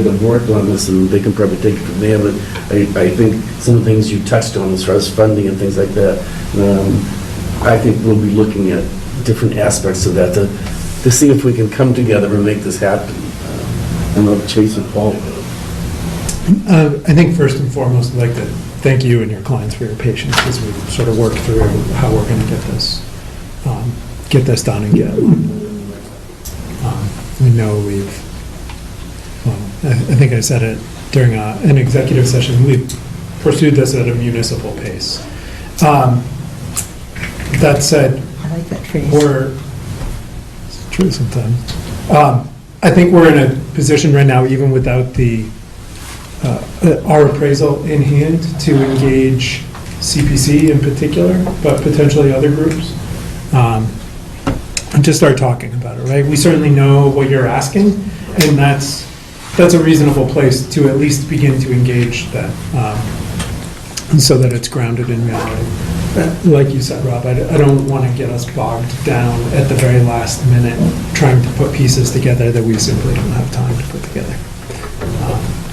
have worked on this, and they can probably take it from there, but I think some of the things you touched on as far as funding and things like that, I think we'll be looking at different aspects of that to see if we can come together and make this happen. And I'll chase it, Paul. I think first and foremost, I'd like to thank you and your clients for your patience as we sort of work through how we're going to get this done and get. We know I think I said it during an executive session, we've pursued this at a municipal pace. That said, I like that phrase. it's true sometimes. I think we're in a position right now, even without our appraisal in hand, to engage CPC in particular, but potentially other groups, and to start talking about it, right? We certainly know what you're asking, and that's a reasonable place to at least begin to engage that, so that it's grounded in reality. Like you said, Rob, I don't want to get us bogged down at the very last minute trying to put pieces together that we simply don't have time to put together.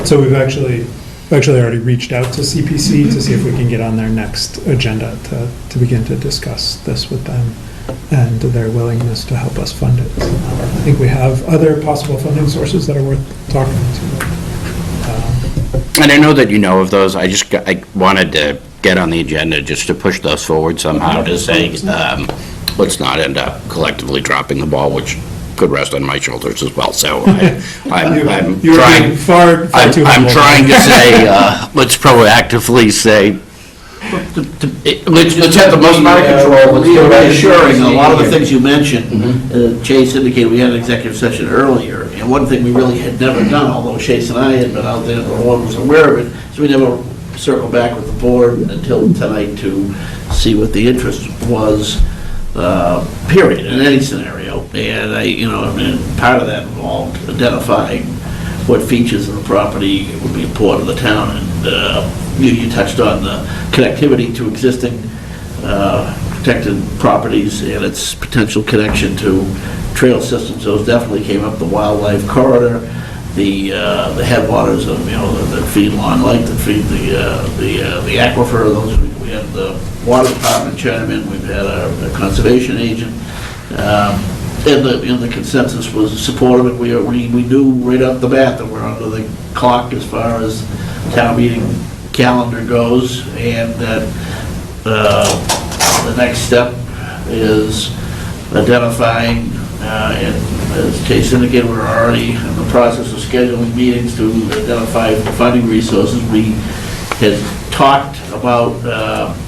So we've actually already reached out to CPC to see if we can get on their next agenda to begin to discuss this with them and their willingness to help us fund it. I think we have other possible funding sources that are worth talking to. And I know that you know of those. I wanted to get on the agenda just to push those forward somehow to say, let's not end up collectively dropping the ball, which could rest on my shoulders as well. So I'm trying. I'm trying to say, let's proactively say, let's have the most amount of control. Let's do it. Reassuring, a lot of the things you mentioned, Chase indicated, we had an executive session earlier, and one thing we really had never done, although Chase and I had been out there, the board was aware of it, so we never circled back with the board until tonight to see what the interest was, period, in any scenario. And part of that involved identifying what features of the property would be important to the town. And you touched on the connectivity to existing protected properties and its potential connection to trail systems. Those definitely came up. The wildlife corridor, the headwaters of that feed Long Lake, that feed the aquifer. Those we had the water department chime in. We've had a conservation agent. And the consensus was supportive. We knew right off the bat that we're under the clock as far as town meeting calendar goes, and that the next step is identifying, and as Chase indicated, we're already in the process of scheduling meetings to identify funding resources. We had talked about,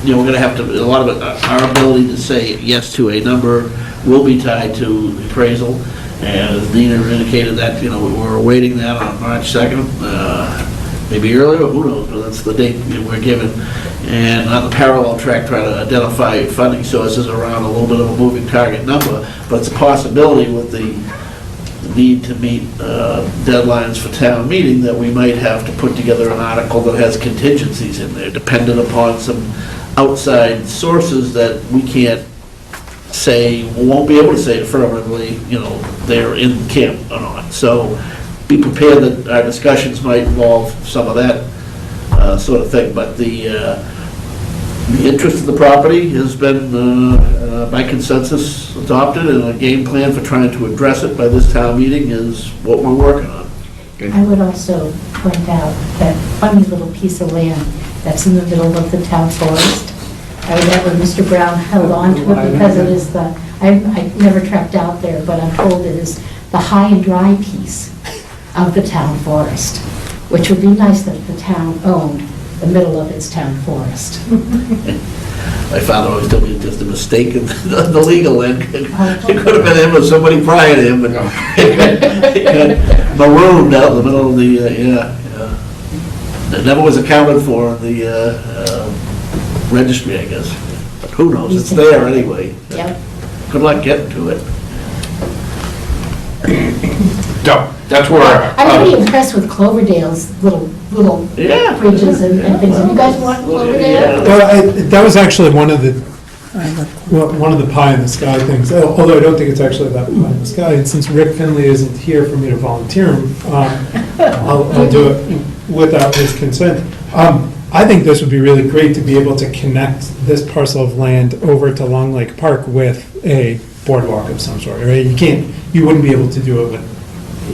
we're going to have to, a lot of it, our ability to say yes to a number will be tied to the appraisal, and as Nina indicated that, we're awaiting that on March 2nd, maybe earlier, who knows, but that's the date we're given. And on the parallel track, try to identify funding sources around a little bit of a moving target number, but it's a possibility with the need to meet deadlines for town meeting that we might have to put together an article that has contingencies in there, dependent upon some outside sources that we can't say, won't be able to say affirmatively, they're in camp or not. So be prepared that our discussions might involve some of that sort of thing. But the interest of the property has been, by consensus, adopted, and a game plan for trying to address it by this town meeting is what we're working on. I would also point out that funny little piece of land that's in the middle of the town forest. I remember Mr. Brown held on to it because it is I never trekked out there, but I'm told it is the high and dry piece of the town forest, which would be nice that the town owned the middle of its town forest. My father always told me it's just a mistake in the legal end. It could have been him or somebody prior to him, but it got marooned out in the middle of the, It never was accounted for in the registry, I guess. But who knows? It's there anyway. Yep. Good luck getting to it. No, that's where. I'm really impressed with Cloverdale's little bridges and things. Have you guys walked Cloverdale? That was actually one of the pie in the sky things, although I don't think it's actually that pie in the sky. And since Rick Finley isn't here for me to volunteer him, I'll do it without his consent. I think this would be really great to be able to connect this parcel of land over to Long Lake Park with a boardwalk of some sort, right? You wouldn't be able to do it with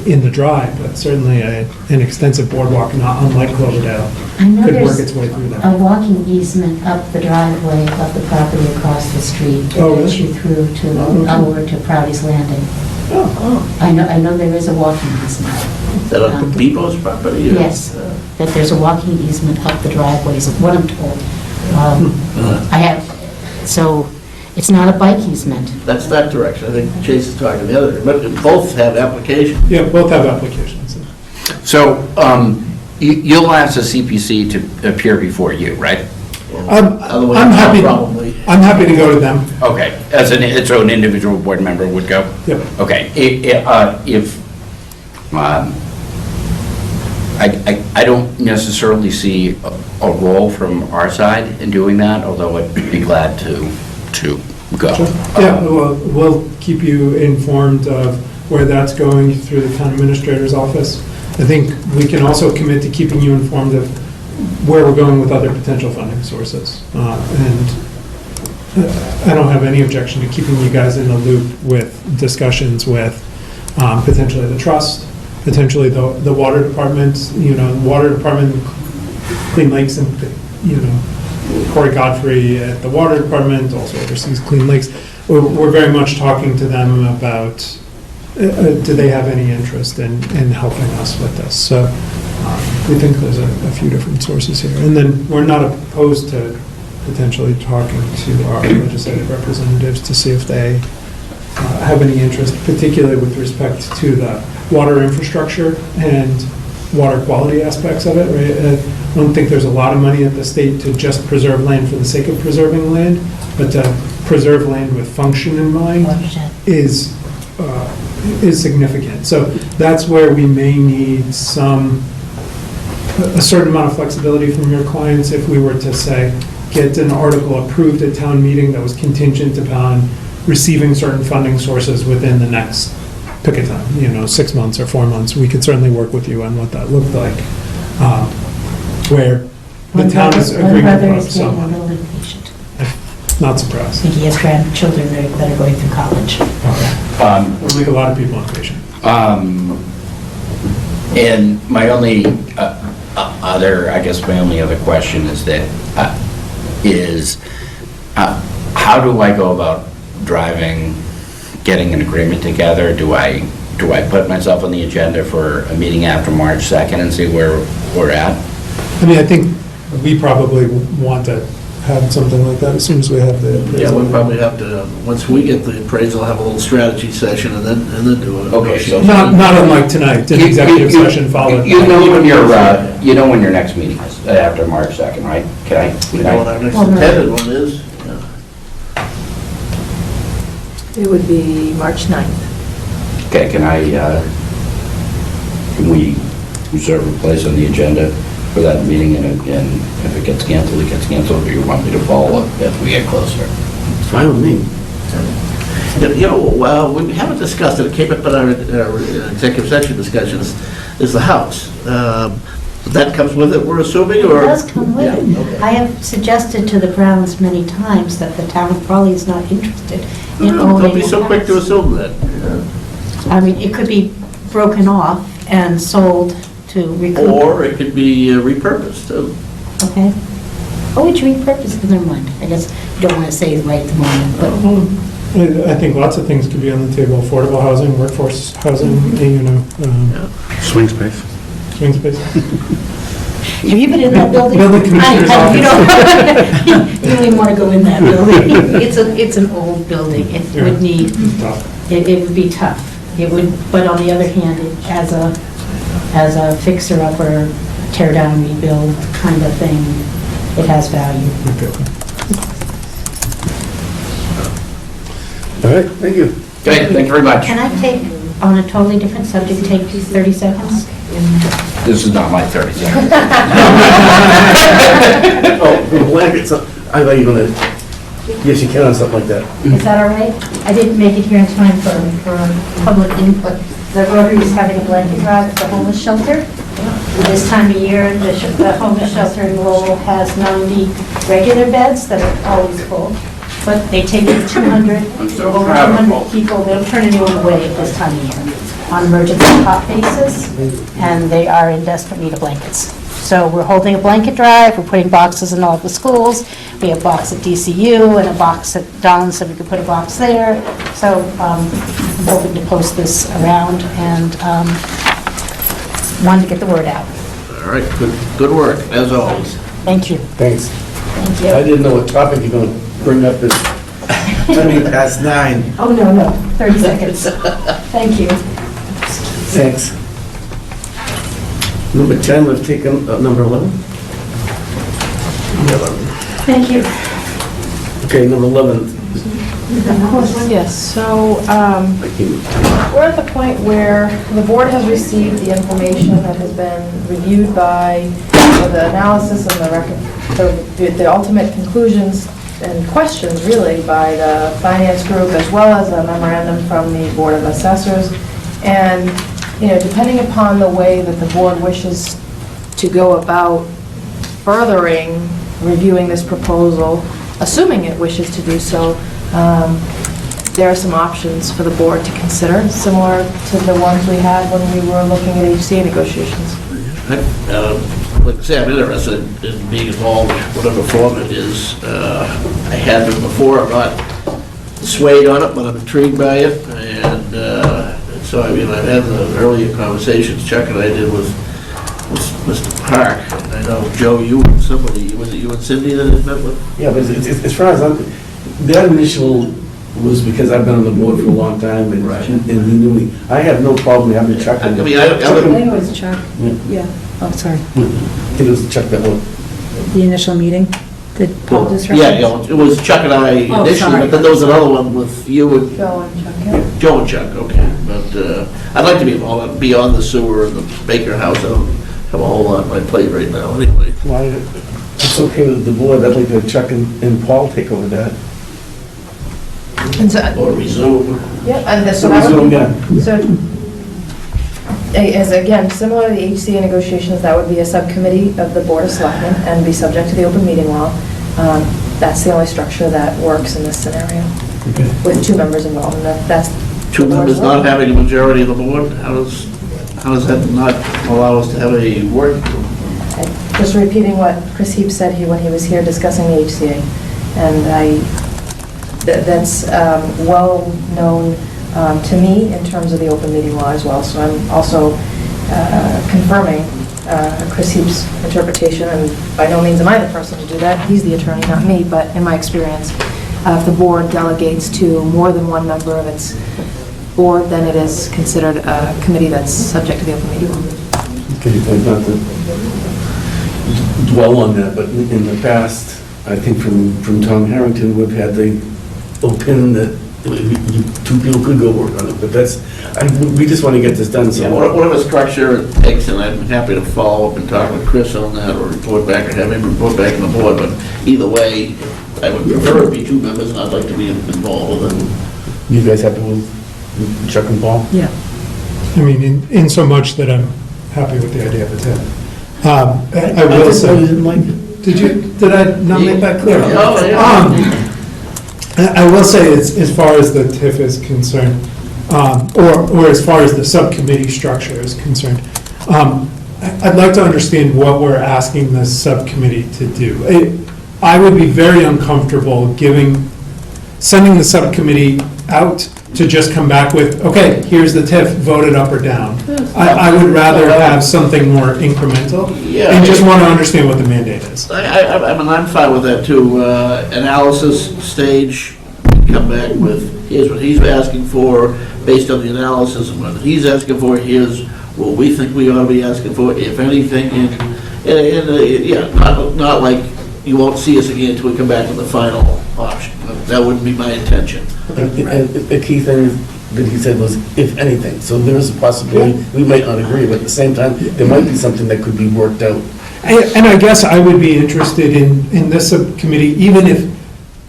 in the drive, but certainly an extensive boardwalk, not unlike Cloverdale, I know could work there's its way through there. a walking easement up the driveway of the property across the street that Oh, gets really? you through to, over to Proudy's Landing. Oh. I know there is a walking easement. Is that on Bebo's property? or- Yes, that there's a walking easement up the driveways, of what I'm told. I have, so it's not a bike easement. That's that direction. I think Chase is talking the other, but both have applications. Yeah, both have applications. So, you'll ask the CPC to appear before you, right? Otherwise, I'm happy, probably. I'm happy to go to them. Okay, so an individual board member would go? Yep. Okay, if, I don't necessarily see a role from our side in doing that, although I'd be glad to go. Yeah, we'll keep you informed of where that's going through the town administrator's office. I think we can also commit to keeping you informed of where we're going with other potential funding sources. And I don't have any objection to keeping you guys in the loop with discussions with potentially the trust, potentially the water department, water department, Clean Lakes, and, Corey Godfrey at the water department also oversees Clean Lakes. We're very much talking to them about, do they have any interest in helping us with this? So we think there's a few different sources here. And then we're not opposed to potentially talking to our legislative representatives to see if they have any interest, particularly with respect to the water infrastructure and water quality aspects of it, right? I don't think there's a lot of money at the state to just preserve land for the sake of preserving land, but to preserve land with function in mind is significant. So that's where we may need a certain amount of flexibility from your clients if we were to say, get an article approved at town meeting that was contingent upon receiving certain funding sources within the next pick a time, 6 months or 4 months. We could certainly work with you on what that looked like, where the town is agreeing My to brother put is getting a some. little impatient. Not I surprised. think he has grandchildren that are going through college. There's like a lot of people impatient. And my only other question is that, how do I go about getting an agreement together? Do I put myself on the agenda for a meeting after March 2nd and see where we're at? I mean, I think we probably want to have something like that as soon as we have the. Yeah, we probably have to, once we get the appraisal, have a little strategy session and then do it. Okay, so. Not unlike tonight, an executive session followed. You know when your next meeting is, after March 2nd, right? We know what our next intended one is. It would be March 9th. Okay, can we reserve a place on the agenda for that meeting, and if it gets canceled, it gets canceled, or you want me to follow up as we get closer? It's fine with me. We haven't discussed it, it came up in our executive session discussions, is the house. That comes with it, we're assuming, or? It does come with Yeah, it. okay. I have suggested to the Browns many times that the town probably is not interested in owning Don't be a so quick to house. assume that. I mean, it could be broken off and sold to recoup. Or it could be repurposed, too. Okay. Oh, it's repurposed, never mind. I guess you don't want to say it right at the moment, but I think lots of things could be on the table, affordable housing, workforce housing, Swing space. swing space. have you been in that building? Building commissioner's You don't you don't even want to go in that building. It's an old building. It would need, it would be tough. It would, but on the other hand, as a fixer-upper, tear-down, rebuild kind of thing, it has value. All right, thank you. Okay, thank you very much. Can I take, on a totally different subject, take 30 seconds? This is not my 30 seconds. Oh, the blankets, I thought you were gonna, yes, you can on something like that. Is that all right? I didn't make it here in time for public input. The Rotary is having a blanket drive at the homeless shelter. This time of year, the homeless shelter in Lowell has 90 regular beds that are always full, but they take in 200, over 200 people. They don't turn anyone away at this time of year. on emergency hot bases, and they are in desperate need of blankets. So we're holding a blanket drive, we're putting boxes in all the schools. We have a box at DCU and a box at Donald, so we could put a box there. So I'm hoping to post this around and wanted to get the word out. All right, good work, as always. Thank you. Thanks. Thank you. I didn't know what topic you're going to bring up. It's 9:20. Oh, no, 30 seconds. Thank you. Thanks. Number 10, we've taken number 11. Thank you. Okay, number 11. Of course, yes. So we're at the point where the board has received the information that has been reviewed by the analysis and the ultimate conclusions and questions, really, by the finance group, as well as a memorandum from the Board of Assessors. And, depending upon the way that the board wishes to go about furthering reviewing this proposal, assuming it wishes to do so, there are some options for the board to consider, similar to the ones we had when we were looking at HCA negotiations. Like I say, I'm interested in being involved, whatever form it is. I had been before, I'm not swayed on it, but I'm intrigued by it. And so, I've had the earlier conversations, Chuck and I did with Mr. Park. And I know, Joe, you and somebody, was it you and Cindy that had met with? Yeah, but as far as that initial was because I've been on the board for a long time, and he knew me. I have no problem having Chuck. I mean, I think it was Chuck. Yeah. Oh, sorry. I think it was Chuck that one. The initial meeting that Paul just Yeah, referenced? it was Chuck and I initially, sorry. but then there was another one with you and Joe and Chuck, yeah. Joe and Chuck, okay. But I'd like to be involved beyond the sewer and the Baker House. I don't have a whole lot on my plate right now, anyway. Well, it's okay with the board. I'd like to have Chuck and Paul take over that. And so, Or resume. yeah, and so Resume, that would, so, as again, similar to the HCA negotiations, that would be a subcommittee of the Board of Selectmen and be subject to the open meeting law. That's the only structure that works in this scenario, with 2 members involved, and that's... 2 members not having a majority of the board, how does that not allow us to have a work? Just repeating what Chris Heap said when he was here discussing the HCA, and that's well known to me in terms of the open meeting law as well. So I'm also confirming Chris Heap's interpretation, and by no means am I the person to do that. He's the attorney, not me, but in my experience, if the board delegates to more than one member of its board, then it is considered a committee that's subject to the open meeting law. Okay, not to dwell on that, but in the past, I think from Tom Harrington, we've had the opinion that 2 people could go work on it, but we just want to get this done, so. Yeah, whatever structure it takes, and I'm happy to follow up and talk with Chris on that, or report back, or have him report back on the board, but either way, I would prefer it be 2 members, and I'd like to be involved with it. You guys happy with Chuck and Paul? Yeah. I mean, in so much that I'm happy with the idea of the TIF. I will say. You didn't like it. Did I not make that clear? Oh, yeah. I will say, as far as the TIF is concerned, or as far as the subcommittee structure is concerned, I'd like to understand what we're asking the subcommittee to do. I would be very uncomfortable sending the subcommittee out to just come back with, okay, here's the TIF, vote it up or down. I would rather have something more incremental, and just want to understand what the mandate is. I mean, I'm fine with that too. Analysis stage, come back with, here's what he's asking for, based on the analysis, and what he's asking for, here's what we think we ought to be asking for, if anything, not like you won't see us again until we come back with the final option. That wouldn't be my intention. And the key thing that he said was, if anything, so there is a possibility, we might not agree, but at the same time, there might be something that could be worked out. And I guess I would be interested in this subcommittee, even if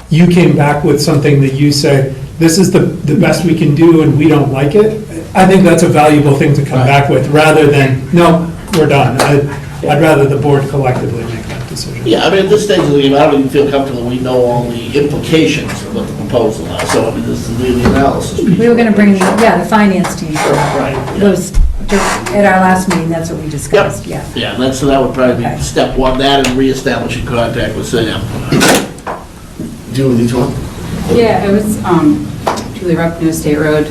you came back with something that you say, this is the best we can do and we don't like it. I think that's a valuable thing to come back with, rather than, no, we're done. I'd rather the board collectively make that decision. Yeah, I mean, at this stage of the game, I don't even feel comfortable we know all the implications of what the proposal now, so I mean, this is the analysis. We were going to bring, the finance team. Right. Was, at our last meeting, that's what we discussed, yeah. Yeah, that would probably be step one, that and reestablishing contact with Sam. Julie, did you want? Yeah, it was Julie Rupp, New State Road.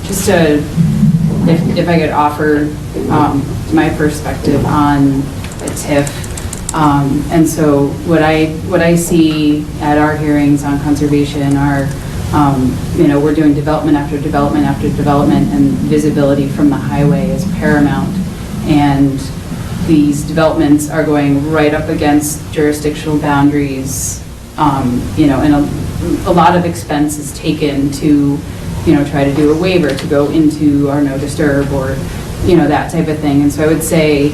Just to, if I could offer my perspective on a TIF. And so what I see at our hearings on conservation are, we're doing development after development after development, and visibility from the highway is paramount. And these developments are going right up against jurisdictional boundaries, and a lot of expense is taken to, try to do a waiver to go into our no disturb or, that type of thing. And so I would say,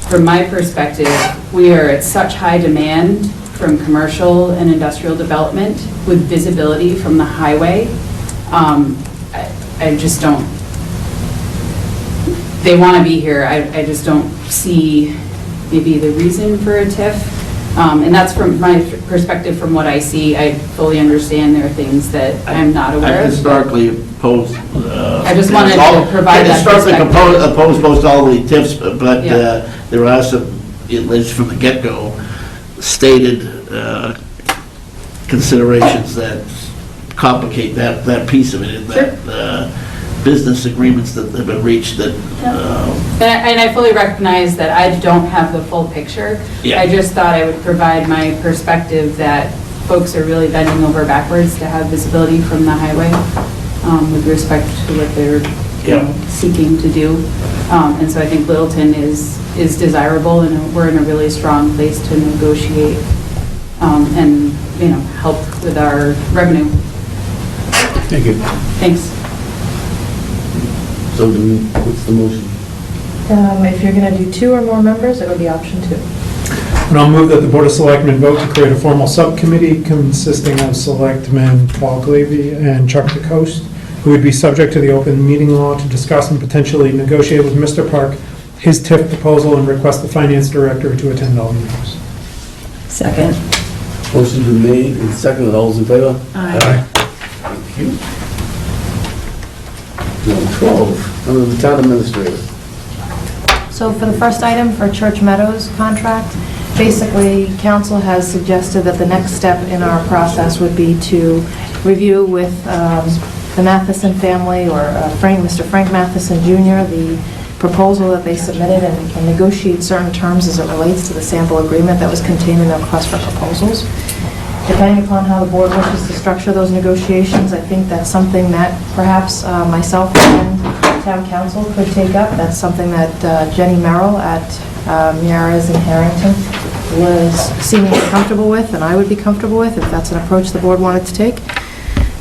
from my perspective, we are at such high demand from commercial and industrial development with visibility from the highway. I just don't, they want to be here. I just don't see maybe the reason for a TIF. And that's from my perspective, from what I see. I fully understand there are things that I'm not aware of. Historically opposed. I just wanted to provide that historically perspective. opposed most all the TIFs, but Yeah. there are some, at least from the get-go, stated considerations that complicate that piece of it, that business agreements that have been reached that. And I fully recognize that I don't have the full picture. Yeah. I just thought I would provide my perspective that folks are really bending over backwards to have visibility from the highway with respect to what they're seeking to do. And so I think Littleton is desirable, and we're in a really strong place to negotiate and, help with our revenue. Thank you. Thanks. So what's the motion? If you're going to do 2 or more members, it would be option 2. And I'll move that the Board of Selectmen vote to create a formal subcommittee consisting of Selectmen Paul Glavy and Chuck DeCoste, who would be subject to the open meeting law to discuss and potentially negotiate with Mr. Park his TIF proposal and request the finance director to attend all meetings. Second. Motion's been made and seconded. All those in favor? Aye. Thank you. Number 12, under the town administrator. So for the first item, for Church Meadows contract, basically, council has suggested that the next step in our process would be to review with the Matheson family, or Mr. Frank Matheson Jr., the proposal that they submitted, and negotiate certain terms as it relates to the sample agreement that was contained in the request for proposals. Depending upon how the board wishes to structure those negotiations, I think that's something that perhaps myself and town council could take up. That's something that Jenny Merrill at Miara's in Harrington was seemingly comfortable with, and I would be comfortable with, if that's an approach the board wanted to take.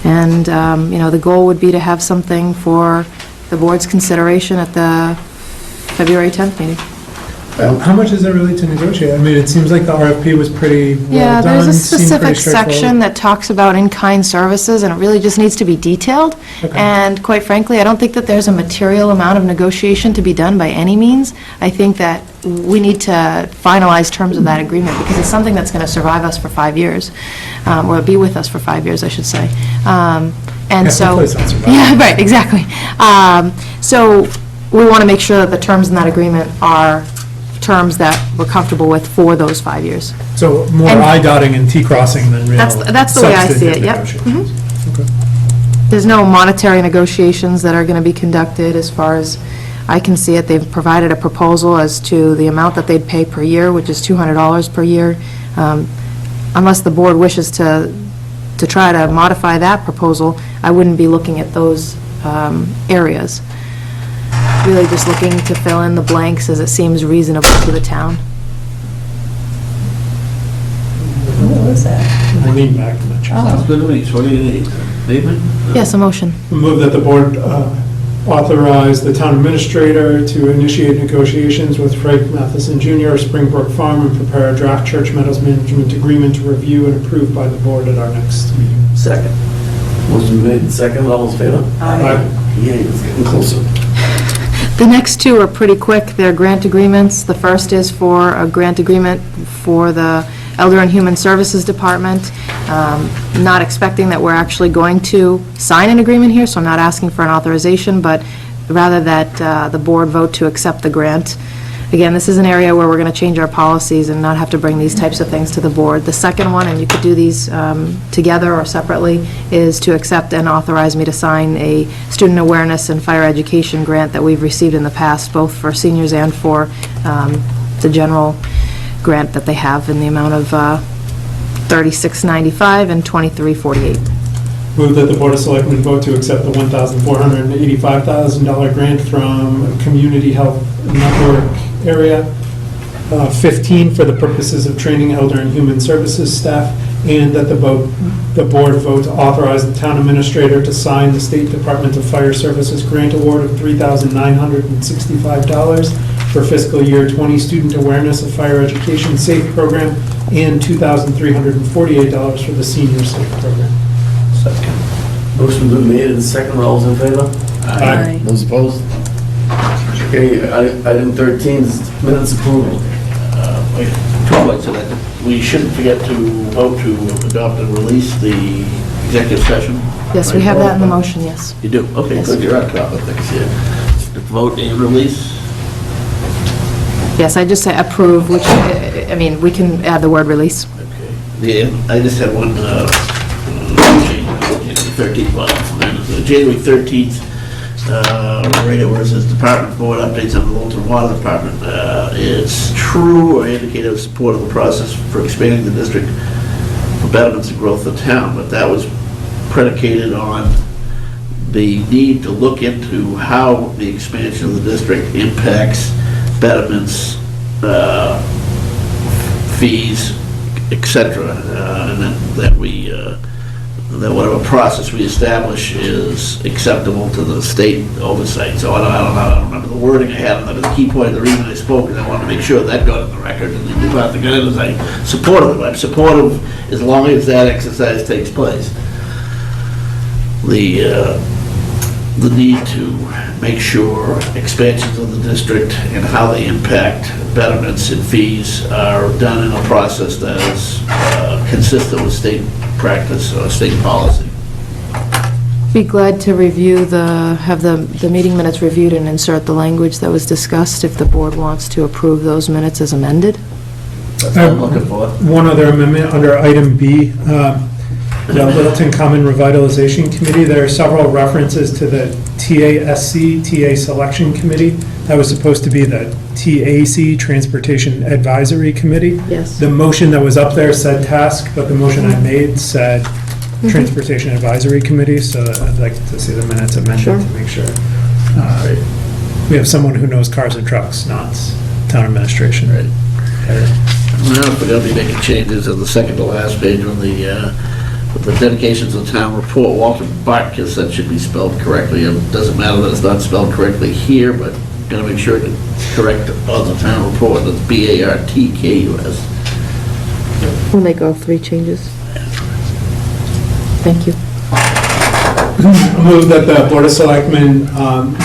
And, the goal would be to have something for the board's consideration at the February 10th meeting. How much is there really to negotiate? I mean, it seems like the RFP was pretty well Yeah, done. there's a seemed pretty specific section straightforward. that talks about in-kind services, and it really just needs to be detailed. Okay. And quite frankly, I don't think that there's a material amount of negotiation to be done by any means. I think that we need to finalize terms of that agreement, because it's something that's going to survive us for 5 years, or be with us for 5 years, I should say. And Yeah, so, hopefully it's not surviving. yeah, right, exactly. So we want to make sure that the terms in that agreement are terms that we're comfortable with for those 5 years. So more And- I-dotting and T-crossing than real That's the way I see it, substantive yep. negotiations. Mhm. Okay. There's no monetary negotiations that are going to be conducted, as far as I can see it. They've provided a proposal as to the amount that they'd pay per year, which is $200 per year. Unless the board wishes to try to modify that proposal, I wouldn't be looking at those areas. Really just looking to fill in the blanks as it seems reasonable to the town. What was that? I lean back to my chair. Sounds good to me. So what do you need? David? Yes, a motion. Move that the board authorize the town administrator to initiate negotiations with Frank Matheson Jr. of Springbrook Farm and prepare a draft Church Meadows management agreement to review and approve by the board at our next meeting. Second. Motion made and seconded. All those in favor? Aye. Yeah, it's getting closer. The next 2 are pretty quick. They're grant agreements. The first is for a grant agreement for the Elder and Human Services Department. Not expecting that we're actually going to sign an agreement here, so I'm not asking for an authorization, but rather that the board vote to accept the grant. Again, this is an area where we're going to change our policies and not have to bring these types of things to the board. The second one, and you could do these together or separately, is to accept and authorize me to sign a student awareness and fire education grant that we've received in the past, both for seniors and for the general grant that they have in the amount of $36.95 and $23.48. Move that the Board of Selectmen vote to accept the $1,485,000 grant from Community Health Network Area 15 for the purposes of training Elder and Human Services staff, and that the board vote to authorize the town administrator to sign the State Department of Fire Services grant award of $3,965 for fiscal year 20 Student Awareness of Fire Education SAFE program and $2,348 for the Senior SAFE program. Second. Motion been made and second. All those in favor? Aye. Those opposed? Okay, item 13 is minutes approval. Wait, 2 points to that. We shouldn't forget to vote to adopt and release the executive session. Yes, we have that in the motion, yes. You do? Okay, Yes. good, you're on top of things here. Vote and release? Yes, I just say approve, which, I mean, we can add the word release. Yeah, I just had one, January 13th, January 13th, right where it says Department Board updates on the Littleton Water Department. It's true or indicated of support of the process for expanding the district for betterments and growth of the town, but that was predicated on the need to look into how the expansion of the district impacts betterments, fees, etc., and that whatever process we establish is acceptable to the state oversight. So I don't remember the wording I had, but the key point of the reason I spoke is I wanted to make sure that got in the record, and the department got in as I'm supportive. I'm supportive as long as that exercise takes place. The need to make sure expansions of the district and how they impact betterments and fees are done in a process that is consistent with state practice or state policy. Be glad to review have the meeting minutes reviewed and insert the language that was discussed if the board wants to approve those minutes as amended. That's what I'm looking for. One other amendment under item B, the Littleton Common Revitalization Committee. There are several references to the TASC, TA Selection Committee. That was supposed to be the TAC, Transportation Advisory Committee. Yes. The motion that was up there said task, but the motion I made said Transportation Advisory Committee, so I'd like to see the minutes amended Sure. to make sure. We have someone who knows cars and trucks, not town administration. Right. Well, if we're going to be making changes on the second to last page on the dedications of the town report, Walter Bartkus, that should be spelled correctly. It doesn't matter that it's not spelled correctly here, but going to make sure it's correct on the town report. That's Bartkus. We'll make all 3 changes. Thank you. Move that the Board of Selectmen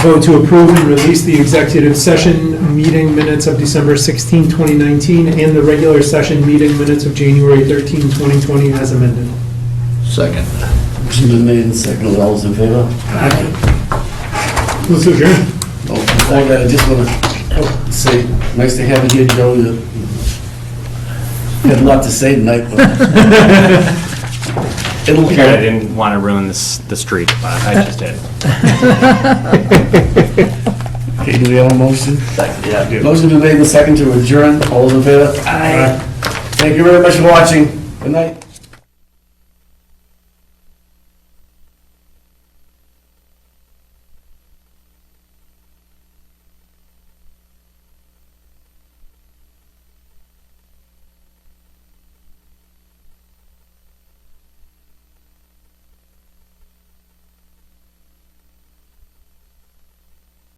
vote to approve and release the executive session meeting minutes of December 16, 2019, and the regular session meeting minutes of January 13, 2020, as amended. Second. Motion been made and second. All those in favor? Let's adjourn. Before that, I just want to say, nice to have you here, Joe. You had a lot to say tonight, but it'll I didn't want to ruin the streak, but I just did. Okay, do we have a motion? Second, yeah, I do. Motion been made and second to adjourn. All those in favor? Aye. Thank you very much for watching. Good night.